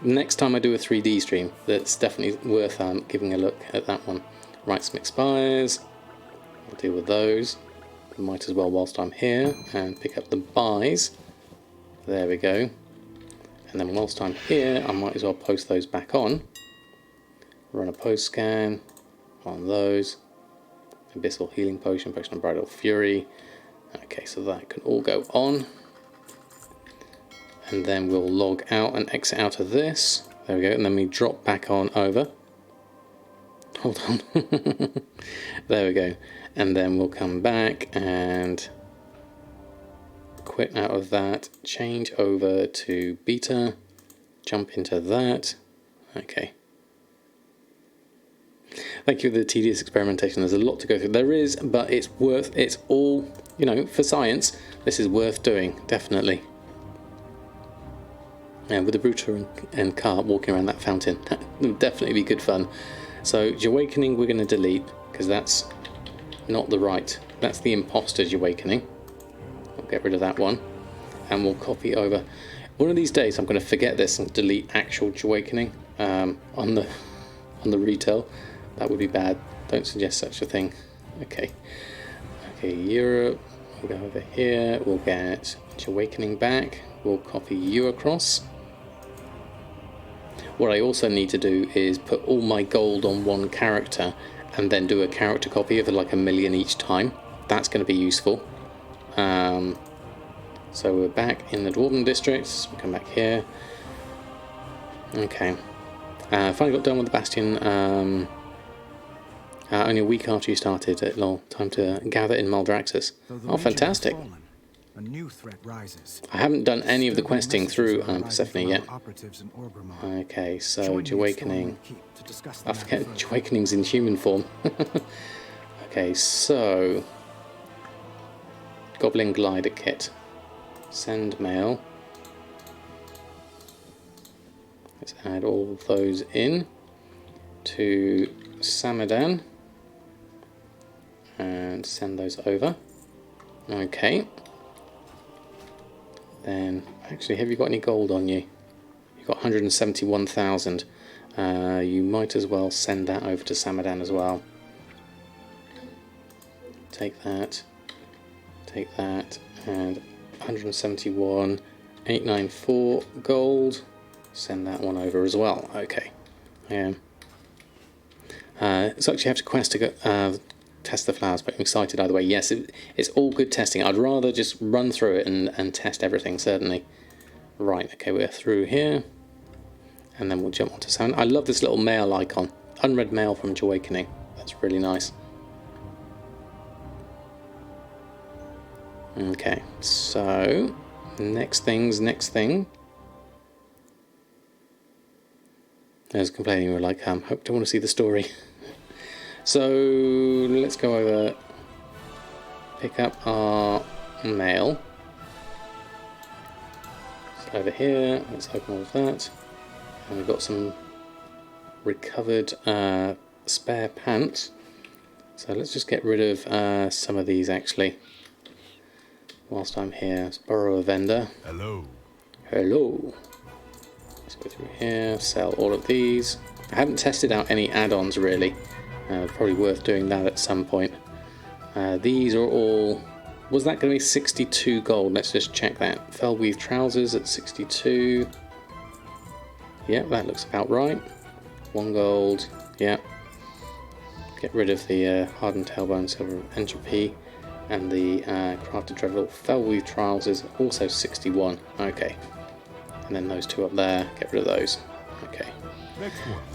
Next time I do a 3D stream, that's definitely worth giving a look at that one. Right, some expires. I'll deal with those. Might as well whilst I'm here and pick up the buys. There we go. And then whilst I'm here, I might as well post those back on. Run a post scan on those. Abyssal Healing Potion, Potion of Bridal Fury. Okay, so that can all go on. And then we'll log out and exit out of this. There we go, and then we drop back on over. Hold on. There we go. And then we'll come back and quit out of that, change over to beta, jump into that. Okay. Thank you for the tedious experimentation. There's a lot to go through. There is, but it's all, you know, for science, this is worth doing, definitely. And with the Brusaur and Carp walking around that fountain, that would definitely be good fun. So, Awakening we're going to delete, because that's not the right, that's the imposter's Awakening. We'll get rid of that one, and we'll copy over. One of these days I'm going to forget this and delete actual Awakening on the retail. That would be bad. Don't suggest such a thing. Okay, Europe. We'll go over here. We'll get Awakening back. We'll copy you across. What I also need to do is put all my gold on one character and then do a character copy of like 1 million each time. That's going to be useful. So we're back in the Dwarven districts. We'll come back here. Okay. Finally got done with the Bastion. Only a week after you started it. Time to gather in Maldraxxus. Oh, fantastic. A new threat rises. I haven't done any of the questing through Persephone yet. Okay, so Awakening. I forget Awakening's in human form. Okay, so Goblin Glider Kit. Send mail. Let's add all of those in to Samadan and send those over. Okay. Then, actually, have you got any gold on you? You've got 171,000. You might as well send that over to Samadan as well. Take that, and 171,894 gold. Send that one over as well. Okay. So actually, I have to quest to go test the flowers, but I'm excited either way. Yes, it's all good testing. I'd rather just run through it and test everything, certainly. Right, okay, we're through here. And then we'll jump onto sound. I love this little mail icon. Unread mail from Awakening. That's really nice. Okay, so next thing. I was complaining, we were like, hope to want to see the story. So let's go over, pick up our mail. So over here, let's open all of that. And we've got some recovered spare pants. So let's just get rid of some of these actually. Whilst I'm here, let's borrow a vendor. Hello. Let's go through here, sell all of these. I haven't tested out any add-ons really. Probably worth doing that at some point. These are all... Was that going to be 62 gold? Let's just check that. Fellweave trousers at 62. Yep, that looks about right. 1 gold. Yep. Get rid of the hardened tailbone, silver entropy. And the crafted dreadnought Fellweave Trials is also 61. Okay. And then those two up there, get rid of those. Okay.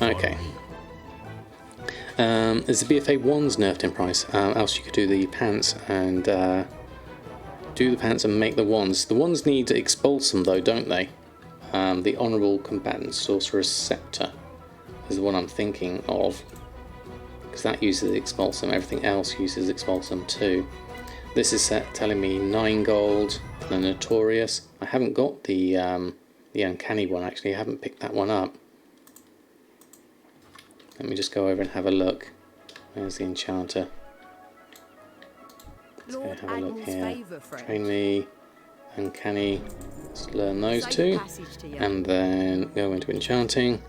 Okay. Is the BFA 1s nerfed in price? Else you could do the pants and make the ones. The ones need Expulsum though, don't they? The Honourable Combatant Sorcerer's Scepter is the one I'm thinking of, because that uses Expulsum. Everything else uses Expulsum too. This is telling me 9 gold for the Notorious. I haven't got the Uncanny one actually. I haven't picked that one up. Let me just go over and have a look. There's the Enchanter. Let's go have a look here. Train me, Uncanny. Let's learn those two. And then go into Enchanting.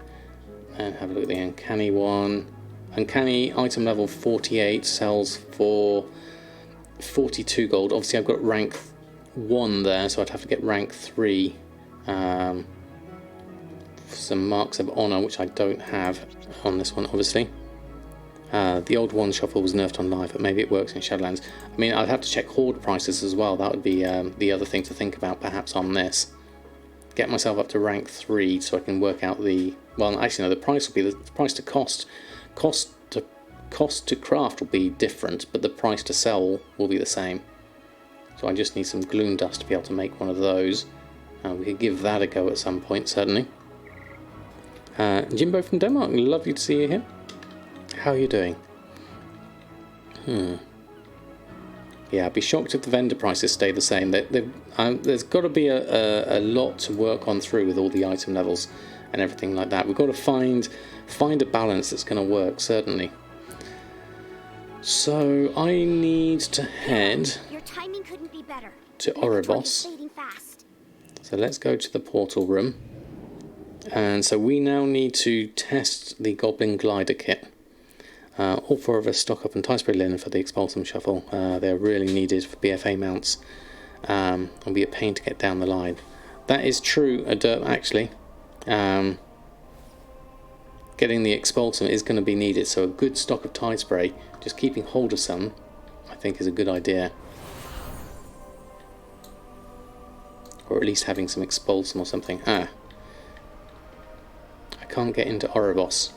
And have a look at the Uncanny one. Uncanny item level 48 sells for 42 gold. Obviously I've got rank 1 there, so I'd have to get rank 3. Some marks of honour, which I don't have on this one, obviously. The old one shuffle was nerfed on live, but maybe it works in Shadowlands. I mean, I'd have to check horde prices as well. That would be the other thing to think about, perhaps, on this. Get myself up to rank 3 so I can work out the... Well, actually, no, the price will be the price to cost. Cost to craft will be different, but the price to sell will be the same. So I just need some gloom dust to be able to make one of those. We could give that a go at some point, certainly. Jimbo from Denmark, lovely to see you here. How are you doing? Yeah, I'd be shocked if the vendor prices stay the same. There's got to be a lot to work on through with all the item levels and everything like that. We've got to find a balance that's going to work, certainly. So I need to head Your timing couldn't be better. to Oribos. So let's go to the portal room. And so we now need to test the Goblin Glider kit. All 4 of us stock up on Tiespray Linen for the Expulsum Shuffle. They're really needed for BFA mounts. It'll be a pain to get down the line. That is true, actually. Getting the Expulsum is going to be needed, so a good stock of Tiespray, just keeping hold of some, I think is a good idea. Or at least having some Expulsum or something. I can't get into Oribos.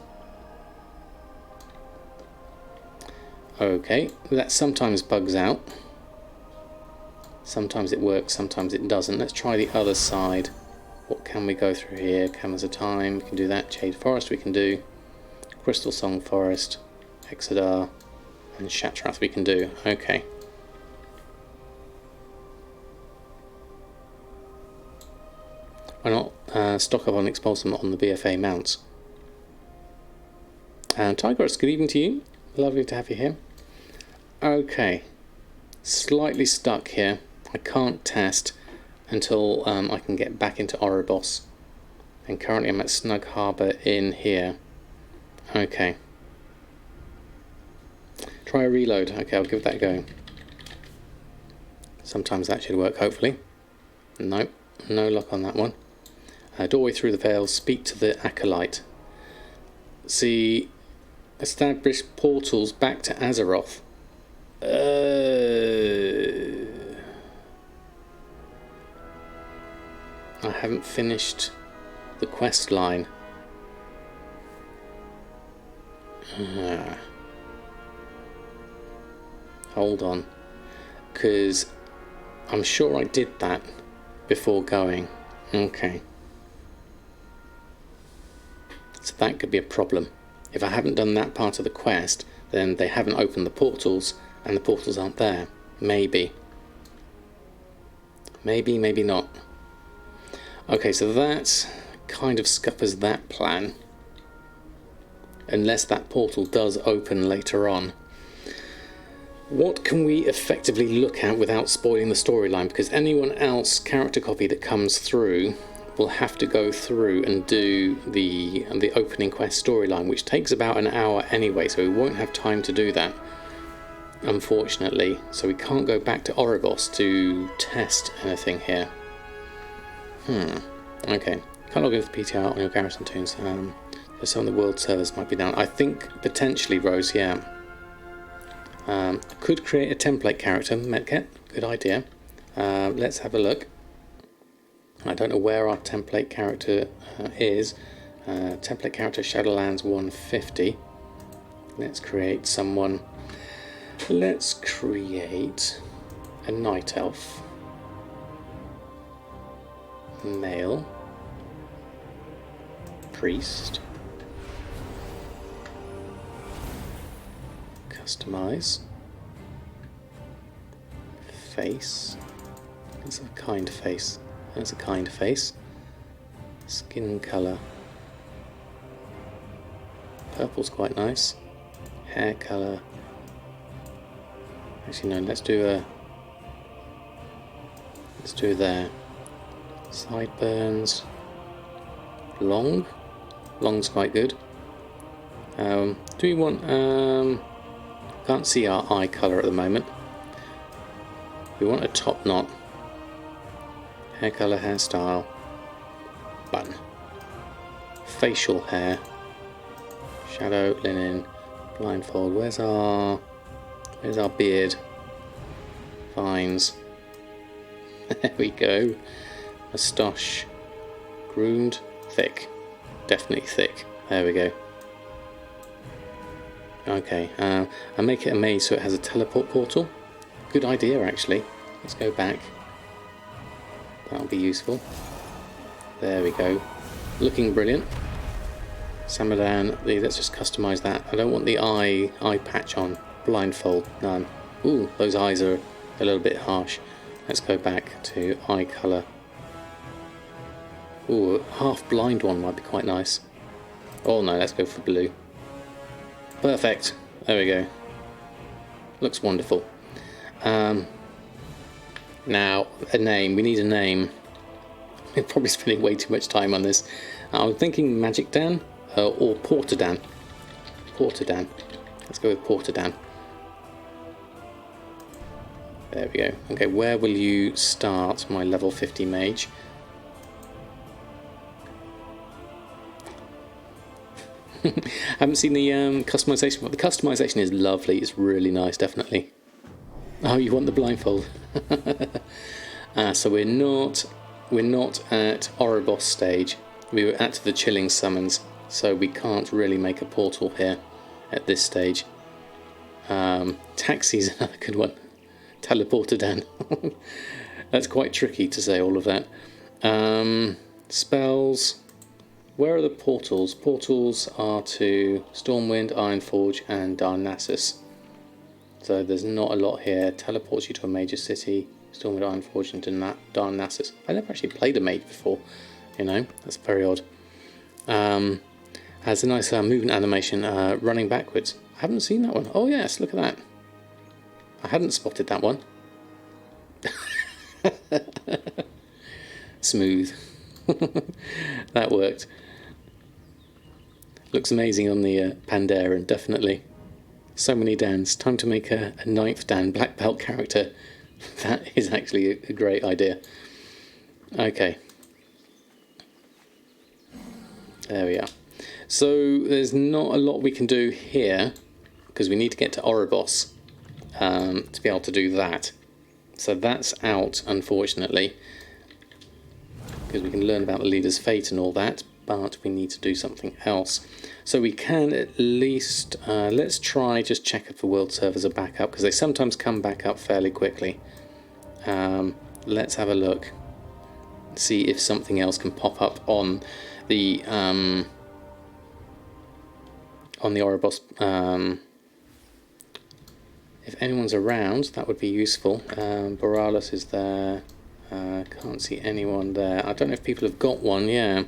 Okay, that sometimes bugs out. Sometimes it works, sometimes it doesn't. Let's try the other side. What can we go through here? Cameras of Time, we can do that. Jade Forest we can do. Crystal Song Forest, Exodar, and Shatrath we can do. Okay. Why not stock up on Expulsum on the BFA mounts? Tigeros, good evening to you. Lovely to have you here. Okay. Slightly stuck here. I can't test until I can get back into Oribos. And currently I'm at Snug Harbour in here. Okay. Try a reload. Okay, I'll give that a go. Sometimes that should work, hopefully. Nope, no luck on that one. Doorway through the veil, speak to the Acolyte. See, establish portals back to Azeroth. I haven't finished the quest line. Hold on, because I'm sure I did that before going. Okay. So that could be a problem. If I haven't done that part of the quest, then they haven't opened the portals, and the portals aren't there. Maybe. Maybe, maybe not. Okay, so that kind of scuppers that plan. Unless that portal does open later on. What can we effectively look at without spoiling the storyline? Because anyone else character copy that comes through will have to go through and do the opening quest storyline, which takes about an hour anyway, so we won't have time to do that, unfortunately. So we can't go back to Oribos to test anything here. Okay. Can't log into the PTR on your Garrison Toons. So some of the world servers might be down. I think potentially, Rose, yeah. I could create a template character, Metcat. Good idea. Let's have a look. I don't know where our template character is. Template character Shadowlands 150. Let's create someone. Let's create a night elf. Male. Priest. Customize. Face. It's a kind face. That's a kind face. Skin colour. Purple's quite nice. Hair colour. Actually no, let's do there. Sideburns. Long. Long's quite good. Do we want can't see our eye colour at the moment. We want a top knot. Hair colour, hairstyle. Button. Facial hair. Shadow, linen, blindfold. Where's our beard? Vines. There we go. Moustache. Groomed. Thick. Definitely thick. There we go. Okay, I make it a maze so it has a teleport portal. Good idea, actually. Let's go back. That'll be useful. There we go. Looking brilliant. Samadan, let's just customize that. I don't want the eye patch on. Blindfold, none. Ooh, those eyes are a little bit harsh. Let's go back to eye colour. Ooh, a half blind one might be quite nice. Oh no, let's go for blue. Perfect. There we go. Looks wonderful. Now, a name. We need a name. We're probably spending way too much time on this. I was thinking Magic Dan or Porter Dan. Porter Dan. Let's go with Porter Dan. There we go. Okay, where will you start, my level 50 mage? I haven't seen the customization, but the customization is lovely. It's really nice, definitely. Oh, you want the blindfold? So we're not at Oribos stage. We were at the chilling summons, so we can't really make a portal here at this stage. Taxi's another good one. Teleporter Dan. That's quite tricky to say all of that. Spells. Where are the portals? Portals are to Stormwind, Ironforge and Darnassus. So there's not a lot here. Teleports you to a major city. Stormwind, Ironforge and Darnassus. I never actually played a mage before. You know, that's very odd. Has a nice movement animation running backwards. I haven't seen that one. Oh yes, look at that. I hadn't spotted that one. Smooth. That worked. Looks amazing on the Pandaren, definitely. So many Dans. Time to make a 9th Dan black belt character. That is actually a great idea. Okay. There we are. So there's not a lot we can do here because we need to get to Oribos to be able to do that. So that's out, unfortunately, because we can learn about the leader's fate and all that, but we need to do something else. So we can at least, let's try just check if the world servers are back up, because they sometimes come back up fairly quickly. Let's have a look, see if something else can pop up on the Oribos. If anyone's around, that would be useful. Borealis is there. Can't see anyone there. I don't know if people have got one. Yeah.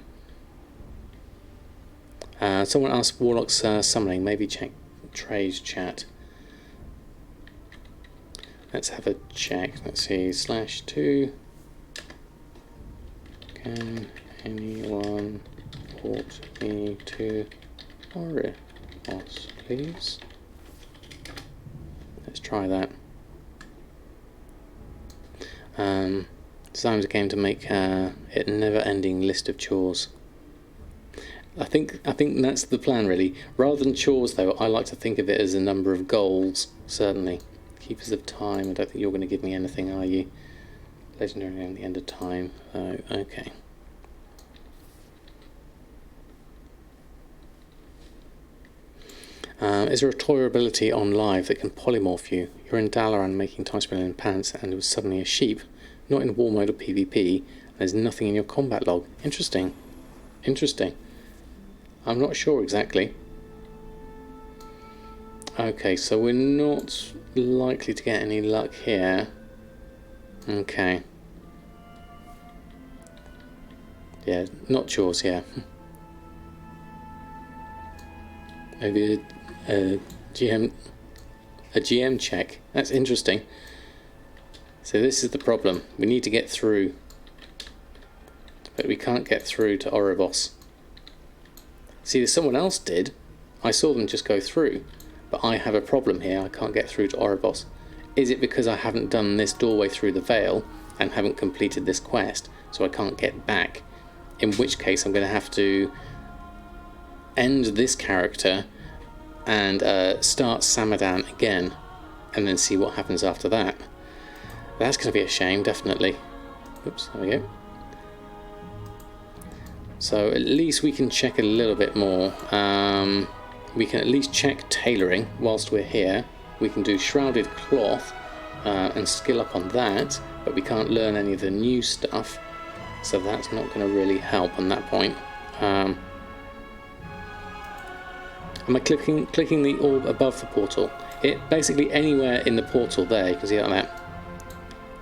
Someone asked Warlock's summoning. Maybe check Trey's chat. Let's have a check. Let's see. /2. Can anyone port me to Oribos, please? Let's try that. Designed a game to make it a never-ending list of chores. think that's the plan really. Rather than chores though, I like to think of it as a number of goals, certainly. Keepers of Time, I don't think you're going to give me anything, are you? Legendary at the end of time. Oh, okay. Is there a toy or ability on live that can polymorph you? You're in Dalaran making time spinning pants and it was suddenly a sheep, not in war mode or PvP, and there's nothing in your combat log. Interesting. Interesting. I'm not sure exactly. Okay, so we're not likely to get any luck here. Okay. Yeah, not chores, yeah. Maybe a GM check. That's interesting. So this is the problem. We need to get through, but we can't get through to Oribos. See, someone else did. I saw them just go through, but I have a problem here. I can't get through to Oribos. Is it because I haven't done this doorway through the veil and haven't completed this quest, so I can't get back? In which case I'm going to have to end this character and start Samadan again, and then see what happens after that. That's going to be a shame, definitely. Oops, there we go. So at least we can check a little bit more. We can at least check tailoring whilst we're here. We can do shrouded cloth and skill up on that, but we can't learn any of the new stuff, so that's not going to really help on that point. Am I clicking the orb above the portal? It basically anywhere in the portal there, you can see that.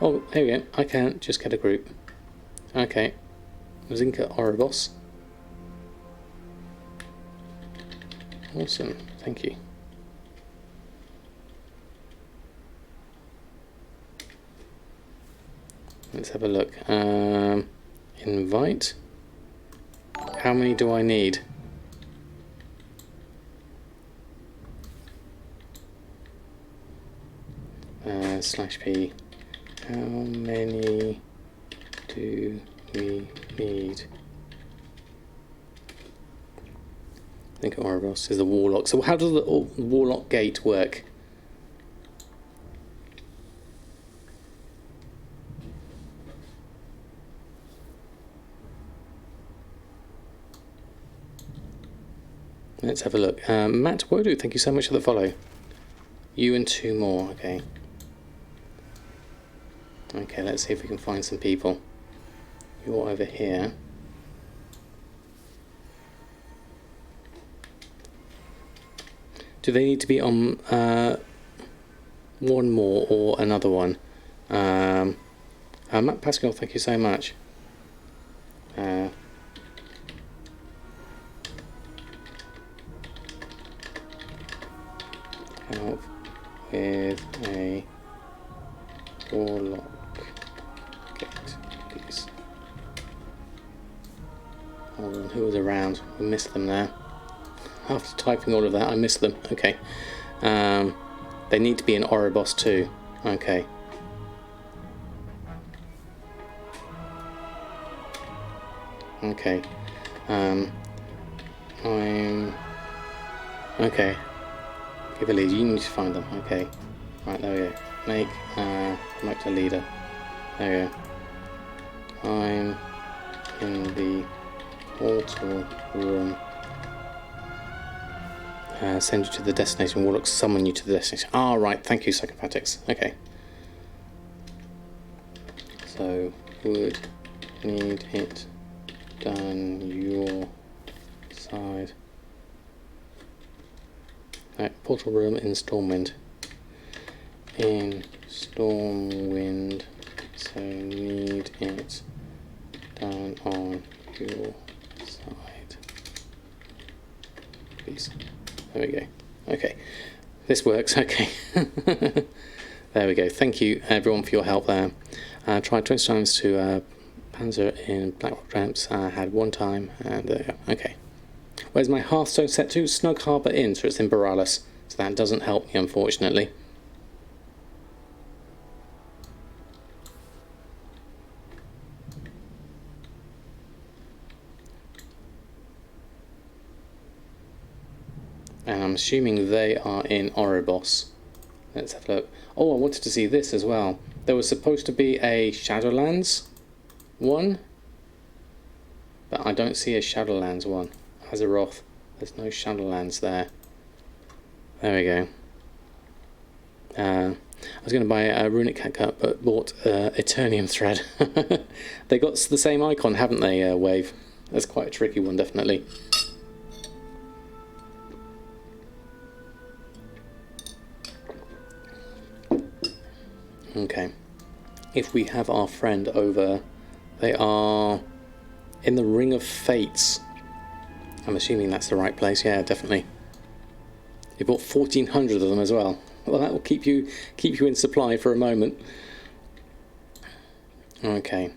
Oh, here we go. I can just get a group. Okay. Zinka Oribos. Awesome, thank you. Let's have a look. Invite. How many do I need? /P. How many do we need? I think Oribos is the Warlock. So how does the Warlock gate work? Let's have a look. Matt Wodu, thank you so much for the follow. You and 2 more, okay. Okay, let's see if we can find some people. You're over here. Do they need to be on one more or another one? Matt Pascal, thank you so much. Help with a Warlock gate, please. Hold on, who was around? We missed them there. After typing all of that, I missed them. Okay. They need to be in Oribos too. Okay. Okay. Okay. Give a lead. You need to find them. Okay. Right, there we go. Make promote to leader. There we go. I'm in the portal room. Send you to the destination. Warlock summon you to the destination. Ah, right. Thank you, Psychopathics. Okay. So, would need it done your side. Right, portal room in Stormwind. In Stormwind. So, need it done on your side. Please. There we go. Okay. This works. Okay. There we go. Thank you, everyone, for your help there. Tried 20 times to Panzer in Blackrock Tramps. Had 1 time, and there we go. Okay. Where's my Hearthstone set to? Snug Harbour Inn, so it's in Borealis. So that doesn't help me, unfortunately. And I'm assuming they are in Oribos. Let's have a look. Oh, I wanted to see this as well. There was supposed to be a Shadowlands one, but I don't see a Shadowlands one. Azeroth, there's no Shadowlands there. There we go. I was going to buy a Runic Cat, but bought Eternium Thread. They got the same icon, haven't they, Wave? That's quite a tricky one, definitely. Okay. If we have our friend over, they are in the Ring of Fates. I'm assuming that's the right place. Yeah, definitely. You bought 1,400 of them as well. Well, that will keep you in supply for a moment. Okay.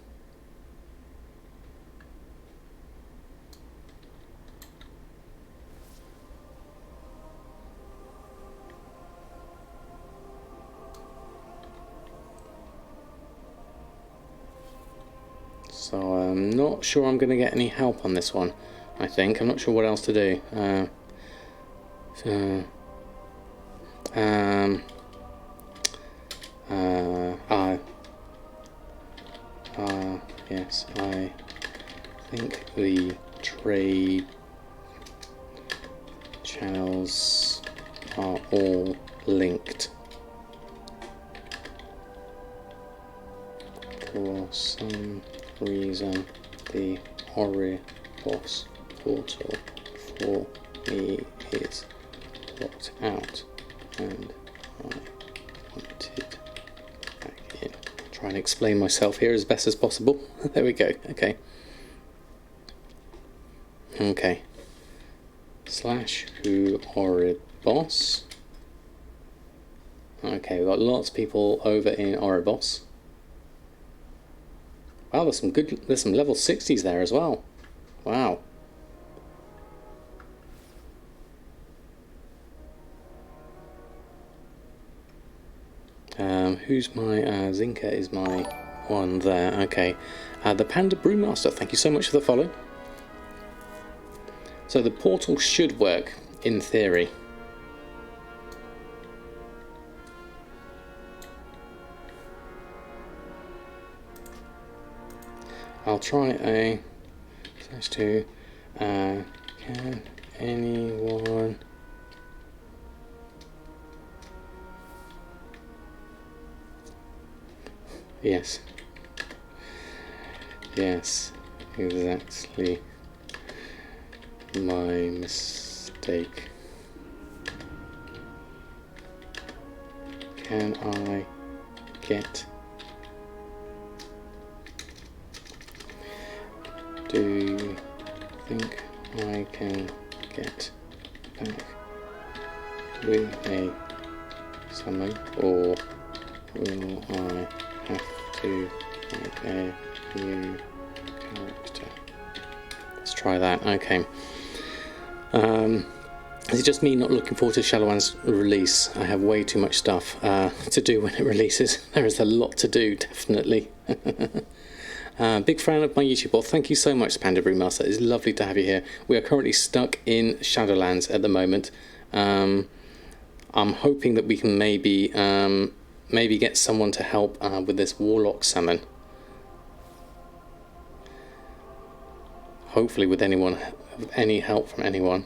So I'm not sure I'm going to get any help on this one. I think I'm not sure what else to do. Yes, I think the trade channels are all linked for some reason. The Oribos portal for me is locked out and I wanted back in. Try and explain myself here as best as possible. There we go. Okay. Okay. /who Oribos. Okay, we've got lots of people over in Oribos. Wow, there's some level 60s there as well. Wow. Who's my Zinka is my one there. Okay. The Panda Brewmaster, thank you so much for the follow. So the portal should work in theory. I'll try a /2. Can anyone yes exactly my mistake. Can I get do you think I can get back with a summon, or will I have to make a new character? Let's try that. Okay. Is it just me not looking forward to Shadowlands release? I have way too much stuff to do when it releases. There is a lot to do, definitely. Big fan of my YouTube bot. Thank you so much, Panda Brewmaster. It's lovely to have you here. We are currently stuck in Shadowlands at the moment. I'm hoping that we can maybe get someone to help with this Warlock summon. Hopefully with any help from anyone.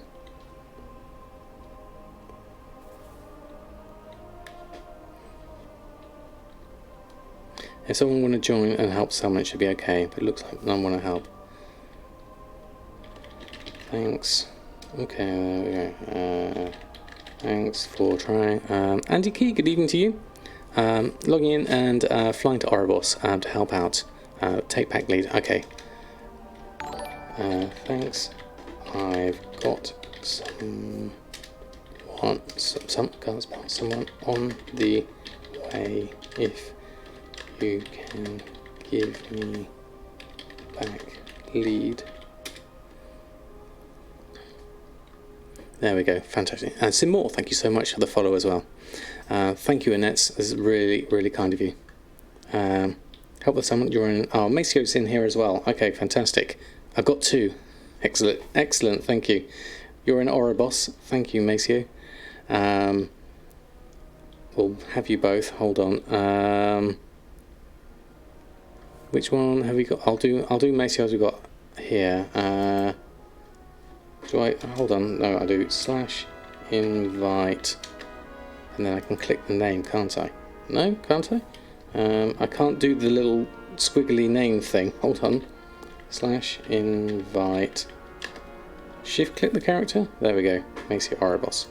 If someone want to join and help summon, it should be okay, but it looks like none want to help. Thanks. Okay, there we go. Thanks for trying. Andy Key, good evening to you. Logging in and flying to Oribos to help out. Take pack lead. Okay. Thanks. I've got someone on the way. If you can give me back lead. There we go, fantastic. And Simor, thank you so much for the follow as well. Thank you, Annette. This is really, really kind of you. Help with someone. You're in. Oh, Macio's in here as well. Okay, fantastic. I've got two. Excellent, excellent. Thank you. You're an Oribos. Thank you, Maceo. We'll have you both. Hold on. Which one have we got? I'll do Maceo's we've got here. Do I hold on? No, I do / invite, and then I can click the name, can't I? No, can't I? I can't do the little squiggly name thing. Hold on. / invite. Shift click the character. There we go. Maceo Oribos.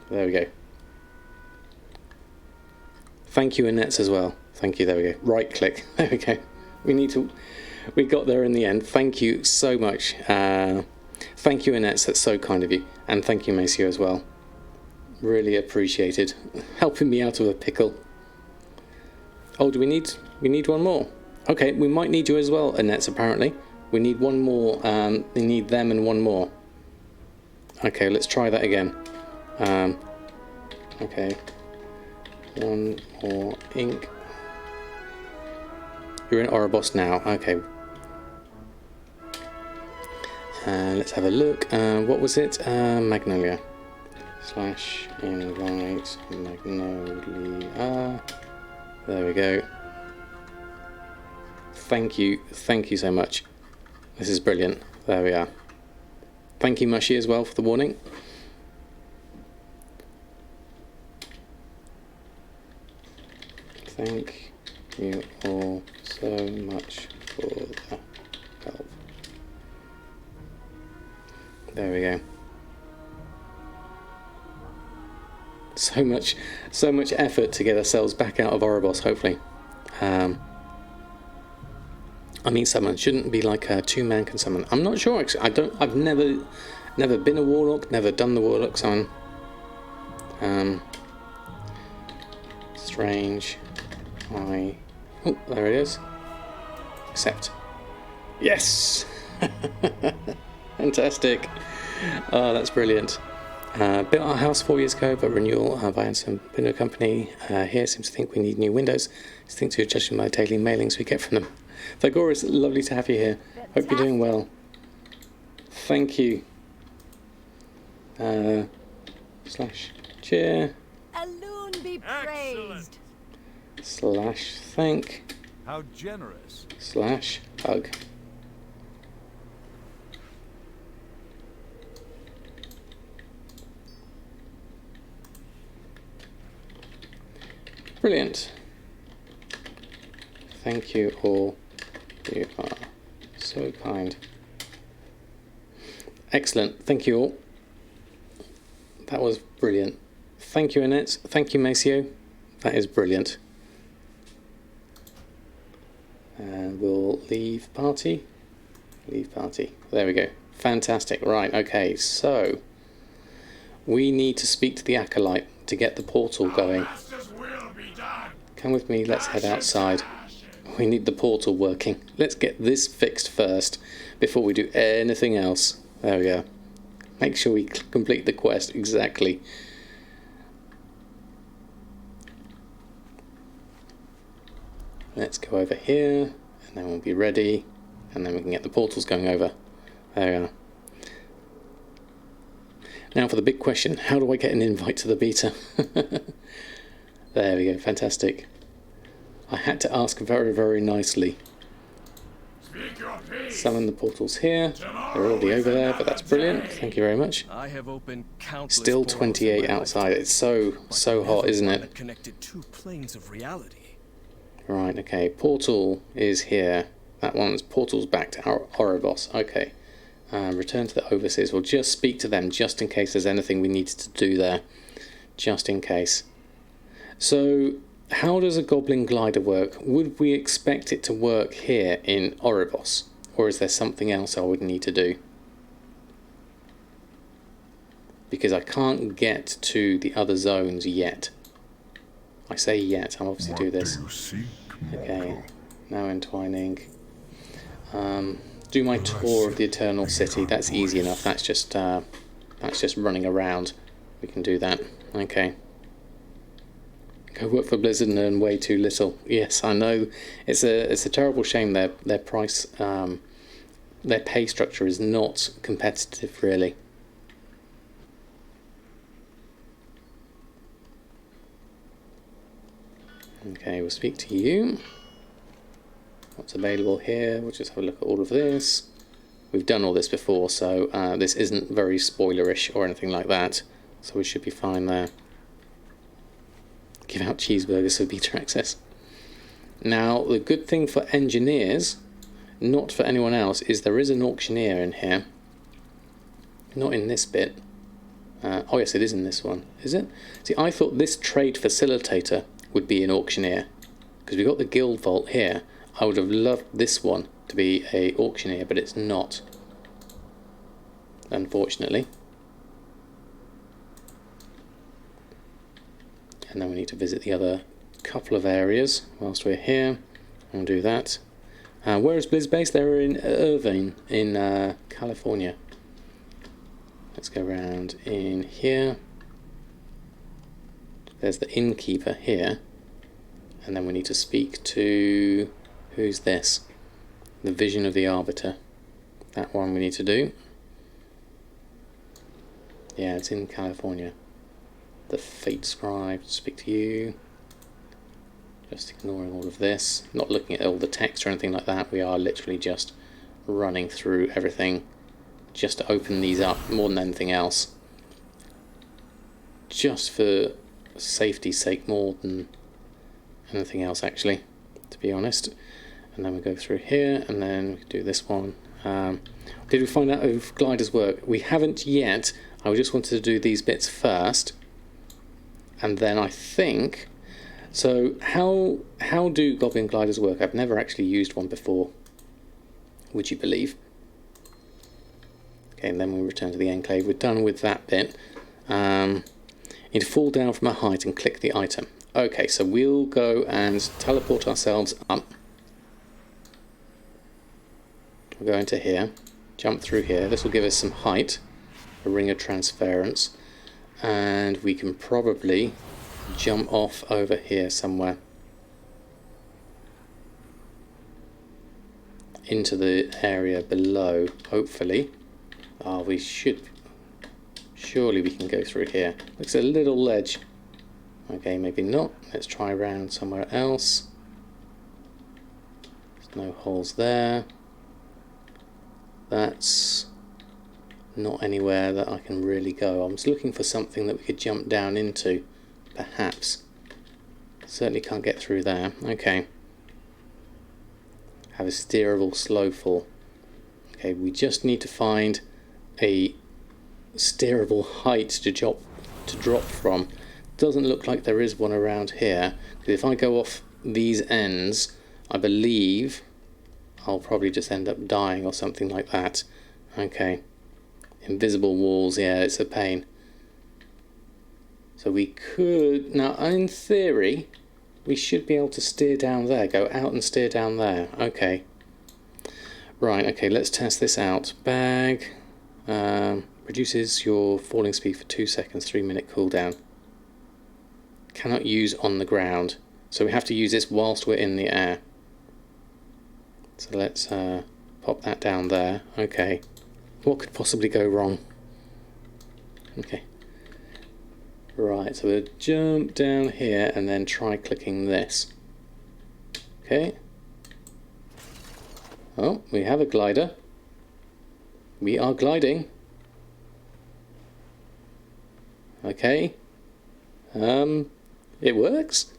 There we go. Thank you, Annette, as well. Thank you. There we go. Right click. There we go. We got there in the end. Thank you so much. Thank you, Annette. That's so kind of you. And thank you, Maceo, as well. Really appreciated. Helping me out of a pickle. Oh, do we need one more? Okay, we might need you as well, Annette, apparently. We need one more. We need them and one more. Okay, let's try that again. Okay. One more ink. You're in Oribos now. Okay. Let's have a look. What was it? Magnolia. / invite Magnolia. There we go. Thank you so much. This is brilliant. There we are. Thank you, Mushy, as well, for the warning. Thank you all so much for the help. There we go. So much effort to get ourselves back out of Oribos, hopefully. I mean, summon shouldn't be like a 2-man can summon. I'm not sure actually. I've never been a warlock, never done the warlock summon. Strange. Oh, there it is. Accept. Yes. Fantastic. Oh, that's brilliant. Built our house 4 years ago, but renewal via some window company here seems to think we need new windows. It's think to judging by the daily mailings we get from them. Thagoras, lovely to have you here. Hope you're doing well. Thank you. / cheer. Alone be praised. / thank. How generous. / hug. Brilliant. Thank you all. You are so kind. Excellent. Thank you all. That was brilliant. Thank you, Annette. Thank you, Maceo. That is brilliant. And we'll leave party. Leave party. There we go. Fantastic. Right, okay. So, we need to speak to the Acolyte to get the portal going. Come with me. Let's head outside. We need the portal working. Let's get this fixed first before we do anything else. There we go. Make sure we complete the quest exactly. Let's go over here, and then we'll be ready, and then we can get the portals going over. There we are. Now for the big question, how do I get an invite to the beta? There we go, fantastic. I had to ask very, very nicely. Summon the portals here. They're already over there, but that's brilliant. Thank you very much. I have opened countless Still 28 outside. It's so hot, isn't it? Connected two planes of reality. Right, okay. Portal is here. That one's portal's back to our Oribos. Okay. Return to the overseers. We'll just speak to them just in case there's anything we need to do there. Just in case. So, how does a goblin glider work? Would we expect it to work here in Oribos? Or is there something else I would need to do? Because I can't get to the other zones yet. I say yet, I'll obviously do this. Okay, now entwining. Do my tour of the Eternal City. That's easy enough. That's just running around. We can do that. Okay. Go work for Blizzard and earn way too little. Yes, I know. It's a terrible shame their price their pay structure is not competitive, really. Okay, we'll speak to you. What's available here? We'll just have a look at all of this. We've done all this before, so this isn't very spoilerish or anything like that, so we should be fine there. Give out cheeseburgers for beta access. Now, the good thing for engineers, not for anyone else, is there is an auctioneer in here. Not in this bit. Oh yes, it is in this one. Is it? See, I thought this trade facilitator would be an auctioneer, because we've got the guild vault here. I would have loved this one to be a auctioneer, but it's not, unfortunately. And then we need to visit the other couple of areas whilst we're here. We'll do that. Where is Blizz based? They're in Irvine, in California. Let's go around in here. There's the innkeeper here. And then we need to speak to... who's this? The Vision of the Arbiter. That one we need to do. Yeah, it's in California. The Fate Scribe, speak to you. Just ignoring all of this. Not looking at all the text or anything like that. We are literally just running through everything just to open these up more than anything else. Just for safety's sake more than anything else, actually, to be honest. And then we go through here, and then we do this one. Did we find out if gliders work? We haven't yet. I just wanted to do these bits first, and then I think... So how do goblin gliders work? I've never actually used one before, would you believe? Okay, and then we return to the enclave. We're done with that bit. You need to fall down from a height and click the item. Okay, so we'll go and teleport ourselves up. We'll go into here, jump through here. This will give us some height, a ring of transference, and we can probably jump off over here somewhere into the area below, hopefully. We should... surely we can go through here. Looks a little ledge. Okay, maybe not. Let's try around somewhere else. There's no holes there. That's not anywhere that I can really go. I was looking for something that we could jump down into, perhaps. Certainly can't get through there. Okay. Have a steerable slow fall. Okay, we just need to find a steerable height to drop from. Doesn't look like there is one around here. If I go off these ends, I believe I'll probably just end up dying or something like that. Okay. Invisible walls, yeah, it's a pain. So we could... Now, in theory, we should be able to steer down there. Go out and steer down there. Okay. Right, okay, let's test this out. Bag. Reduces your falling speed for 2 seconds, 3-minute cooldown. Cannot use on the ground. So we have to use this whilst we're in the air. So let's pop that down there. Okay. What could possibly go wrong? Okay. Right, so we'll jump down here and then try clicking this. Okay. Oh, we have a glider. We are gliding. Okay. It works.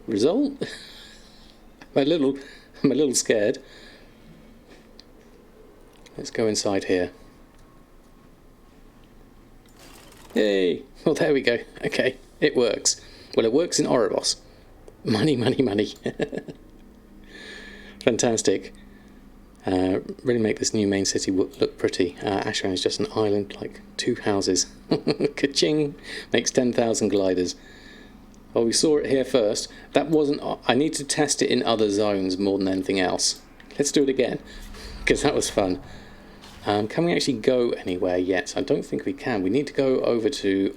Result? I'm a little scared. Let's go inside here. Yay! Well, there we go. Okay, it works. Well, it works in Oribos. Money, money, money. Fantastic. Really make this new main city look pretty. Ashran is just an island, like 2 houses. Ka-ching! Makes 10,000 gliders. Well, we saw it here first. That wasn't... I need to test it in other zones more than anything else. Let's do it again, because that was fun. Can we actually go anywhere yet? I don't think we can. We need to go over to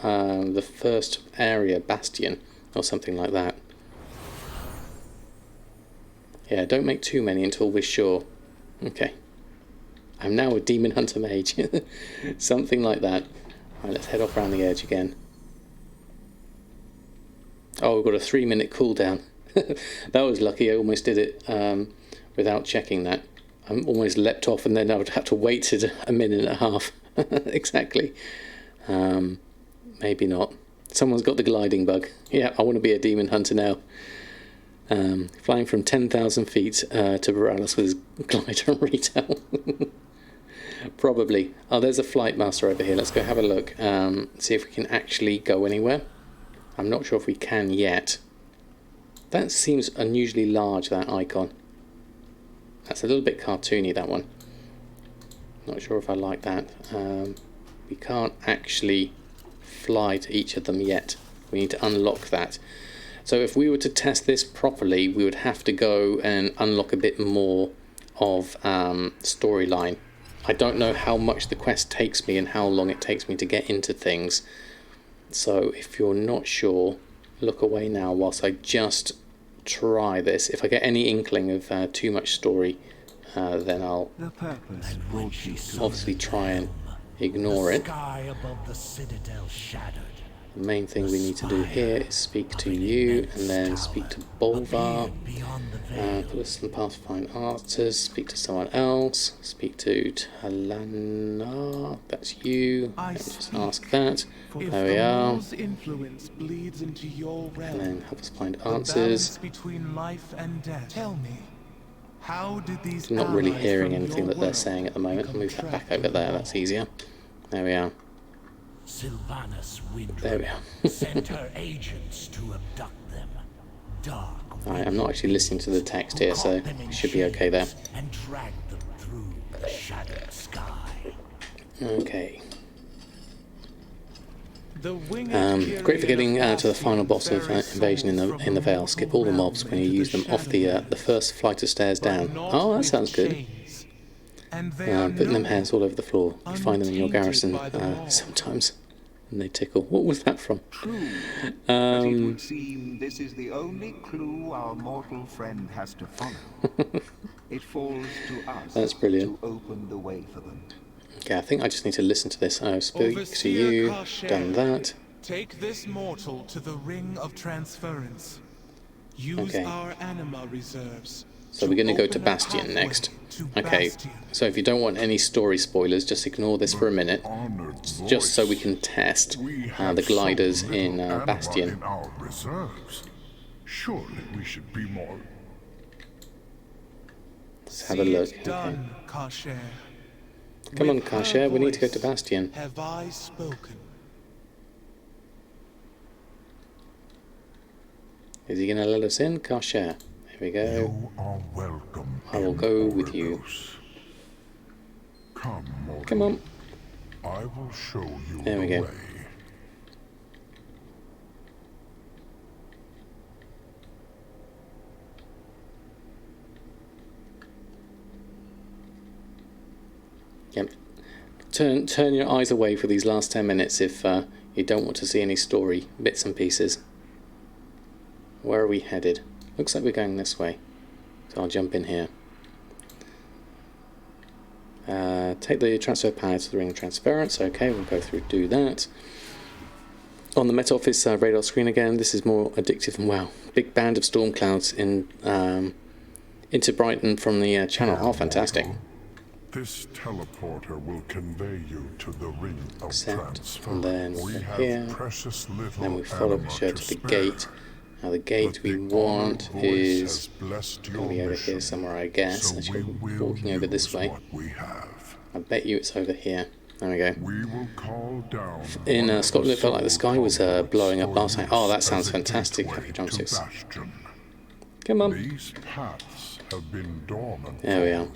the first area, Bastion, or something like that. Yeah, don't make too many until we're sure. Okay. I'm now a Demon Hunter Mage. Something like that. Alright, let's head off around the edge again. Oh, we've got a 3-minute cooldown. That was lucky, I almost did it without checking that. I almost leapt off and then I would have to wait a minute and a half. Exactly. Maybe not. Someone's got the gliding bug. Yeah, I want to be a Demon Hunter now. Flying from 10,000 feet to Borealis with his glider and retail. Probably. Oh, there's a flight master over here. Let's go have a look. See if we can actually go anywhere. I'm not sure if we can yet. That seems unusually large, that icon. That's a little bit cartoony, that one. Not sure if I like that. We can't actually fly to each of them yet. We need to unlock that. So if we were to test this properly, we would have to go and unlock a bit more of storyline. I don't know how much the quest takes me and how long it takes me to get into things. So if you're not sure, look away now whilst I just try this. If I get any inkling of too much story, then I'll obviously try and ignore it. The main thing we need to do here is speak to you and then speak to Bolvar, put us in the path to find archers, speak to someone else, speak to Talana, that's you, and just ask that. There we are. And then help us find answers. I'm not really hearing anything that they're saying at the moment. I'll move that back over there, that's easier. There we are. There we are. Sent her agents to abduct them. Dark. Right, I'm not actually listening to the text here, so we should be okay there. And drag them through the shattered sky. Okay. Great for getting to the final boss of Invasion in the Vale. Skip all the mobs when you use them off the first flight of stairs down. Oh, that sounds good. Putting them hairs all over the floor. You find them in your garrison sometimes, and they tickle. What was that from? But it would seem this is the only clue our mortal friend has to follow. It falls to us That's brilliant. to open the way for them. Okay, I think I just need to listen to this. I'll speak to you. Done that. Take this mortal to the Ring of Transference. Use our anima reserves. So we're going to go to Bastion next. Okay, so if you don't want any story spoilers, just ignore this for a minute, just so we can test the gliders in Bastion. Surely we should be more. Let's have a look. Okay. Come on, Karshare, we need to go to Bastion. Have I spoken? Is he going to let us in? Karshare. Here we go. You are welcome. I will go with you. Come on. I will show you there we go. Way. Yep. Turn your eyes away for these last 10 minutes if you don't want to see any story bits and pieces. Where are we headed? Looks like we're going this way. So I'll jump in here. Take the transfer pad to the Ring of Transference. Okay, we'll go through do that. On the Met Office radar screen again, this is more addictive than WoW. Big band of storm clouds into Brighton from the channel. Oh, fantastic. This teleporter will convey you to the Ring of Transference. And then here, then we follow Kasher to the gate. Now the gate we want is going to be over here somewhere, I guess. I should be walking over this way. I bet you it's over here. There we go. In Scotland, it felt like the sky was blowing up last night. Oh, that sounds fantastic. Happy drumsticks. Come on. There we are.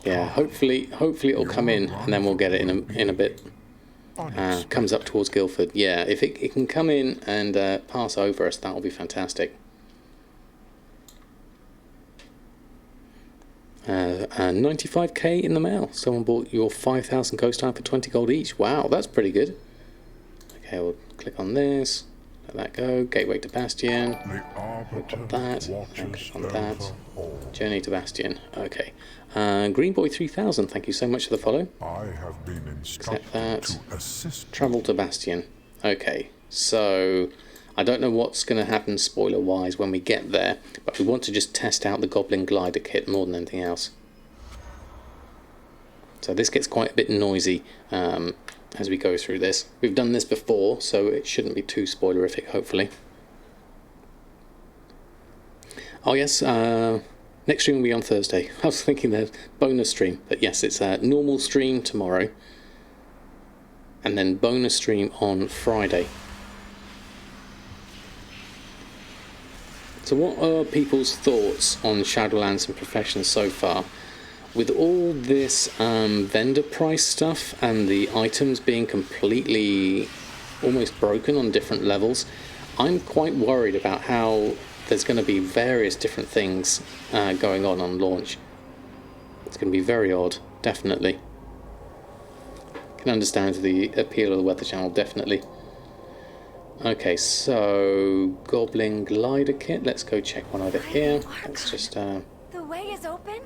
Yeah, hopefully it'll come in, and then we'll get it in a bit. Comes up towards Guildford. Yeah, if it can come in and pass over us, that'll be fantastic. 95k in the mail. Someone bought your 5,000 ghost time for 20 gold each. Wow, that's pretty good. Okay, we'll click on this. Let that go. Gateway to Bastion. The Arbiter That. watches On that. over all. Journey to Bastion. Okay. Greenboy 3000, thank you so much for the follow. I have been instructed that. to assist Travel to Bastion. Okay, so I don't know what's going to happen spoiler-wise when we get there, but we want to just test out the Goblin Glider kit more than anything else. So this gets quite a bit noisy as we go through this. We've done this before, so it shouldn't be too spoilerific, hopefully. Oh yes, next stream will be on Thursday. I was thinking there's bonus stream, but yes, it's a normal stream tomorrow, and then bonus stream on Friday. So what are people's thoughts on Shadowlands and Professions so far? With all this vendor price stuff and the items being completely almost broken on different levels, I'm quite worried about how there's going to be various different things going on launch. It's going to be very odd, definitely. Can understand the appeal of the Weather Channel, definitely. Okay, so Goblin Glider kit. Let's go check one over here. Let's just. The way is open.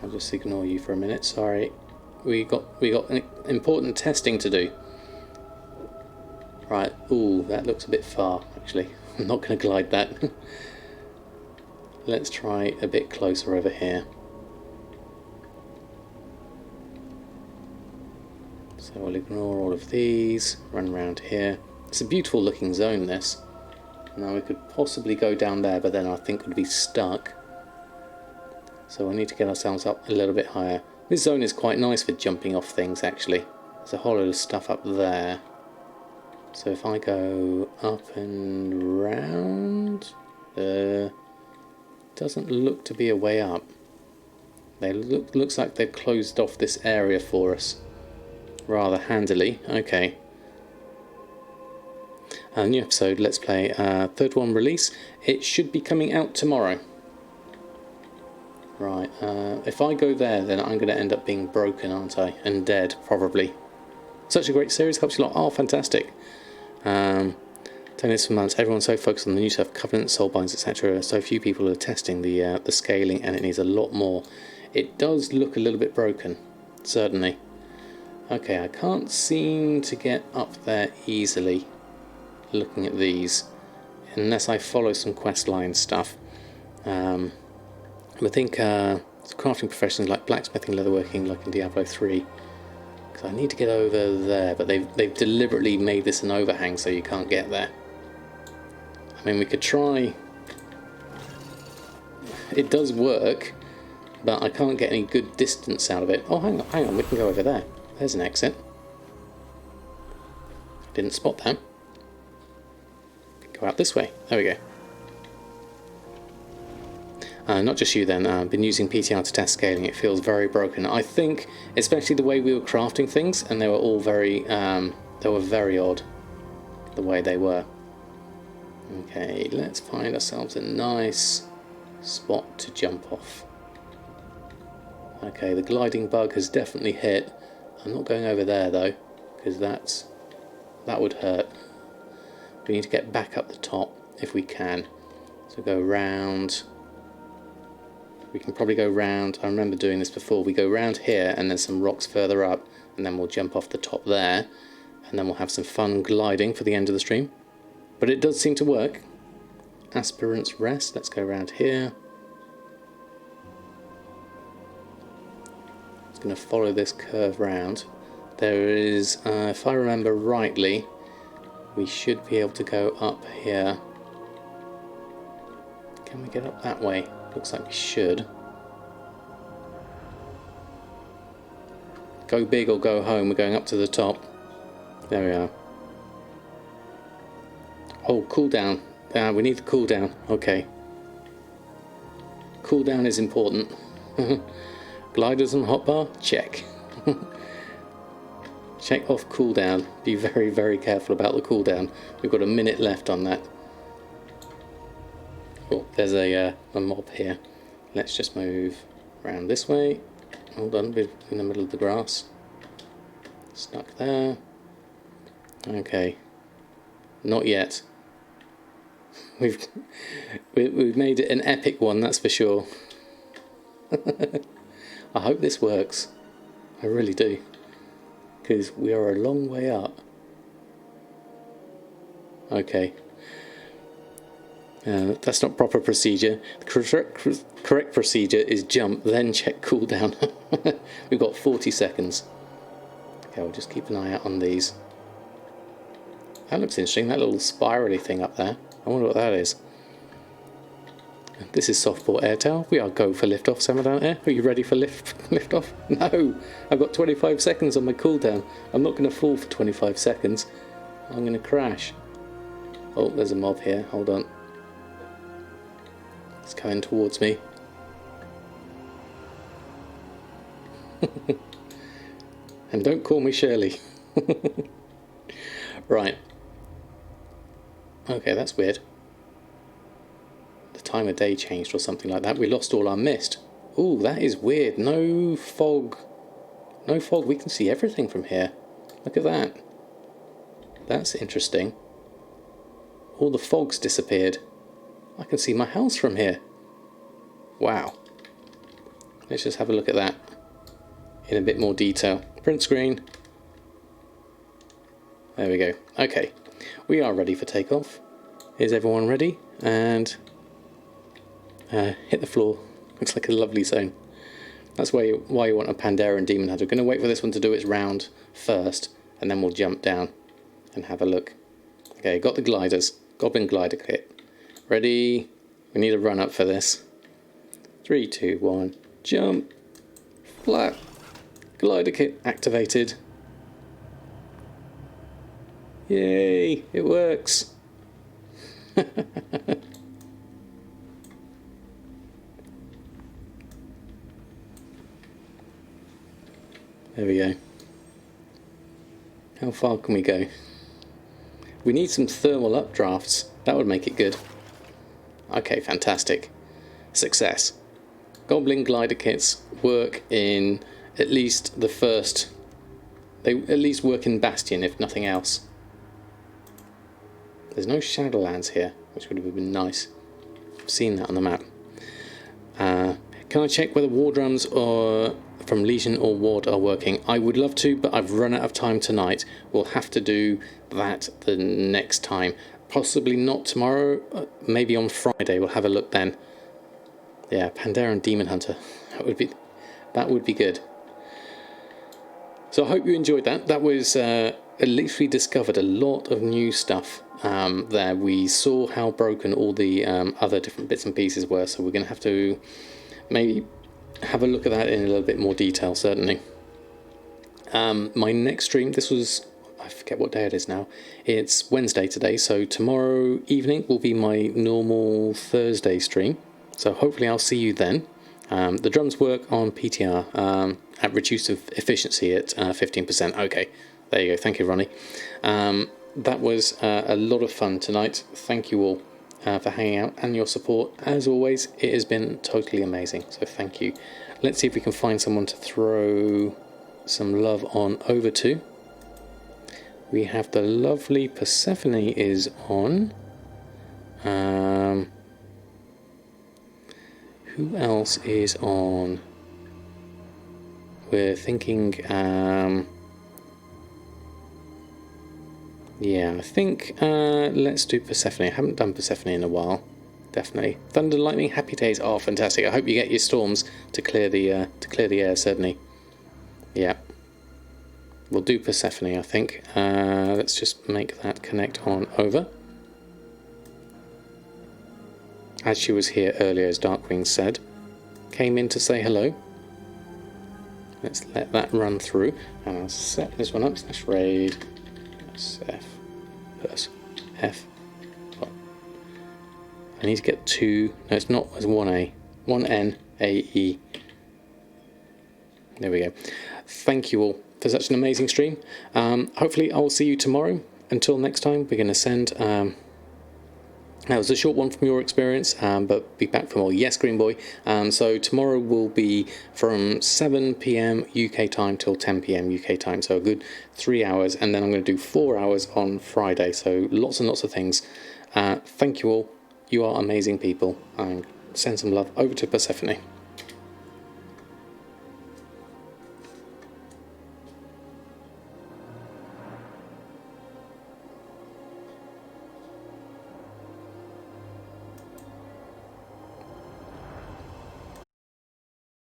I'll just ignore you for a minute. Sorry, we got important testing to do. Right. Ooh, that looks a bit far. Actually, I'm not going to glide that. Let's try a bit closer over here. So we'll ignore all of these. Run around here. It's a beautiful looking zone, this. Now we could possibly go down there, but then I think we'd be stuck. So we need to get ourselves up a little bit higher. This zone is quite nice for jumping off things, actually. There's a whole lot of stuff up there. So if I go up and round, doesn't look to be a way up. Looks like they've closed off this area for us rather handily. Okay. A new episode, Let's Play, third one release. It should be coming out tomorrow. Right, if I go there, then I'm going to end up being broken, aren't I? And dead, probably. Such a great series, helps you a lot. Oh, fantastic. Telling this for months, everyone's so focused on the new stuff, Covenant, Soulbinds, etc. So few people are testing the scaling, and it needs a lot more. It does look a little bit broken, certainly. Okay, I can't seem to get up there easily, looking at these, unless I follow some questline stuff. I think crafting professions like blacksmithing, leatherworking, like in Diablo 3. Because I need to get over there, but they've deliberately made this an overhang so you can't get there. I mean, we could try. It does work, but I can't get any good distance out of it. Oh, hang on, we can go over there. There's an exit. Didn't spot that. Go out this way. There we go. Not just you then, been using PTR to test scaling, it feels very broken. I think, especially the way we were crafting things, and they were all very odd, the way they were. Okay, let's find ourselves a nice spot to jump off. Okay, the gliding bug has definitely hit. I'm not going over there though, because that would hurt. We need to get back up the top if we can. So go round. We can probably go round. I remember doing this before. We go round here and then some rocks further up, and then we'll jump off the top there, and then we'll have some fun gliding for the end of the stream. But it does seem to work. Aspirant's Rest. Let's go around here. Just going to follow this curve round. There is, if I remember rightly, we should be able to go up here. Can we get up that way? Looks like we should. Go big or go home. We're going up to the top. There we are. Oh, cooldown. We need the cooldown. Okay. Cooldown is important. Gliders and hotbar? Check. Check off cooldown. Be very, very careful about the cooldown. We've got a minute left on that. Oh, there's a mob here. Let's just move around this way. Hold on, we're in the middle of the grass. Stuck there. Okay. Not yet. We've made it an epic one, that's for sure. I hope this works. I really do. Because we are a long way up. Okay. That's not proper procedure. The correct procedure is jump, then check cooldown. We've got 40 seconds. Okay, we'll just keep an eye out on these. That looks interesting, that little spirally thing up there. I wonder what that is. This is Softport Airtel. We are go for liftoff, Samadan Air. Are you ready for liftoff? No! I've got 25 seconds on my cooldown. I'm not going to fall for 25 seconds. I'm going to crash. Oh, there's a mob here. Hold on. It's coming towards me. And don't call me Shirley. Right. Okay, that's weird. The time of day changed or something like that. We lost all our mist. Ooh, that is weird. No fog. No fog. We can see everything from here. Look at that. That's interesting. All the fog's disappeared. I can see my house from here. Wow. Let's just have a look at that in a bit more detail. Print screen. There we go. Okay. We are ready for takeoff. Is everyone ready? And hit the floor. Looks like a lovely zone. That's why you want a Pandera and Demon Hunter. We're going to wait for this one to do its round first, and then we'll jump down and have a look. Okay, got the gliders. Goblin glider kit. Ready? We need a run up for this. 3, 2, 1. Jump. Flat. Glider kit activated. Yay! It works. There we go. How far can we go? We need some thermal updrafts. That would make it good. Okay, fantastic. Success. Goblin glider kits work in at least the first... They at least work in Bastion, if nothing else. There's no Shadowlands here, which would have been nice. I've seen that on the map. Can I check whether war drums or from Legion or Ward are working? I would love to, but I've run out of time tonight. We'll have to do that the next time. Possibly not tomorrow, maybe on Friday. We'll have a look then. Yeah, Pandera and Demon Hunter. That would be good. So I hope you enjoyed that. That was at least we discovered a lot of new stuff there. We saw how broken all the other different bits and pieces were, so we're going to have to maybe have a look at that in a little bit more detail, certainly. My next stream, this was, I forget what day it is now. It's Wednesday today, so tomorrow evening will be my normal Thursday stream. So hopefully I'll see you then. The drums work on PTR at reduced efficiency at 15%. Okay, there you go. Thank you, Ronnie. That was a lot of fun tonight. Thank you all for hanging out and your support. As always, it has been totally amazing. So thank you. Let's see if we can find someone to throw some love on over to. We have the lovely Persephone is on. Who else is on? We're thinking, yeah, I think let's do Persephone. I haven't done Persephone in a while. Definitely. Thunder, lightning, happy days. Oh, fantastic! I hope you get your storms to clear the air. Certainly. Yeah. We'll do Persephone, I think. Let's just make that connect on over. As she was here earlier, as Darkwing said, came in to say hello. Let's let that run through, and I'll set this one up. / raid SF pers F. Oh. I need to get 2. No, it's not. It's 1A, 1N A E. There we go. Thank you all for such an amazing stream. Hopefully, I will see you tomorrow. Until next time, we're going to send That was a short one from your experience, but be back for more. Yes, Green Boy. So tomorrow will be from 7 p.m. UK time till 10 p.m. UK time. So a good 3 hours. And then I'm going to do 4 hours on Friday. So lots and lots of things. Thank you all. You are amazing people. And send some love over to Persephone.